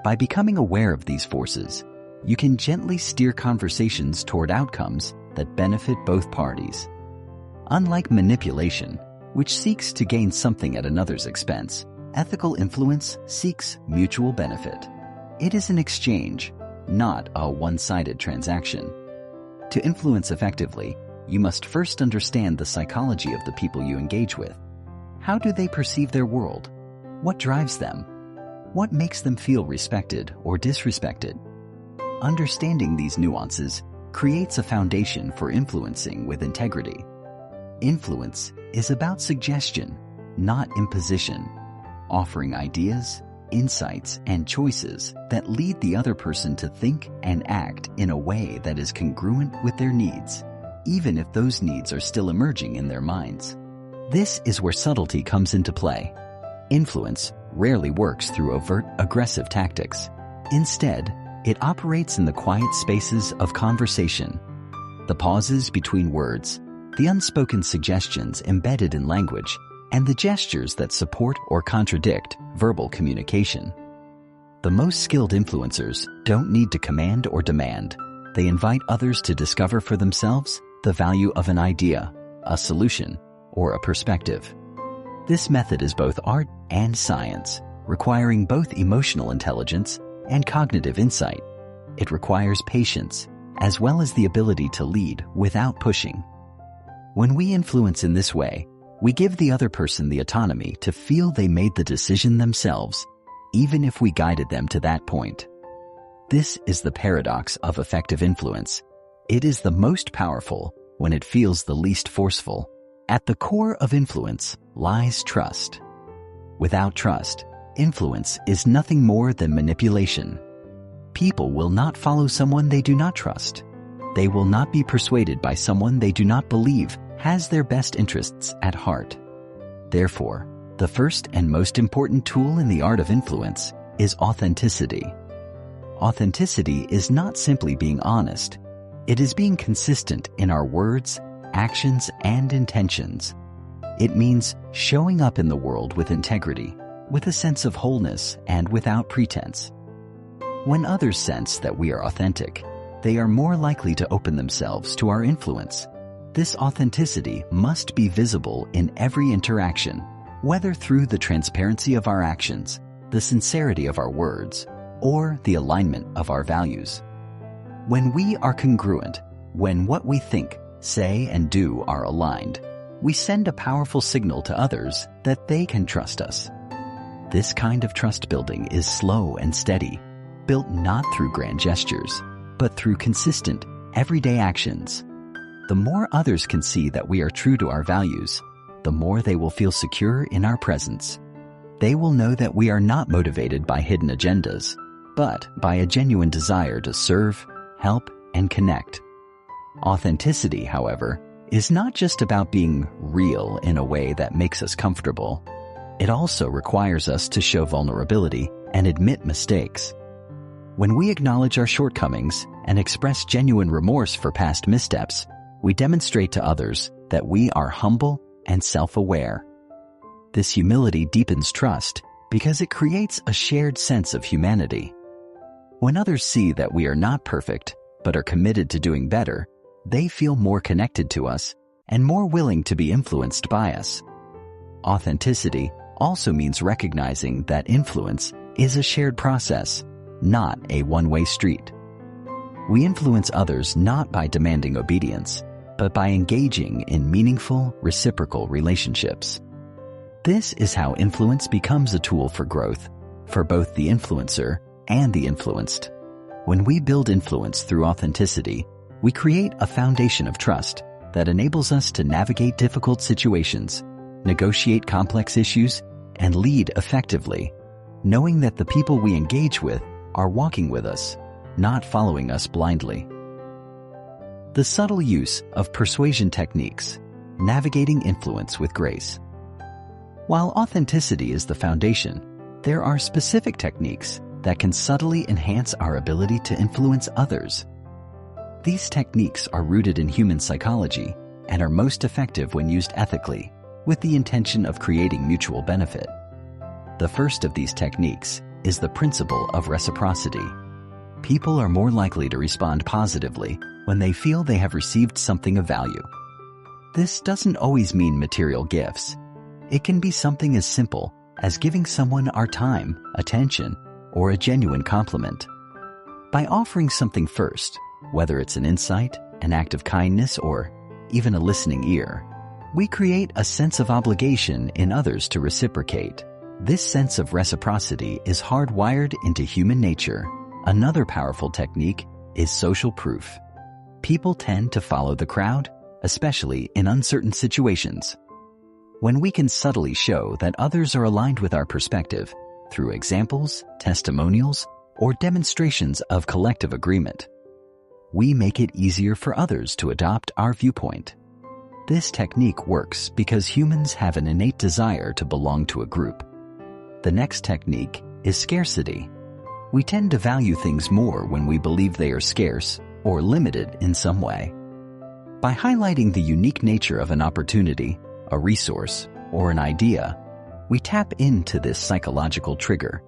By becoming aware of these forces, you can gently steer conversations toward outcomes that benefit both parties. Unlike manipulation, which seeks to gain something at another's expense, ethical influence seeks mutual benefit. It is an exchange, not a one-sided transaction. To influence effectively, you must first understand the psychology of the people you engage with. How do they perceive their world? What drives them? What makes them feel respected or disrespected? Understanding these nuances creates a foundation for influencing with integrity. Influence is about suggestion, not imposition, offering ideas, insights, and choices that lead the other person to think and act in a way that is congruent with their needs, even if those needs are still emerging in their minds. This is where subtlety comes into play. Influence rarely works through overt, aggressive tactics. Instead, it operates in the quiet spaces of conversation, the pauses between words, the unspoken suggestions embedded in language, and the gestures that support or contradict verbal communication. The most skilled influencers don't need to command or demand. They invite others to discover for themselves the value of an idea, a solution, or a perspective. This method is both art and science, requiring both emotional intelligence and cognitive insight. It requires patience, as well as the ability to lead without pushing. When we influence in this way, we give the other person the autonomy to feel they made the decision themselves, even if we guided them to that point. This is the paradox of effective influence. It is the most powerful when it feels the least forceful. At the core of influence lies trust. Without trust, influence is nothing more than manipulation. People will not follow someone they do not trust. They will not be persuaded by someone they do not believe has their best interests at heart. Therefore, the first and most important tool in the art of influence is authenticity. Authenticity is not simply being honest. It is being consistent in our words, actions, and intentions. It means showing up in the world with integrity, with a sense of wholeness, and without pretense. When others sense that we are authentic, they are more likely to open themselves to our influence. This authenticity must be visible in every interaction, whether through the transparency of our actions, the sincerity of our words, or the alignment of our values. When we are congruent, when what we think, say, and do are aligned, we send a powerful signal to others that they can trust us. This kind of trust building is slow and steady, built not through grand gestures, but through consistent, everyday actions. The more others can see that we are true to our values, the more they will feel secure in our presence. They will know that we are not motivated by hidden agendas, but by a genuine desire to serve, help, and connect. Authenticity, however, is not just about being real in a way that makes us comfortable. It also requires us to show vulnerability and admit mistakes. When we acknowledge our shortcomings and express genuine remorse for past missteps, we demonstrate to others that we are humble and self-aware. This humility deepens trust because it creates a shared sense of humanity. When others see that we are not perfect but are committed to doing better, they feel more connected to us and more willing to be influenced by us. Authenticity also means recognizing that influence is a shared process, not a one-way street. We influence others not by demanding obedience, but by engaging in meaningful, reciprocal relationships. This is how influence becomes a tool for growth, for both the influencer and the influenced. When we build influence through authenticity, we create a foundation of trust that enables us to navigate difficult situations, negotiate complex issues, and lead effectively, knowing that the people we engage with are walking with us, not following us blindly. The subtle use of persuasion techniques, navigating influence with grace. While authenticity is the foundation, there are specific techniques that can subtly enhance our ability to influence others. These techniques are rooted in human psychology and are most effective when used ethically, with the intention of creating mutual benefit. The first of these techniques is the principle of reciprocity. People are more likely to respond positively when they feel they have received something of value. This doesn't always mean material gifts. It can be something as simple as giving someone our time, attention, or a genuine compliment. By offering something first, whether it's an insight, an act of kindness, or even a listening ear, we create a sense of obligation in others to reciprocate. This sense of reciprocity is hardwired into human nature. Another powerful technique is social proof. People tend to follow the crowd, especially in uncertain situations. When we can subtly show that others are aligned with our perspective through examples, testimonials, or demonstrations of collective agreement, we make it easier for others to adopt our viewpoint. This technique works because humans have an innate desire to belong to a group. The next technique is scarcity. We tend to value things more when we believe they are scarce or limited in some way. By highlighting the unique nature of an opportunity, a resource, or an idea, we tap into this psychological trigger.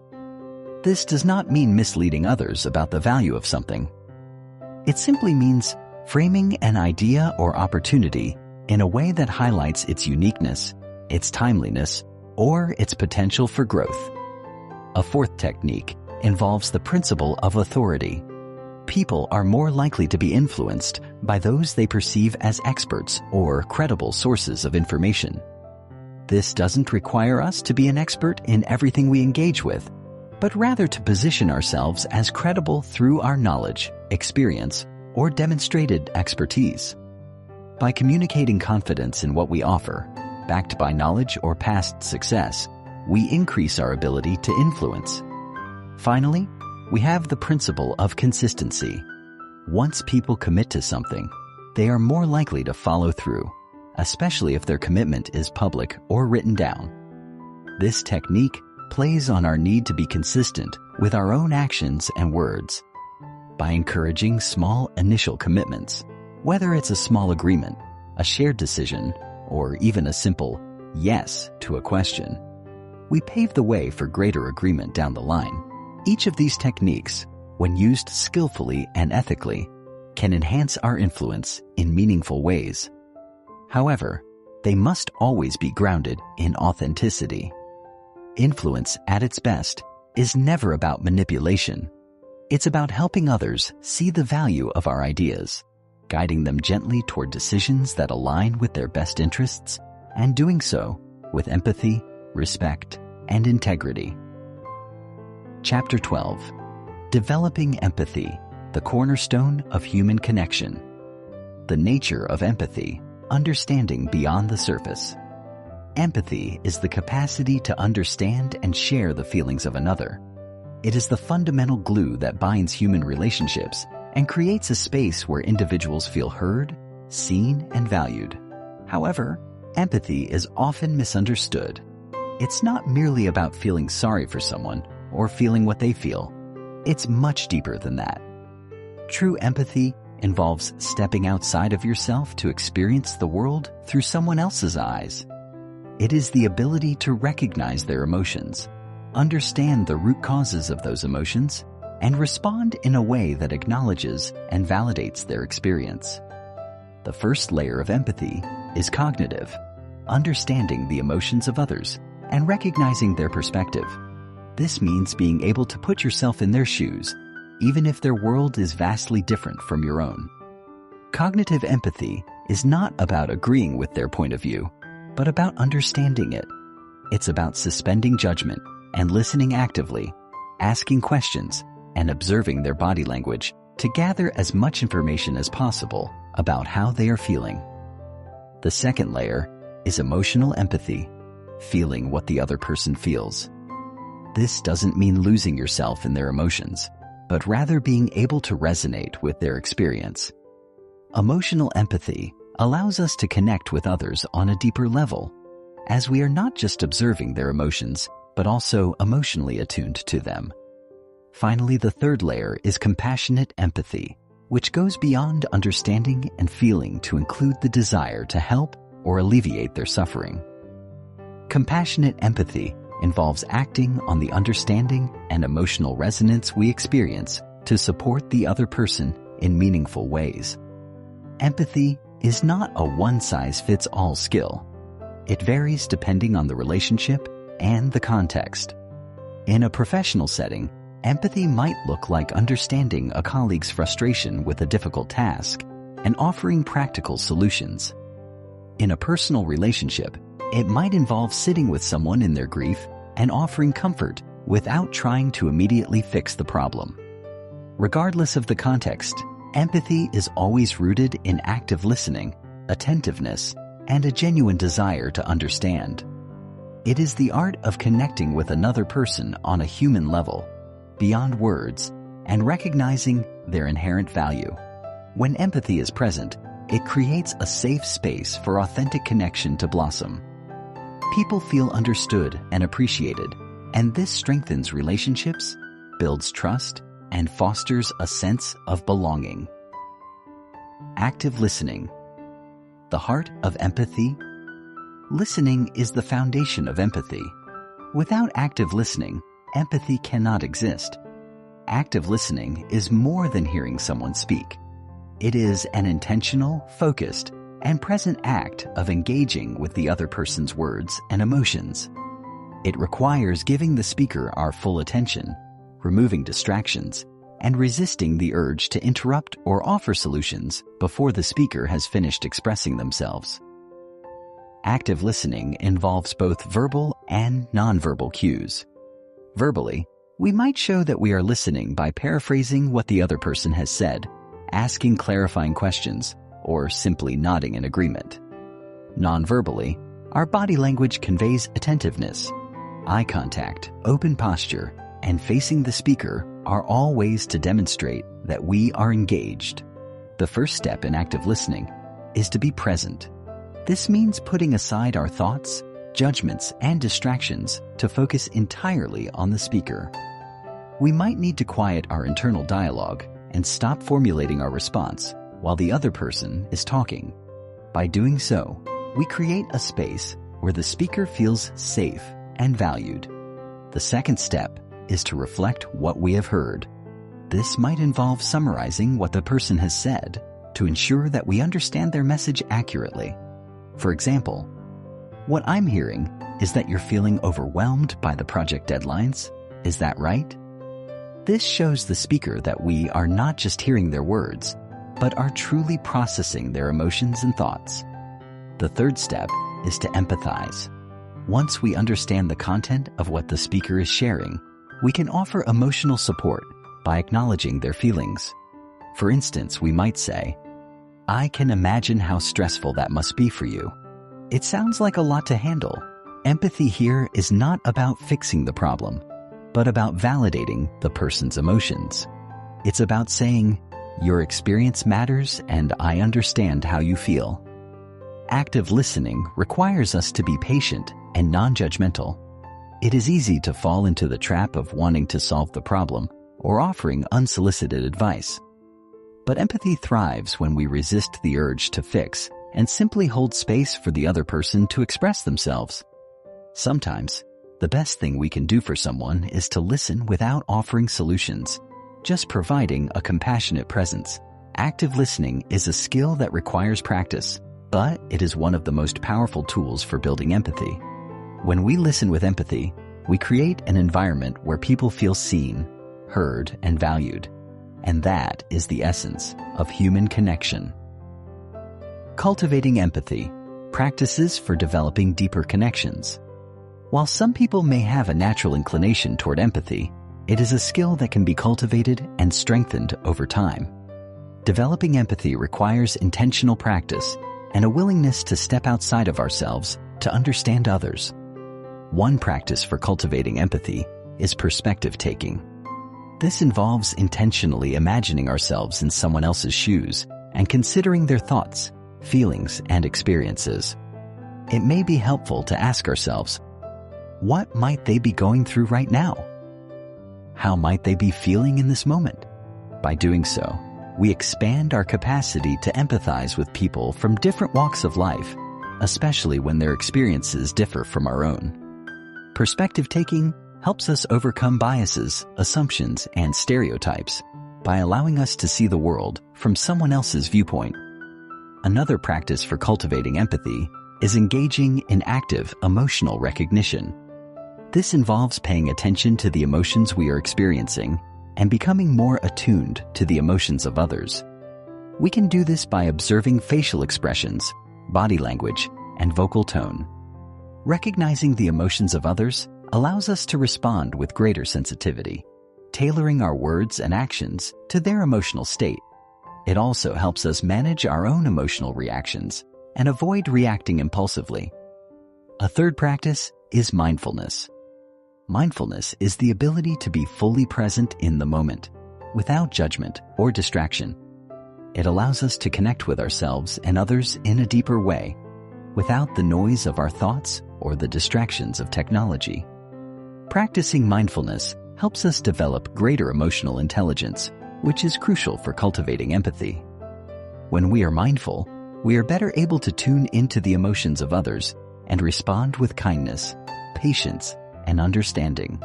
This does not mean misleading others about the value of something. It simply means framing an idea or opportunity in a way that highlights its uniqueness, its timeliness, or its potential for growth. A fourth technique involves the principle of authority. People are more likely to be influenced by those they perceive as experts or credible sources of information. This doesn't require us to be an expert in everything we engage with, but rather to position ourselves as credible through our knowledge, experience, or demonstrated expertise. By communicating confidence in what we offer, backed by knowledge or past success, we increase our ability to influence. Finally, we have the principle of consistency. Once people commit to something, they are more likely to follow through, especially if their commitment is public or written down. This technique plays on our need to be consistent with our own actions and words. By encouraging small initial commitments, whether it's a small agreement, a shared decision, or even a simple yes to a question, we pave the way for greater agreement down the line. Each of these techniques, when used skillfully and ethically, can enhance our influence in meaningful ways. However, they must always be grounded in authenticity. Influence at its best is never about manipulation. It's about helping others see the value of our ideas, guiding them gently toward decisions that align with their best interests, and doing so with empathy, respect, and integrity. Chapter 12. Developing Empathy, the Cornerstone of Human Connection. The nature of empathy, understanding beyond the surface. Empathy is the capacity to understand and share the feelings of another. It is the fundamental glue that binds human relationships and creates a space where individuals feel heard, seen, and valued. However, empathy is often misunderstood. It's not merely about feeling sorry for someone or feeling what they feel. it's much deeper than that. True empathy involves stepping outside of yourself to experience the world through someone else's eyes. It is the ability to recognize their emotions, understand the root causes of those emotions, and respond in a way that acknowledges and validates their experience. The first layer of empathy is cognitive, understanding the emotions of others and recognizing their perspective. This means being able to put yourself in their shoes, even if their world is vastly different from your own. Cognitive empathy is not about agreeing with their point of view, but about understanding it. It's about suspending judgment and listening actively, asking questions, and observing their body language to gather as much information as possible about how they are feeling. The second layer is emotional empathy, feeling what the other person feels. This doesn't mean losing yourself in their emotions, but rather being able to resonate with their experience. Emotional empathy allows us to connect with others on a deeper level, as we are not just observing their emotions, but also emotionally attuned to them. Finally, the third layer is compassionate empathy, which goes beyond understanding and feeling to include the desire to help or alleviate their suffering. Compassionate empathy involves acting on the understanding and emotional resonance we experience to support the other person in meaningful ways. Empathy is not a one-size-fits-all skill. It varies depending on the relationship and the context. In a professional setting, empathy might look like understanding a colleague's frustration with a difficult task and offering practical solutions. In a personal relationship, it might involve sitting with someone in their grief and offering comfort without trying to immediately fix the problem. Regardless of the context, empathy is always rooted in active listening, attentiveness, and a genuine desire to understand. It is the art of connecting with another person on a human level, beyond words, and recognizing their inherent value. When empathy is present, it creates a safe space for authentic connection to blossom. People feel understood and appreciated, and this strengthens relationships, builds trust, and fosters a sense of belonging. Active listening. The heart of empathy. Listening is the foundation of empathy. Without active listening, empathy cannot exist. Active listening is more than hearing someone speak. It is an intentional, focused, and present act of engaging with the other person's words and emotions. It requires giving the speaker our full attention, removing distractions, and resisting the urge to interrupt or offer solutions before the speaker has finished expressing themselves. Active listening involves both verbal and nonverbal cues. Verbally, we might show that we are listening by paraphrasing what the other person has said, asking clarifying questions, or simply nodding in agreement. Non-verbally, our body language conveys attentiveness. Eye contact, open posture, and facing the speaker are all ways to demonstrate that we are engaged. The first step in active listening is to be present. This means putting aside our thoughts, judgments, and distractions to focus entirely on the speaker. We might need to quiet our internal dialogue and stop formulating our response while the other person is talking. By doing so, we create a space where the speaker feels safe and valued. The second step is to reflect what we have heard. This might involve summarizing what the person has said to ensure that we understand their message accurately. For example, what I'm hearing is that you're feeling overwhelmed by the project deadlines. Is that right? This shows the speaker that we are not just hearing their words, but are truly processing their emotions and thoughts. The third step is to empathize. Once we understand the content of what the speaker is sharing, we can offer emotional support by acknowledging their feelings. For instance, we might say, "I can imagine how stressful that must be for you. It sounds like a lot to handle." Empathy here is not about fixing the problem, but about validating the person's emotions. It's about saying, "Your experience matters and I understand how you feel." Active listening requires us to be patient and non-judgmental. It is easy to fall into the trap of wanting to solve the problem or offering unsolicited advice. But empathy thrives when we resist the urge to fix and simply hold space for the other person to express themselves. Sometimes, the best thing we can do for someone is to listen without offering solutions, just providing a compassionate presence. Active listening is a skill that requires practice, but it is one of the most powerful tools for building empathy. When we listen with empathy, we create an environment where people feel seen, heard, and valued. And that is the essence of human connection. Cultivating empathy, practices for developing deeper connections. While some people may have a natural inclination toward empathy, it is a skill that can be cultivated and strengthened over time. Developing empathy requires intentional practice and a willingness to step outside of ourselves to understand others. One practice for cultivating empathy is perspective taking. This involves intentionally imagining ourselves in someone else's shoes and considering their thoughts, feelings, and experiences. It may be helpful to ask ourselves, what might they be going through right now? How might they be feeling in this moment? By doing so, we expand our capacity to empathize with people from different walks of life, especially when their experiences differ from our own. Perspective taking helps us overcome biases, assumptions, and stereotypes by allowing us to see the world from someone else's viewpoint. Another practice for cultivating empathy is engaging in active emotional recognition. This involves paying attention to the emotions we are experiencing and becoming more attuned to the emotions of others. We can do this by observing facial expressions, body language, and vocal tone. Recognizing the emotions of others allows us to respond with greater sensitivity, tailoring our words and actions to their emotional state. It also helps us manage our own emotional reactions and avoid reacting impulsively. A third practice is mindfulness. Mindfulness is the ability to be fully present in the moment, without judgment or distraction. It allows us to connect with ourselves and others in a deeper way, without the noise of our thoughts or the distractions of technology. Practicing mindfulness helps us develop greater emotional intelligence, which is crucial for cultivating empathy. When we are mindful, we are better able to tune into the emotions of others and respond with kindness, patience, and understanding.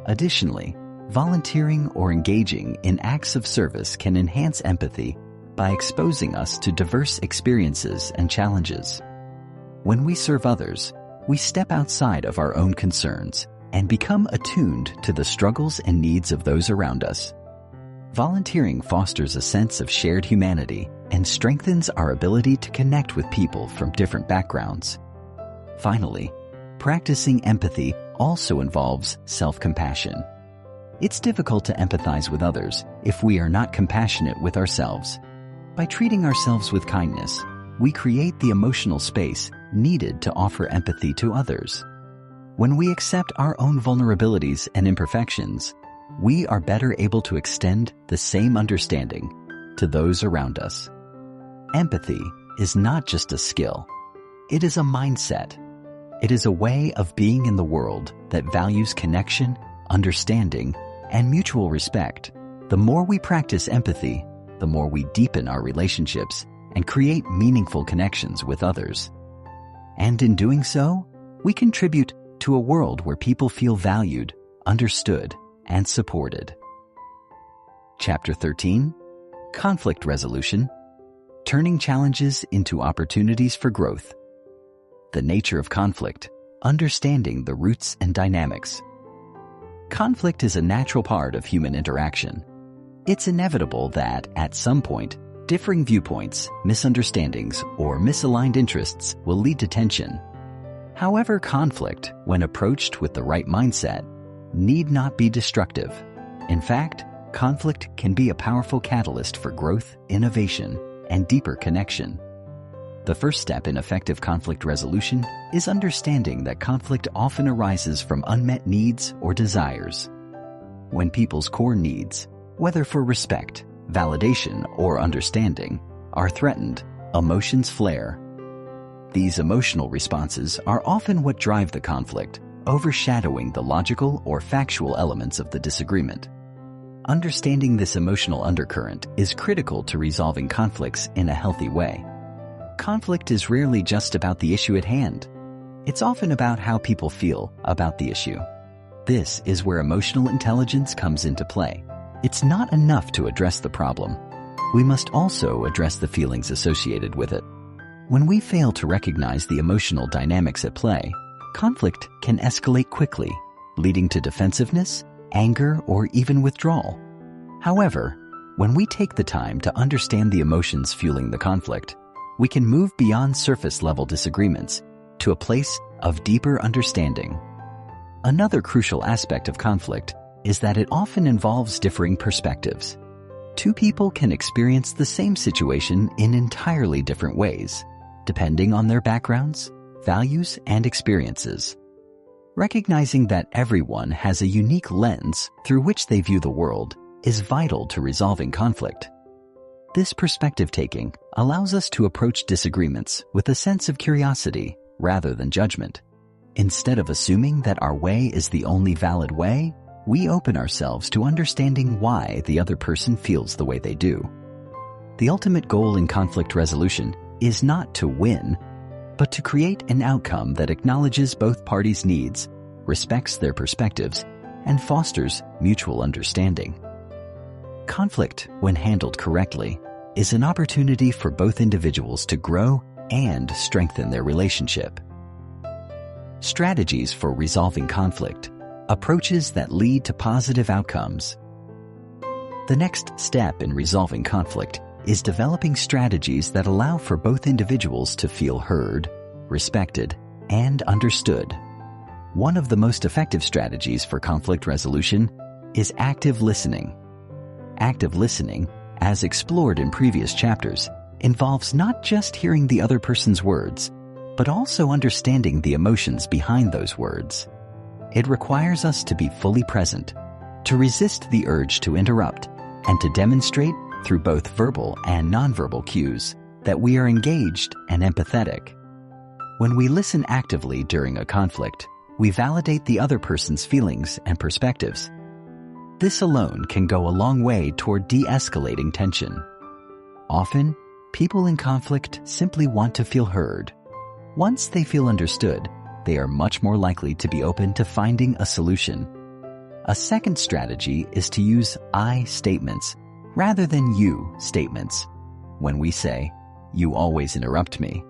Additionally, volunteering or engaging in acts of service can enhance empathy by exposing us to diverse experiences and challenges. When we serve others, we step outside of our own concerns and become attuned to the struggles and needs of those around us. Volunteering fosters a sense of shared humanity and strengthens our ability to connect with people from different backgrounds. Finally, practicing empathy also involves self-compassion. It's difficult to empathize with others if we are not compassionate with ourselves. By treating ourselves with kindness, we create the emotional space needed to offer empathy to others. When we accept our own vulnerabilities and imperfections, we are better able to extend the same understanding to those around us. Empathy is not just a skill. It is a mindset. It is a way of being in the world that values connection, understanding, and mutual respect. The more we practice empathy, the more we deepen our relationships and create meaningful connections with others. And in doing so, we contribute to a world where people feel valued, understood, and supported. Chapter 13, Conflict Resolution, Turning Challenges into Opportunities for Growth. The nature of conflict, understanding the roots and dynamics. Conflict is a natural part of human interaction. It's inevitable that, at some point, differing viewpoints, misunderstandings, or misaligned interests will lead to tension. However, conflict, when approached with the right mindset, need not be destructive. In fact, conflict can be a powerful catalyst for growth, innovation, and deeper connection. The first step in effective conflict resolution is understanding that conflict often arises from unmet needs or desires. When people's core needs, whether for respect, validation, or understanding, are threatened, emotions flare. These emotional responses are often what drive the conflict, overshadowing the logical or factual elements of the disagreement. Understanding this emotional undercurrent is critical to resolving conflicts in a healthy way. Conflict is rarely just about the issue at hand. It's often about how people feel about the issue. This is where emotional intelligence comes into play. It's not enough to address the problem. We must also address the feelings associated with it. When we fail to recognize the emotional dynamics at play, conflict can escalate quickly, leading to defensiveness, anger, or even withdrawal. However, when we take the time to understand the emotions fueling the conflict, we can move beyond surface-level disagreements to a place of deeper understanding. Another crucial aspect of conflict is that it often involves differing perspectives. Two people can experience the same situation in entirely different ways, depending on their backgrounds, values, and experiences. Recognizing that everyone has a unique lens through which they view the world is vital to resolving conflict. This perspective-taking allows us to approach disagreements with a sense of curiosity rather than judgment. Instead of assuming that our way is the only valid way, we open ourselves to understanding why the other person feels the way they do. The ultimate goal in conflict resolution is not to win, but to create an outcome that acknowledges both parties' needs, respects their perspectives, and fosters mutual understanding. Conflict, when handled correctly, is an opportunity for both individuals to grow and strengthen their relationship. Strategies for resolving conflict, approaches that lead to positive outcomes. The next step in resolving conflict is developing strategies that allow for both individuals to feel heard, respected, and understood. One of the most effective strategies for conflict resolution is active listening. Active listening, as explored in previous chapters, involves not just hearing the other person's words, but also understanding the emotions behind those words. It requires us to be fully present, to resist the urge to interrupt, and to demonstrate through both verbal and nonverbal cues that we are engaged and empathetic. When we listen actively during a conflict, we validate the other person's feelings and perspectives. This alone can go a long way toward de-escalating tension. Often, people in conflict simply want to feel heard. Once they feel understood, they are much more likely to be open to finding a solution. A second strategy is to use I statements rather than you statements. When we say, "You always interrupt me,"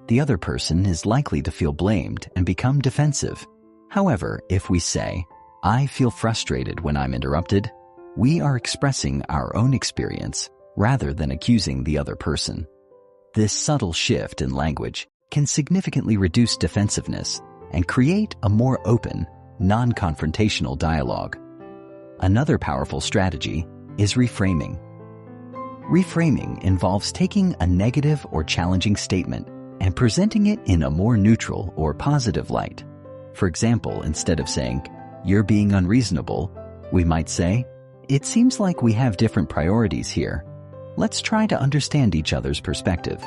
the other person is likely to feel blamed and become defensive. However, if we say, "I feel frustrated when I'm interrupted," we are expressing our own experience rather than accusing the other person. This subtle shift in language can significantly reduce defensiveness and create a more open, non-confrontational dialogue. Another powerful strategy is reframing. Reframing involves taking a negative or challenging statement and presenting it in a more neutral or positive light. For example, instead of saying, "You're being unreasonable," we might say, "It seems like we have different priorities here. Let's try to understand each other's perspective."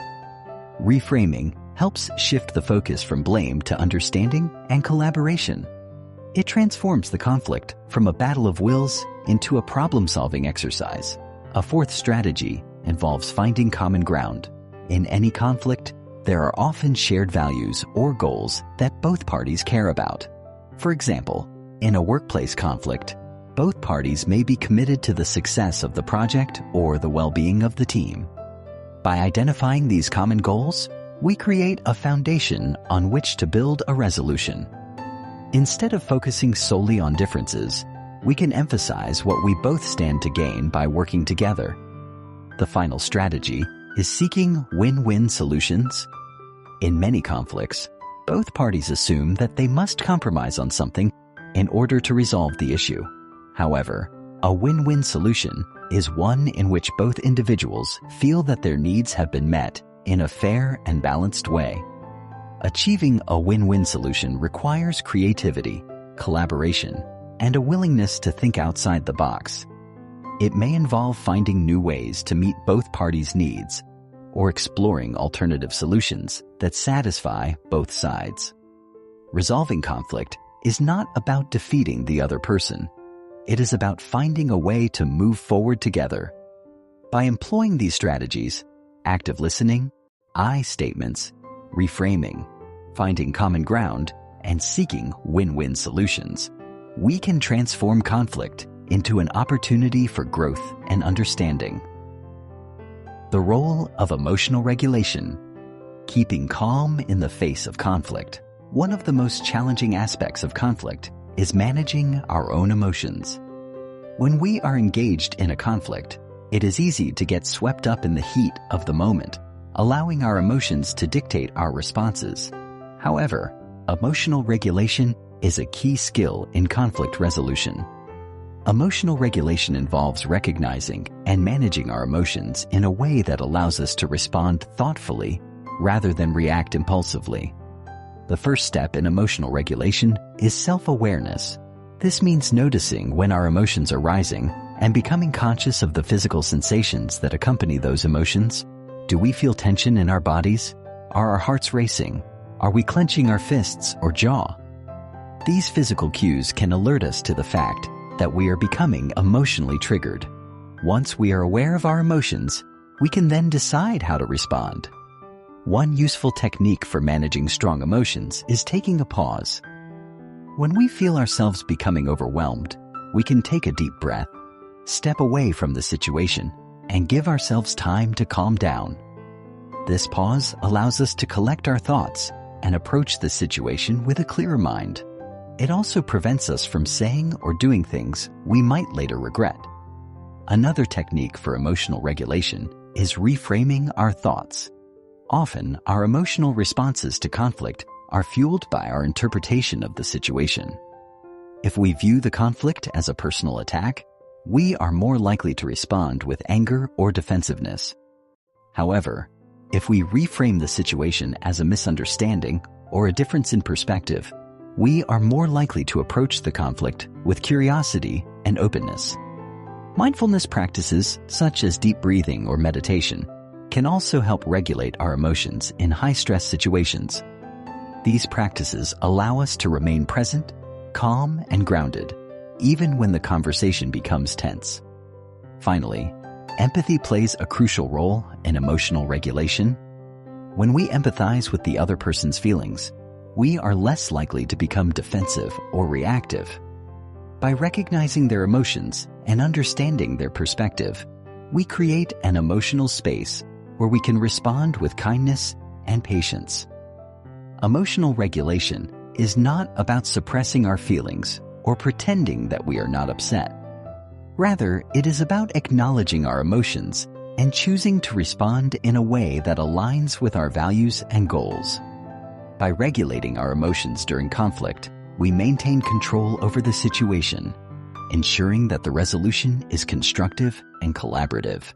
Reframing helps shift the focus from blame to understanding and collaboration. It transforms the conflict from a battle of wills into a problem-solving exercise. A fourth strategy involves finding common ground. In any conflict, there are often shared values or goals that both parties care about. For example, in a workplace conflict, both parties may be committed to the success of the project or the well-being of the team. By identifying these common goals, we create a foundation on which to build a resolution. Instead of focusing solely on differences, we can emphasize what we both stand to gain by working together. The final strategy is seeking win-win solutions. In many conflicts, both parties assume that they must compromise on something in order to resolve the issue. However, a win-win solution is one in which both individuals feel that their needs have been met in a fair and balanced way. Achieving a win-win solution requires creativity, collaboration, and a willingness to think outside the box. It may involve finding new ways to meet both parties' needs or exploring alternative solutions that satisfy both sides. Resolving conflict is not about defeating the other person. it is about finding a way to move forward together. By employing these strategies, active listening, I statements, reframing, finding common ground, and seeking win-win solutions, we can transform conflict into an opportunity for growth and understanding. The role of emotional regulation. Keeping calm in the face of conflict. One of the most challenging aspects of conflict is managing our own emotions. When we are engaged in a conflict, it is easy to get swept up in the heat of the moment, allowing our emotions to dictate our responses. However, emotional regulation is a key skill in conflict resolution. Emotional regulation involves recognizing and managing our emotions in a way that allows us to respond thoughtfully rather than react impulsively. The first step in emotional regulation is self-awareness. This means noticing when our emotions are rising and becoming conscious of the physical sensations that accompany those emotions. Do we feel tension in our bodies? Are our hearts racing? Are we clenching our fists or jaw? These physical cues can alert us to the fact that we are becoming emotionally triggered. Once we are aware of our emotions, we can then decide how to respond. One useful technique for managing strong emotions is taking a pause. When we feel ourselves becoming overwhelmed, we can take a deep breath, step away from the situation, and give ourselves time to calm down. This pause allows us to collect our thoughts and approach the situation with a clearer mind. It also prevents us from saying or doing things we might later regret. Another technique for emotional regulation is reframing our thoughts. Often, our emotional responses to conflict are fueled by our interpretation of the situation. If we view the conflict as a personal attack, we are more likely to respond with anger or defensiveness. However, if we reframe the situation as a misunderstanding or a difference in perspective, we are more likely to approach the conflict with curiosity and openness. Mindfulness practices, such as deep breathing or meditation, can also help regulate our emotions in high-stress situations. These practices allow us to remain present, calm, and grounded, even when the conversation becomes tense. Finally, empathy plays a crucial role in emotional regulation. When we empathize with the other person's feelings, we are less likely to become defensive or reactive. By recognizing their emotions and understanding their perspective, we create an emotional space where we can respond with kindness and patience. Emotional regulation is not about suppressing our feelings or pretending that we are not upset. Rather, it is about acknowledging our emotions and choosing to respond in a way that aligns with our values and goals. By regulating our emotions during conflict, we maintain control over the situation, ensuring that the resolution is constructive and collaborative.